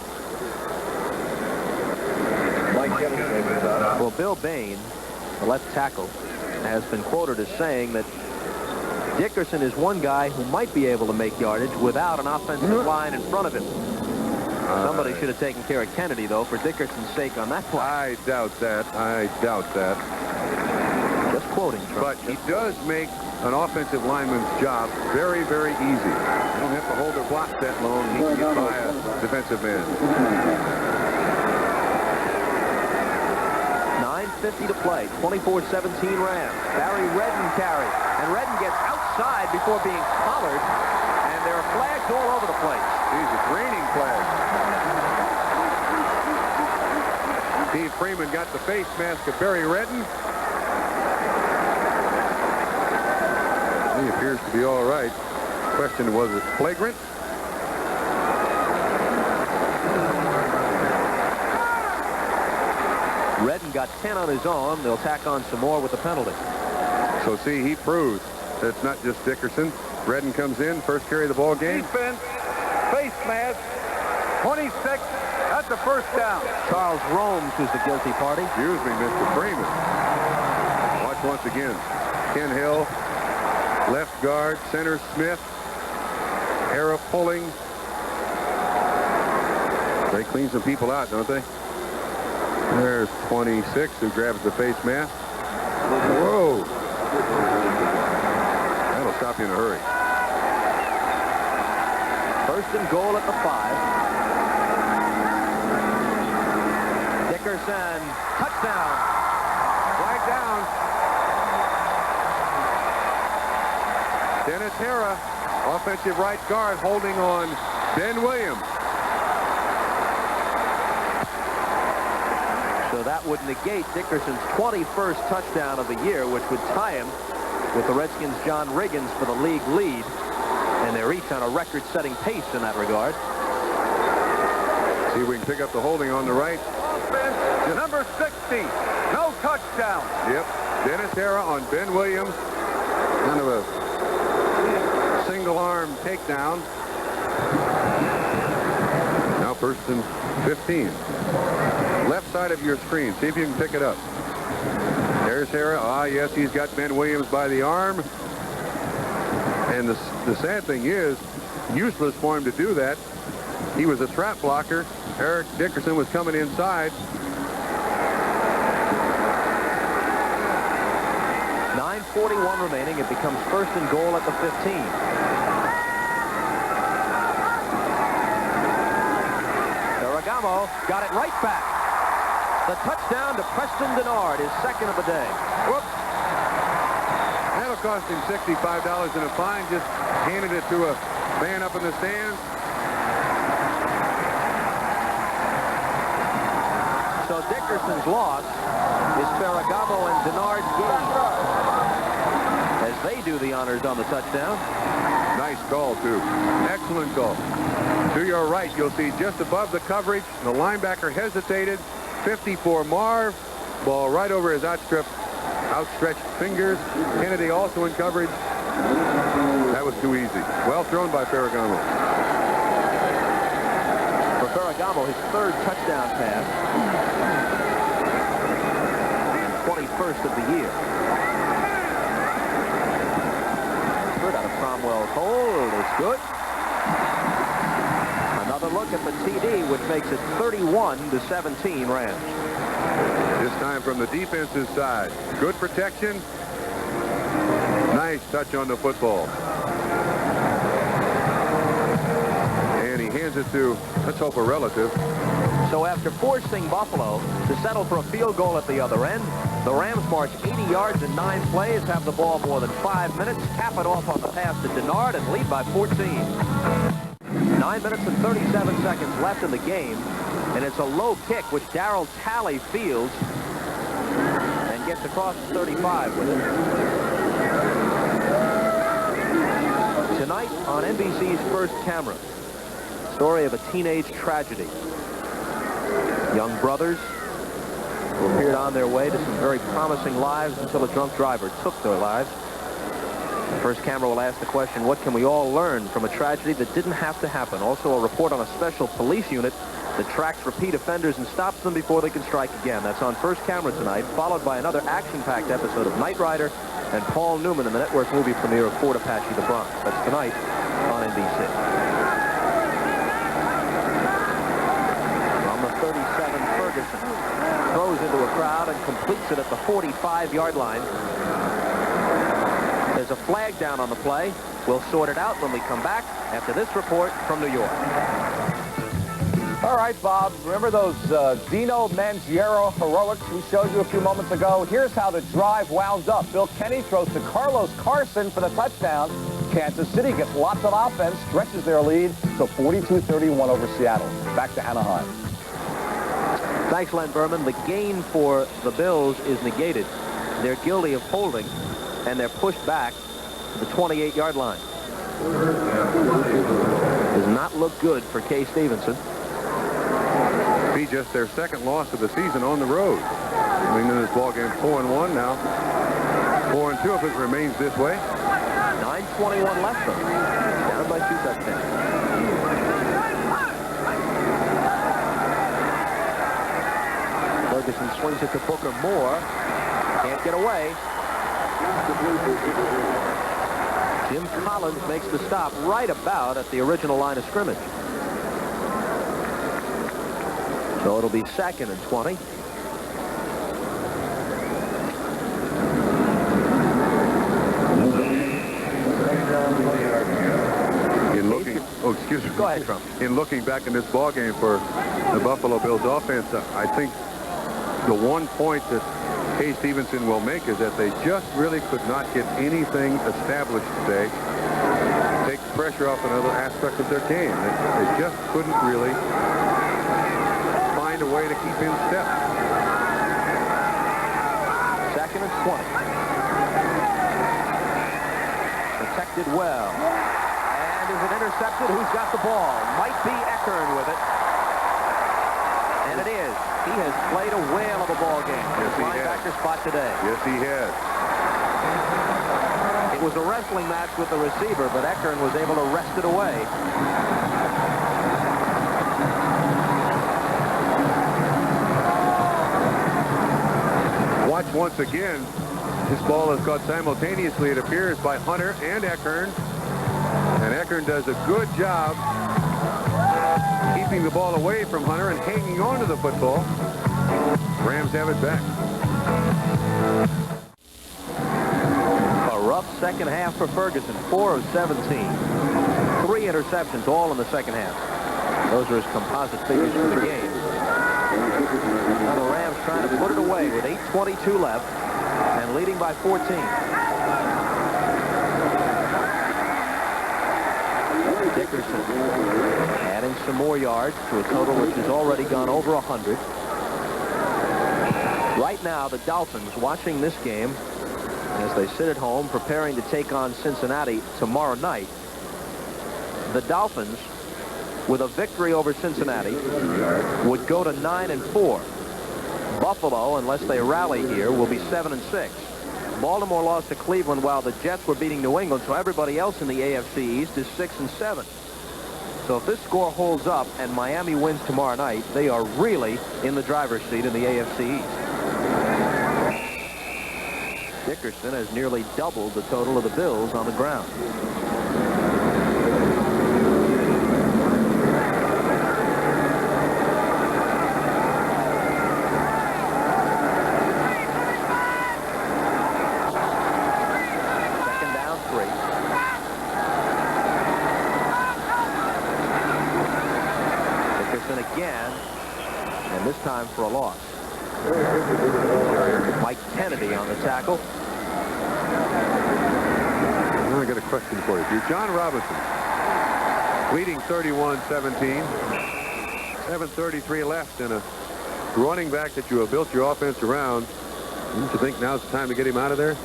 Speaker 1: Well, Bill Bain, the left tackle, has been quoted as saying that Dickerson is one guy who might be able to make yardage without an offensive line in front of him. Somebody should have taken care of Kennedy, though, for Dickerson's sake on that play.
Speaker 2: I doubt that. I doubt that.
Speaker 1: Just quoting Trump.
Speaker 2: But he does make an offensive lineman's job very, very easy. You don't have to hold their block that long. He can get by a defensive man.
Speaker 1: 9:50 to play. 24-17 Rams. Barry Redden carries. And Redden gets outside before being collared. And there are flags all over the place.
Speaker 2: These are raining flags. Steve Freeman got the face mask of Barry Redden. He appears to be all right. Question, was it flagrant?
Speaker 1: Redden got 10 on his own. They'll tack on some more with the penalty.
Speaker 2: So see, he proves that it's not just Dickerson. Redden comes in, first carry of the ball game.
Speaker 4: Defense, face mask, 26, that's the first down.
Speaker 1: Charles Romes was the guilty party.
Speaker 2: Excuse me, Mr. Freeman. Watch once again. Ken Hill, left guard, center Smith, Hara pulling. They clean some people out, don't they? There's 26 who grabs the face mask. Whoa. That'll stop you in a hurry.
Speaker 1: First and goal at the 5. Dickerson, touchdown.
Speaker 2: Flag down. Dennis Hara, offensive right guard, holding on Ben Williams.
Speaker 1: So that would negate Dickerson's 21st touchdown of the year, which would tie him with the Redskins' John Riggins for the league lead. And they're each on a record-setting pace in that regard.
Speaker 2: See if we can pick up the holding on the right.
Speaker 4: Offense, number 60, no touchdown.
Speaker 2: Yep, Dennis Hara on Ben Williams. Kind of a single-arm takedown. Now first and 15. Left side of your screen. See if you can pick it up. There's Hara. Ah, yes, he's got Ben Williams by the arm. And the sad thing is, useless for him to do that. He was a trap blocker. Eric Dickerson was coming inside.
Speaker 1: 9:41 remaining. It becomes first and goal at the 15. Ferragamo got it right back. The touchdown to Preston Denard, his second of the day.
Speaker 2: Whoop. That'll cost him $65 in a fine. Just handed it to a man up in the stands.
Speaker 1: So Dickerson's loss is Ferragamo and Denard's gain, as they do the honors on the touchdown.
Speaker 2: Nice call, too. Excellent call. To your right, you'll see just above the coverage, the linebacker hesitated. 54 Marv. Ball right over his outstretched fingers. Kennedy also in coverage. That was too easy. Well thrown by Ferragamo.
Speaker 1: For Ferragamo, his third touchdown pass. 21st of the year. Good out of Cromwell's hold is good. Another look at the TD, which makes it 31-17 Rams.
Speaker 2: This time from the defensive side. Good protection. Nice touch on the football. And he hands it to, let's hope, a relative.
Speaker 1: So after forcing Buffalo to settle for a field goal at the other end, the Rams march 80 yards in 9 plays, have the ball more than 5 minutes, cap it off on the pass to Denard, and lead by 14. 9 minutes and 37 seconds left in the game, and it's a low kick which Darryl Talley fields and gets across the 35 with it. Tonight on NBC's First Camera, story of a teenage tragedy. Young brothers who appeared on their way to some very promising lives until a drunk driver took their lives. The First Camera will ask the question, what can we all learn from a tragedy that didn't have to happen? Also a report on a special police unit that tracks repeat offenders and stops them before they can strike again. That's on First Camera tonight, followed by another action-packed episode of Knight Rider and Paul Newman in the network movie premiere of Fort Apache the Bronx. That's tonight on NBC. On the 37, Ferguson throws into a crowd and completes it at the 45-yard line. There's a flag down on the play. We'll sort it out when we come back after this report from New York.
Speaker 5: All right, Bob, remember those Dino Mangiero heroics we showed you a few moments ago? Here's how the drive wound up. Bill Kenny throws to Carlos Carson for the touchdown. Kansas City gets lots of offense, stretches their lead to 42-31 over Seattle. Back to Anaheim.
Speaker 1: Thanks, Len Berman. The gain for the Bills is negated. They're guilty of holding, and they're pushed back to the 28-yard line. Does not look good for Kay Stevenson.
Speaker 2: Be just their second loss of the season on the road. Leading this ball game 4-1 now. 4-2 if it remains this way.
Speaker 1: 9:21 left though. Down by 2 touchdowns. Ferguson swings it to Booker Moore. Can't get away. Jim Collins makes the stop right about at the original line of scrimmage. So it'll be 2nd and 20.
Speaker 2: Excuse me.
Speaker 1: Go ahead, Trump.
Speaker 2: In looking back in this ball game for the Buffalo Bills offense, I think the one point that Kay Stevenson will make is that they just really could not get anything established today. Take pressure off another aspect of their game. They just couldn't really find a way to keep in step.
Speaker 1: 2nd and 20. Protected well. And is it intercepted? Who's got the ball? Might be Eckern with it. And it is. He has played a whale of a ball game.
Speaker 2: Yes, he
Speaker 1: linebacker spot today.
Speaker 2: Yes, he has.
Speaker 1: It was a wrestling match with the receiver, but Eckern was able to wrest it away.
Speaker 2: Watch once again. This ball is caught simultaneously, it appears, by Hunter and Eckern. And Eckern does a good job keeping the ball away from Hunter and hanging on to the football. Rams have it back.
Speaker 1: A rough second half for Ferguson. 4 of 17. 3 interceptions, all in the second half. Those are his composite figures for the game. Now the Rams trying to put it away with 8:22 left and leading by 14. Dickerson adding some more yards to a total which has already gone over 100. Right now, the Dolphins watching this game as they sit at home preparing to take on Cincinnati tomorrow night. The Dolphins, with a victory over Cincinnati, would go to 9-4. Buffalo, unless they rally here, will be 7-6. Baltimore lost to Cleveland while the Jets were beating New England, so everybody else in the AFC East is 6-7. So if this score holds up and Miami wins tomorrow night, they are really in the driver's seat in the AFC East. Dickerson has nearly doubled the total of the Bills on the ground. Time for a loss. Mike Kennedy on the tackle.
Speaker 2: I got a question for you. You're John Robinson, leading 31-17, 7:33 left, and a running back that you have built your offense around. Don't you think now's the time to get him out of there?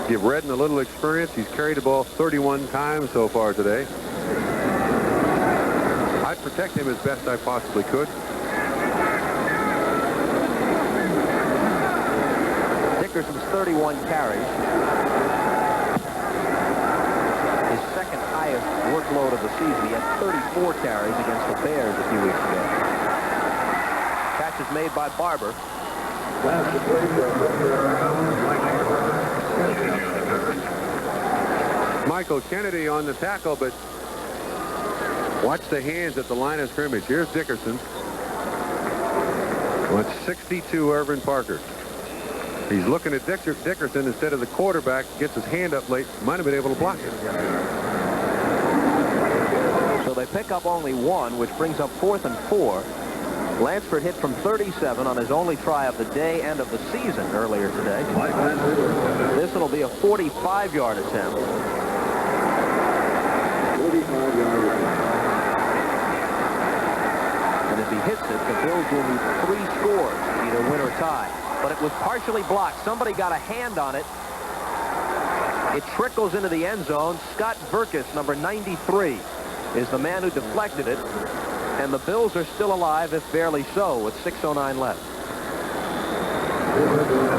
Speaker 2: Give Redden a little experience. He's carried the ball 31 times so far today. I'd protect him as best I possibly could.
Speaker 1: Dickerson's 31 carries. His second highest workload of the season. He had 34 carries against the Bears a few weeks ago. Catch is made by Barber.
Speaker 2: Michael Kennedy on the tackle, but watch the hands at the line of scrimmage. Here's Dickerson. Watch 62, Irvin Parker. He's looking at Dickerson instead of the quarterback. Gets his hand up late. Might have been able to block it.
Speaker 1: So they pick up only one, which brings up 4th and 4. Lansford hit from 37 on his only try of the day and of the season earlier today. This will be a 45-yard attempt.
Speaker 3: 45-yard.
Speaker 1: And if he hits it, the Bills will need 3 scores, either win or tie. But it was partially blocked. Somebody got a hand on it. It trickles into the end zone. Scott Verkus, number 93, is the man who deflected it. And the Bills are still alive, if barely so, with 6:09 left.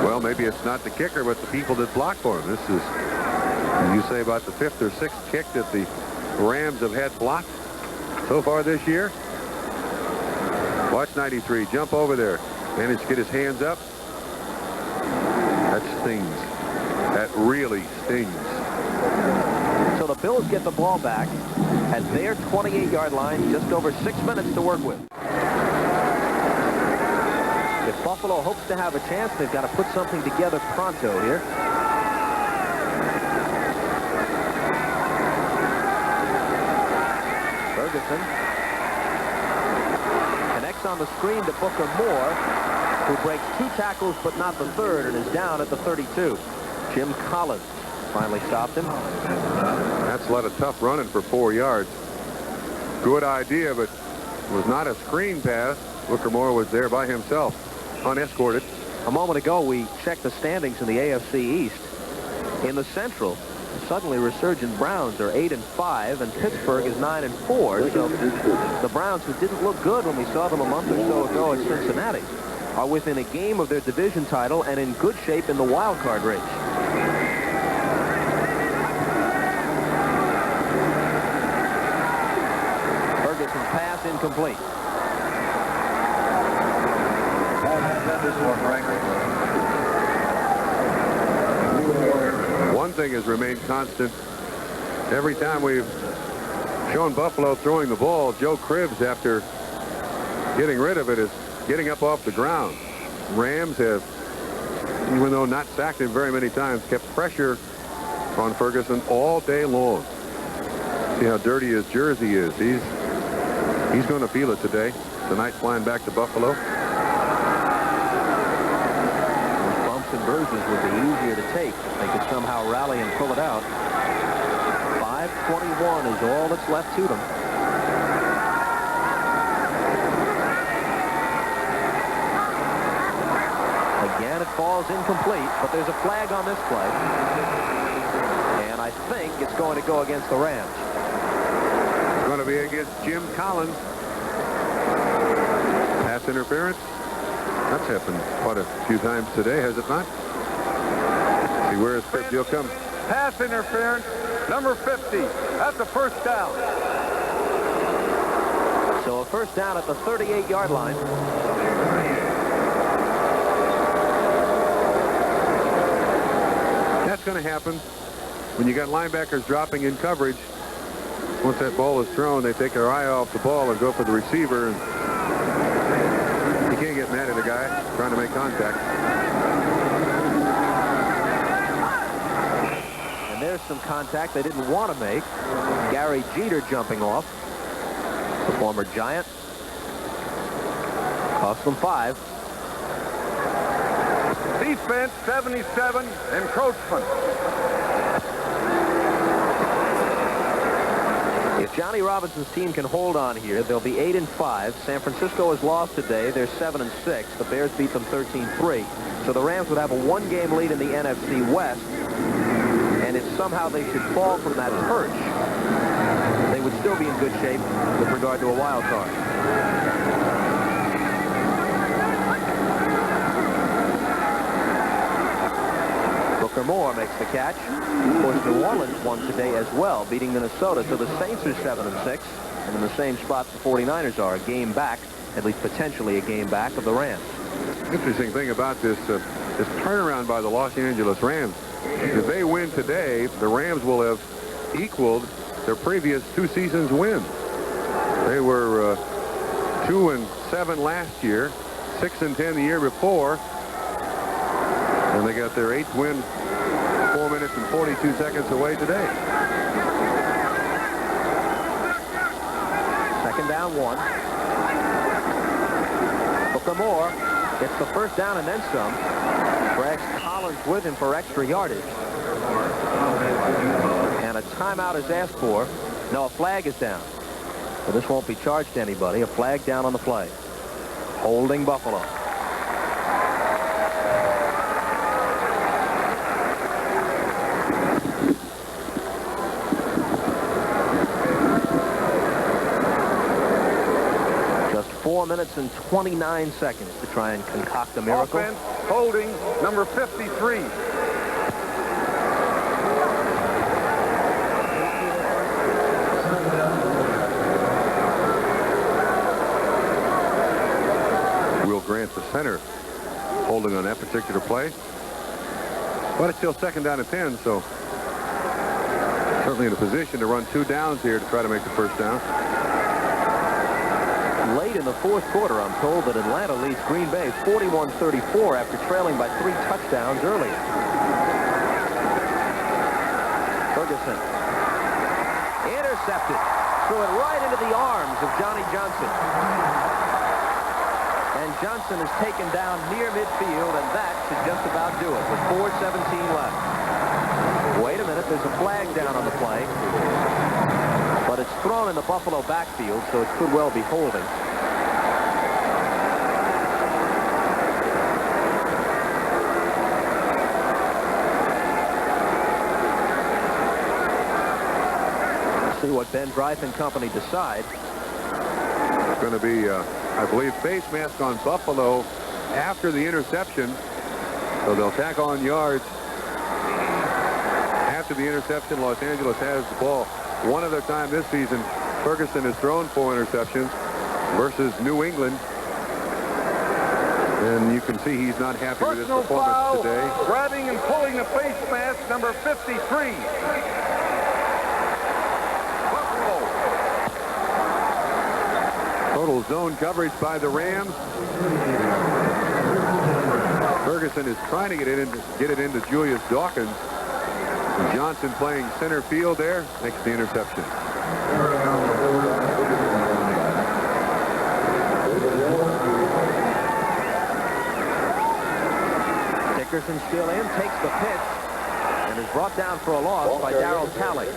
Speaker 2: Well, maybe it's not the kicker, but the people that block for him. This is, you say, about the 5th or 6th kick that the Rams have had blocked so far this year. Watch 93 jump over there. Managed to get his hands up. That stings. That really stings.
Speaker 1: So the Bills get the ball back at their 28-yard line, just over 6 minutes to work with. If Buffalo hopes to have a chance, they've got to put something together pronto here. Ferguson connects on the screen to Booker Moore, who breaks 2 tackles but not the third and is down at the 32. Jim Collins finally stopped him.
Speaker 2: That's a lot of tough running for 4 yards. Good idea, but it was not a screen pass. Booker Moore was there by himself, unescorted.
Speaker 1: A moment ago, we checked the standings in the AFC East. In the Central, suddenly resurgent Browns are 8-5, and Pittsburgh is 9-4. So the Browns, who didn't look good when we saw them a month or so ago at Cincinnati, are within a game of their division title and in good shape in the wild card race. Ferguson's pass incomplete.
Speaker 2: One thing has remained constant. Every time we've shown Buffalo throwing the ball, Joe Cribbs, after getting rid of it, is getting up off the ground. Rams have, even though not sacked him very many times, kept pressure on Ferguson all day long. See how dirty his jersey is. He's going to feel it today. Tonight, flying back to Buffalo.
Speaker 1: Those bumps and bruises would be easier to take if they could somehow rally and pull it out. 5:21 is all that's left to them. Again, it falls incomplete, but there's a flag on this play. And I think it's going to go against the Rams.
Speaker 2: It's going to be against Jim Collins. Pass interference. That's happened quite a few times today, has it not? See where his fifth deal comes.
Speaker 4: Pass interference, number 50. That's a first down.
Speaker 1: So a first down at the 38-yard line.
Speaker 2: That's going to happen when you got linebackers dropping in coverage. Once that ball is thrown, they take their eye off the ball and go for the receiver. And you can't get mad at a guy trying to make contact.
Speaker 1: And there's some contact they didn't want to make. Gary Jeter jumping off. The former Giant. Cost them 5.
Speaker 4: Defense 77, encroachment.
Speaker 1: If Johnny Robinson's team can hold on here, they'll be 8-5. San Francisco has lost today. They're 7-6. The Bears beat them 13-3. So the Rams would have a 1-game lead in the NFC West. And if somehow they should fall from that perch, they would still be in good shape with regard to a wild card. Moore makes the catch. Of course, New Orleans won today as well, beating Minnesota. So the Saints are 7-6, and in the same spot the 49ers are, a game back, at least potentially a game back of the Rams.
Speaker 2: Interesting thing about this turnaround by the Los Angeles Rams. If they win today, the Rams will have equaled their previous 2 seasons' wins. They were 2-7 last year, 6-10 the year before, and they got their 8th win 4 minutes and 42 seconds away today.
Speaker 1: Second down 1. Booker Moore gets the first down and then some. Drags Collins with him for extra yardage. And a timeout is asked for. No, a flag is down. So this won't be charged to anybody. A flag down on the play. Holding Buffalo. Just 4 minutes and 29 seconds to try and concoct a miracle.
Speaker 4: Offense holding number 53.
Speaker 2: Grant, the center, holding on that particular play. But it's still second down and 10, so certainly in a position to run 2 downs here to try to make the first down.
Speaker 1: Late in the fourth quarter, I'm told that Atlanta leads Green Bay 41-34 after trailing by 3 touchdowns earlier. Ferguson. Intercepted. Threw it right into the arms of Johnny Johnson. And Johnson is taken down near midfield, and that should just about do it with 4:17 left. Wait a minute, there's a flag down on the play. But it's thrown in the Buffalo backfield, so it could well be holding. Let's see what Ben Dreith and company decide.
Speaker 2: It's going to be I believe face mask on Buffalo after the interception. So they'll tack on yards. After the interception, Los Angeles has the ball. One other time this season, Ferguson has thrown 4 interceptions versus New England. And you can see he's not happy with his performance today.
Speaker 4: Grabbing and pulling the face mask, number 53.
Speaker 2: Total zone coverage by the Rams. Ferguson is trying to get it into Julius Dawkins. And Johnson playing center field there makes the interception.
Speaker 1: Dickerson still in, takes the pitch, and is brought down for a loss by Darryl Talley.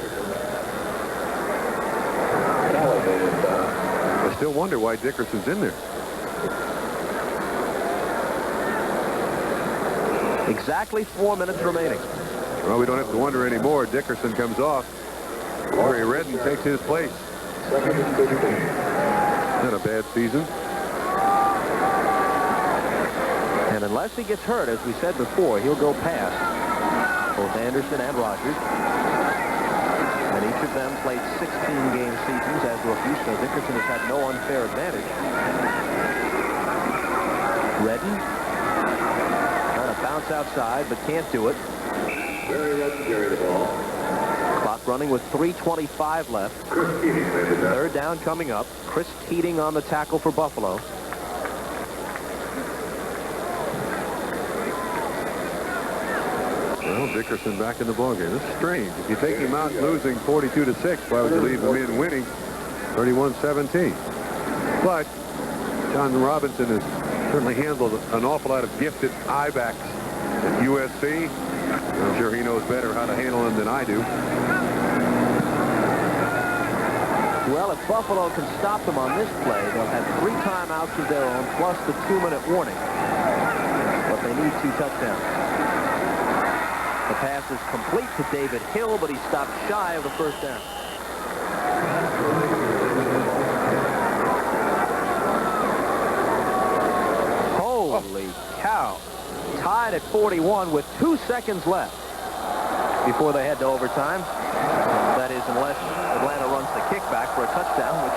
Speaker 2: I still wonder why Dickerson's in there.
Speaker 1: Exactly 4 minutes remaining.
Speaker 2: Well, we don't have to wonder anymore. Dickerson comes off. Corey Redden takes his place. Not a bad season.
Speaker 1: And unless he gets hurt, as we said before, he'll go past both Anderson and Rogers. And each of them played 16-game seasons as rookies, so Dickerson has had no unfair advantage. Redden trying to bounce outside, but can't do it.
Speaker 3: Very Redden carry the ball.
Speaker 1: Clock running with 3:25 left. Third down coming up. Chris Keating on the tackle for Buffalo.
Speaker 2: Well, Dickerson back in the ballgame. That's strange. If you take him out losing 42-6, why would you leave him in winning 31-17? But John Robinson has certainly handled an awful lot of gifted I-backs at USC. I'm sure he knows better how to handle them than I do.
Speaker 1: Well, if Buffalo can stop them on this play, they'll have 3 timeouts of their own, plus the 2-minute warning. But they need 2 touchdowns. The pass is complete to David Hill, but he stopped shy of the first down. Holy cow. Tied at 41 with 2 seconds left before they head to overtime. That is, unless Atlanta runs the kickback for a touchdown, which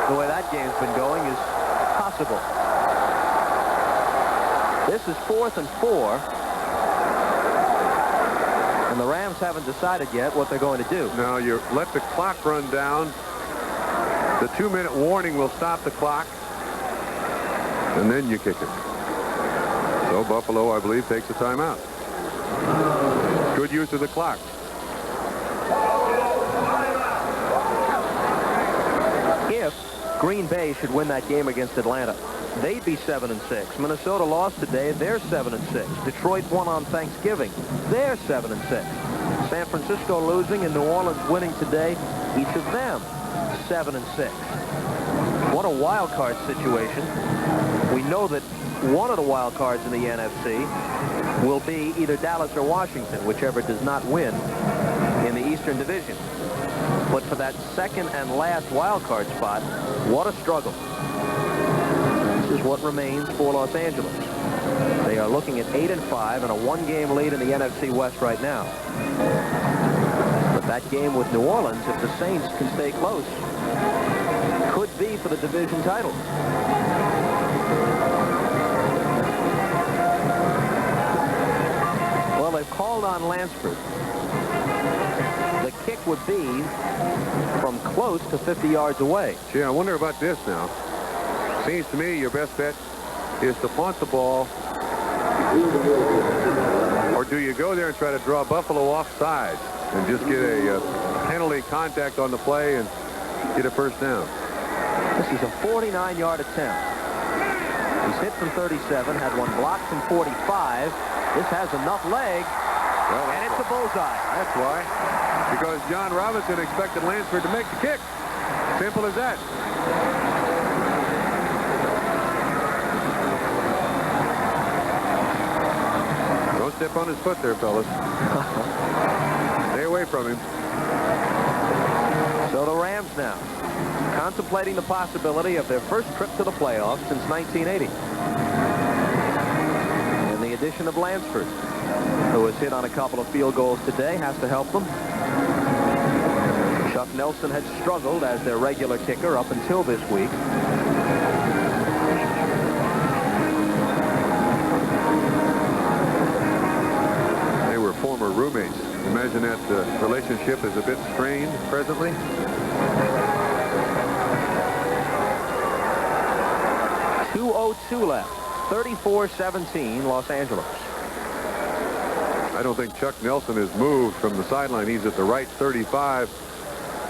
Speaker 1: the way that game's been going is possible. This is 4th and 4. And the Rams haven't decided yet what they're going to do.
Speaker 2: Now you let the clock run down. The 2-minute warning will stop the clock. And then you kick it. So Buffalo, I believe, takes a timeout. Good use of the clock.
Speaker 1: If Green Bay should win that game against Atlanta, they'd be 7-6. Minnesota lost today. They're 7-6. Detroit won on Thanksgiving. They're 7-6. San Francisco losing and New Orleans winning today. Each of them 7-6. What a wild card situation. We know that one of the wild cards in the NFC will be either Dallas or Washington, whichever does not win in the Eastern Division. But for that second and last wild card spot, what a struggle. This is what remains for Los Angeles. They are looking at 8-5 and a 1-game lead in the NFC West right now. But that game with New Orleans, if the Saints can stay close, could be for the division title. Well, they've called on Lansford. The kick would be from close to 50 yards away.
Speaker 2: Gee, I wonder about this now. Seems to me your best bet is to punt the ball. Or do you go there and try to draw Buffalo offside and just get a penalty contact on the play and get a first down?
Speaker 1: This is a 49-yard attempt. He's hit from 37, had one blocked from 45. This has enough leg, and it's a bullseye.
Speaker 2: That's why. Because John Robinson expected Lansford to make the kick. Simple as that. Don't step on his foot there, fellas. Stay away from him.
Speaker 1: So the Rams now contemplating the possibility of their first trip to the playoffs since 1980. And the addition of Lansford, who has hit on a couple of field goals today, has to help them. Chuck Nelson had struggled as their regular kicker up until this week.
Speaker 2: They were former roommates. Imagine that relationship is a bit strained presently.
Speaker 1: .202 left. 34-17 Los Angeles.
Speaker 2: I don't think Chuck Nelson has moved from the sideline. He's at the right 35.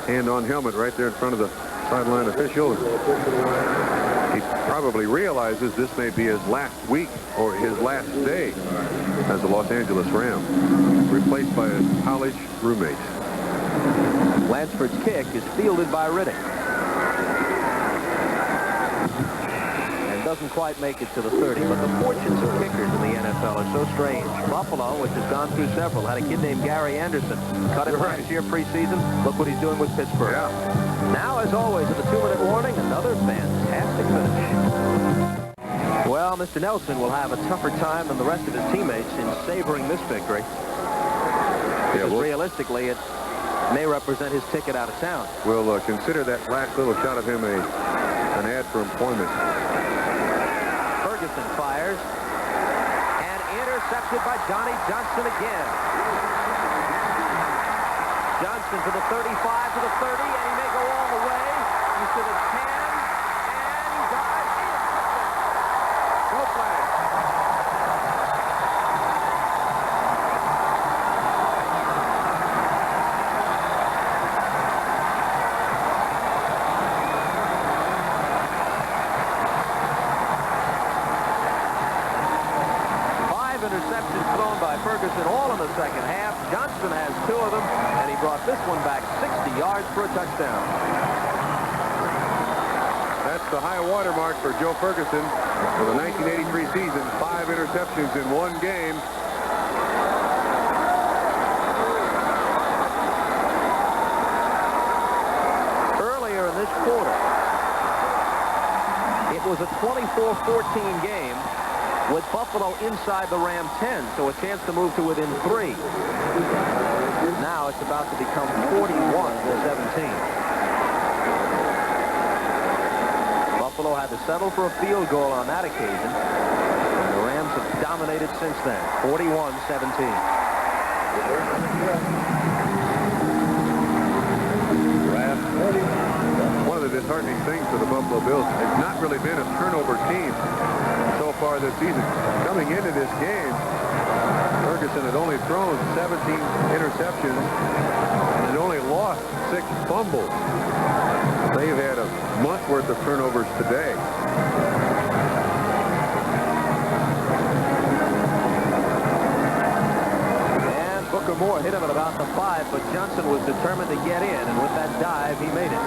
Speaker 2: Hand on helmet right there in front of the sideline official. He probably realizes this may be his last week or his last day as a Los Angeles Ram, replaced by a college roommate.
Speaker 1: Lansford's kick is fielded by Riddick. doesn't quite make it to the 30, but the fortunes of kickers in the NFL are so strange. Buffalo, which has gone through several, had a kid named Gary Anderson. Cut him last year preseason. Look what he's doing with Pittsburgh.
Speaker 2: Yeah.
Speaker 1: Now, as always, at the 2-minute warning, another fantastic finish. Well, Mr. Nelson will have a tougher time than the rest of his teammates in savoring this victory. Because realistically, it may represent his ticket out of town.
Speaker 2: We'll consider that last little shot of him an ad for employment.
Speaker 1: Ferguson fires. And intercepted by Johnny Johnson again. Johnson to the 35, to the 30, and he may go all the way. He's to the 10, and he dives in. No flag. Interceptions thrown by Ferguson, all in the second half. Johnson has 2 of them, and he brought this one back 60 yards for a touchdown.
Speaker 2: That's the high water mark for Joe Ferguson for the 1983 season. 5 interceptions in 1 game.
Speaker 1: Earlier in this quarter, it was a 24-14 game with Buffalo inside the Ram 10, so a chance to move to within 3. Now it's about to become 41-17. Buffalo had to settle for a field goal on that occasion, and the Rams have dominated since then, 41-17.
Speaker 2: One of the disheartening things for the Buffalo Bills has not really been a turnover team so far this season. Coming into this game, Ferguson had only thrown 17 interceptions and had only lost 6 fumbles. They've had a month's worth of turnovers today.
Speaker 1: And Booker Moore hit him at about the 5, but Johnson was determined to get in, and with that dive, he made it.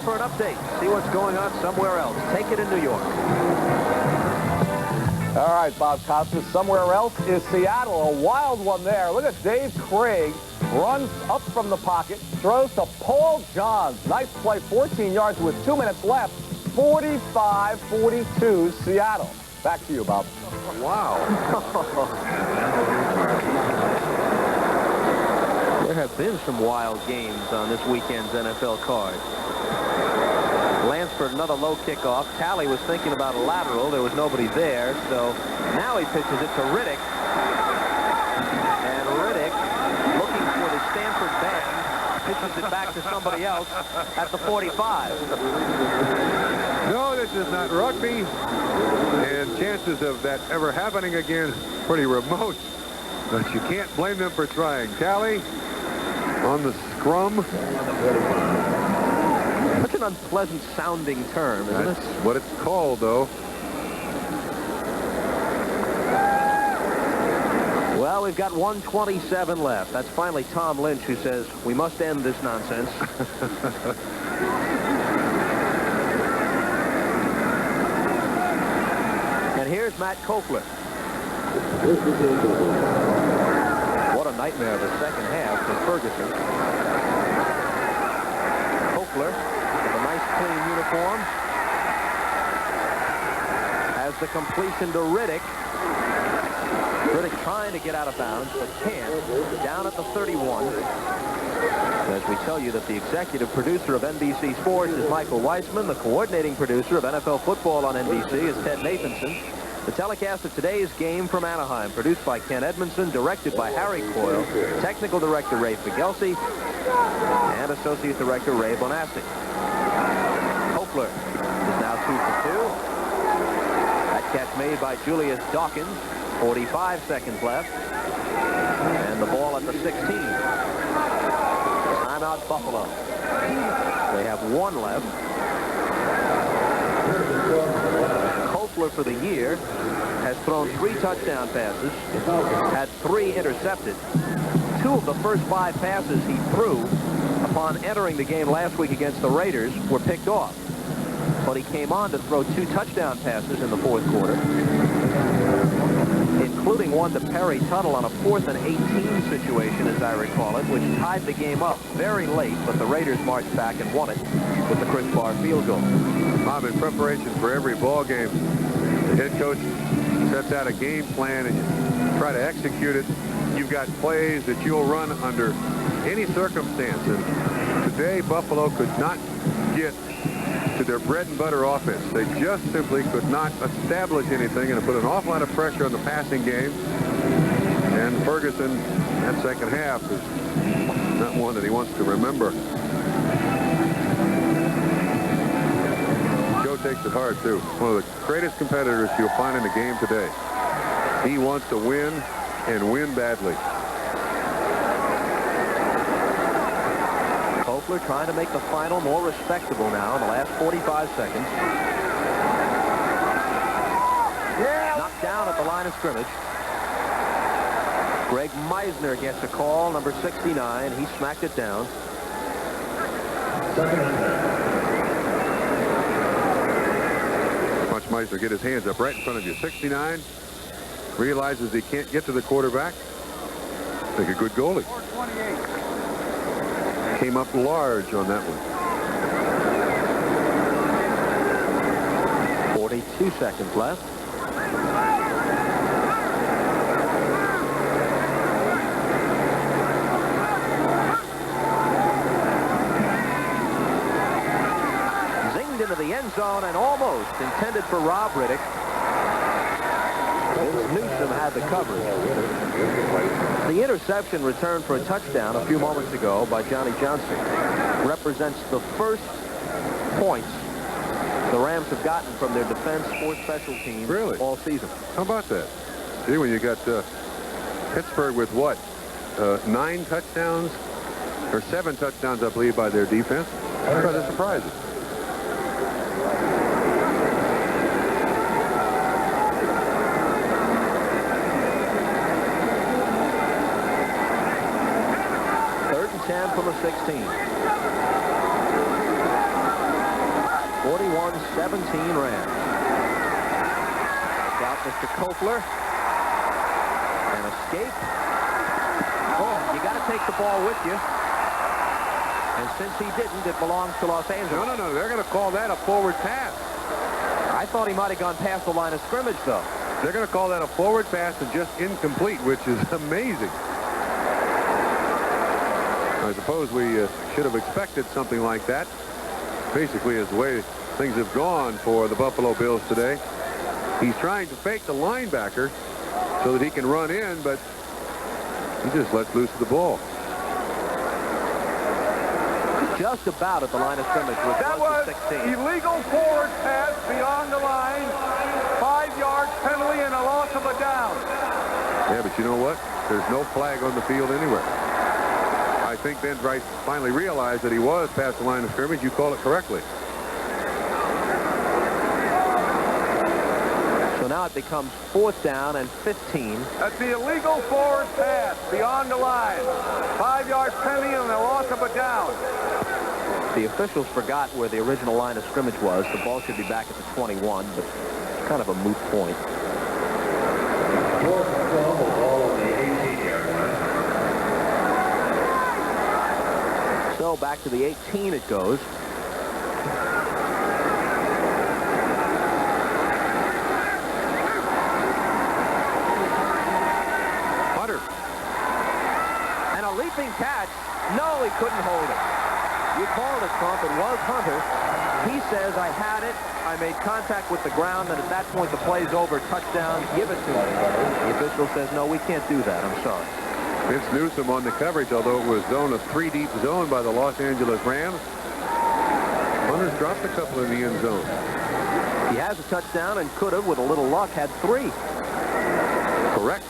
Speaker 1: For an update, see what's going on somewhere else. Take it in New York.
Speaker 5: All right, Bob Costas, somewhere else is Seattle. A wild one there. Look at Dave Craig. Runs up from the pocket, throws to Paul Johns. Nice play, 14 yards with 2 minutes left. 45-42 Seattle. Back to you, Bob.
Speaker 2: Wow.
Speaker 1: There have been some wild games on this weekend's NFL card. Lansford, another low kickoff. Talley was thinking about a lateral. There was nobody there, so now he pitches it to Riddick. And Riddick, looking for the Stanford band, pitches it back to somebody else at the 45.
Speaker 2: No, this is not rugby. And chances of that ever happening again pretty remote. But you can't blame them for trying. Talley on the scrum.
Speaker 1: Such an unpleasant sounding term, isn't
Speaker 2: That's
Speaker 1: it?
Speaker 2: what it's called, though.
Speaker 1: Well, we've got 1:27 left. That's finally Tom Lynch who says, we must end this nonsense. And here's Matt Koechler. What a nightmare of a second half for Ferguson. Koechler, with a nice clean uniform, has the completion to Riddick. Riddick trying to get out of bounds, but can't. Down at the 31. As we tell you that the executive producer of NBC Sports is Michael Weissman, the coordinating producer of NFL football on NBC is Ted Nathanson. The telecast of today's game from Anaheim, produced by Ken Edmondson, directed by Harry Coyle, technical director Ray Figelsi, and associate director Ray Bonassi. Koechler is now 2 for 2. That catch made by Julius Dawkins. 45 seconds left. And the ball at the 16. Timeout Buffalo. They have 1 left. Koechler for the year has thrown 3 touchdown passes, had 3 intercepted. 2 of the first 5 passes he threw upon entering the game last week against the Raiders were picked off. but he came on to throw 2 touchdown passes in the fourth quarter, including one to Perry Tuttle on a 4th and 18 situation, as I recall it, which tied the game up very late, but the Raiders marched back and won it with the Chris Barr field goal.
Speaker 2: Bob, in preparation for every ball game, the head coach sets out a game plan and you try to execute it. You've got plays that you'll run under any circumstance. And today, Buffalo could not get to their bread and butter offense. They just simply could not establish anything, and it put an awful lot of pressure on the passing game. And Ferguson, that second half, is not one that he wants to remember. Joe takes it hard, too. One of the greatest competitors you'll find in the game today. He wants to win and win badly.
Speaker 1: Kofler trying to make the final more respectable now in the last 45 seconds. Knocked down at the line of scrimmage. Greg Meisner gets a call, number 69. He smacked it down.
Speaker 2: Watch Meisner get his hands up right in front of you. 69 realizes he can't get to the quarterback. I think a good goalie. Came up large on that one.
Speaker 1: 42 seconds left. Zinged into the end zone and almost intended for Rob Riddick. Newsom had the coverage. The interception returned for a touchdown a few moments ago by Johnny Johnson represents the first points the Rams have gotten from their defense or special teams all season.
Speaker 2: How about that? See, when you got Pittsburgh with what? 9 touchdowns or 7 touchdowns, I believe, by their defense. That's rather surprising.
Speaker 1: From the 16. 41-17 Rams. Out Mr. Kofler. An escape. Oh, you got to take the ball with you. And since he didn't, it belongs to Los Angeles.
Speaker 2: No. They're going to call that a forward pass.
Speaker 1: I thought he might have gone past the line of scrimmage, though.
Speaker 2: They're going to call that a forward pass and just incomplete, which is amazing. I suppose we should have expected something like that. Basically, is the way things have gone for the Buffalo Bills today. He's trying to fake the linebacker so that he can run in, but he just lets loose the ball.
Speaker 1: Just about at the line of scrimmage with
Speaker 4: That was
Speaker 1: 16.
Speaker 4: illegal forward pass beyond the line. 5-yard penalty and a loss of a down.
Speaker 2: Yeah, but you know what? There's no flag on the field anywhere. I think Ben Bright finally realized that he was past the line of scrimmage. You call it correctly.
Speaker 1: So now it becomes 4th down and 15.
Speaker 4: That's the illegal forward pass beyond the line. 5-yard penalty and a loss of a down.
Speaker 1: The officials forgot where the original line of scrimmage was. The ball should be back at the 21, but it's kind of a moot point. So back to the 18 it goes.
Speaker 2: Hunter.
Speaker 1: And a leaping catch. No, he couldn't hold it. You called it, Trump. It was Hunter. He says, I had it. I made contact with the ground, and at that point the play's over. Touchdown. Give it to me. The official says, no, we can't do that. I'm sorry.
Speaker 2: Vince Newsom on the coverage, although it was a 3-deep zone by the Los Angeles Rams. Hunter's dropped a couple in the end zone.
Speaker 1: He has a touchdown and could have, with a little luck, had 3.
Speaker 2: Correct.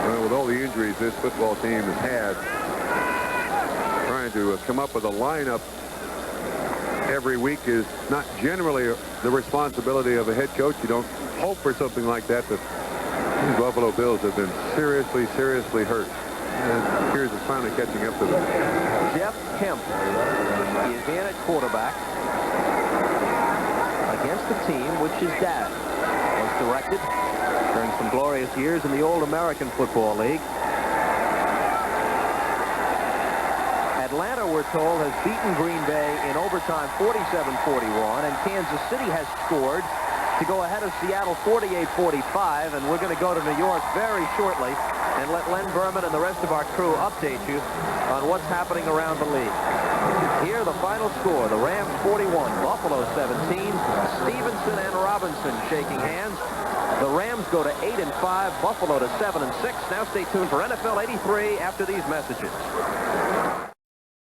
Speaker 2: Well, with all the injuries this football team has had, trying to come up with a lineup every week is not generally the responsibility of a head coach. You don't hope for something like that, but these Buffalo Bills have been seriously, seriously hurt. Here's it's finally catching up to them.
Speaker 1: Jeff Kemp is in at quarterback against the team which his dad was directed during some glorious years in the old American Football League. Atlanta, we're told, has beaten Green Bay in overtime 47-41, and Kansas City has scored to go ahead of Seattle 48-45, and we're going to go to New York very shortly and let Len Berman and the rest of our crew update you on what's happening around the league. Here, the final score, the Rams 41, Buffalo 17, Stevenson and Robinson shaking hands. The Rams go to 8-5, Buffalo to 7-6. Now stay tuned for NFL 83 after these messages.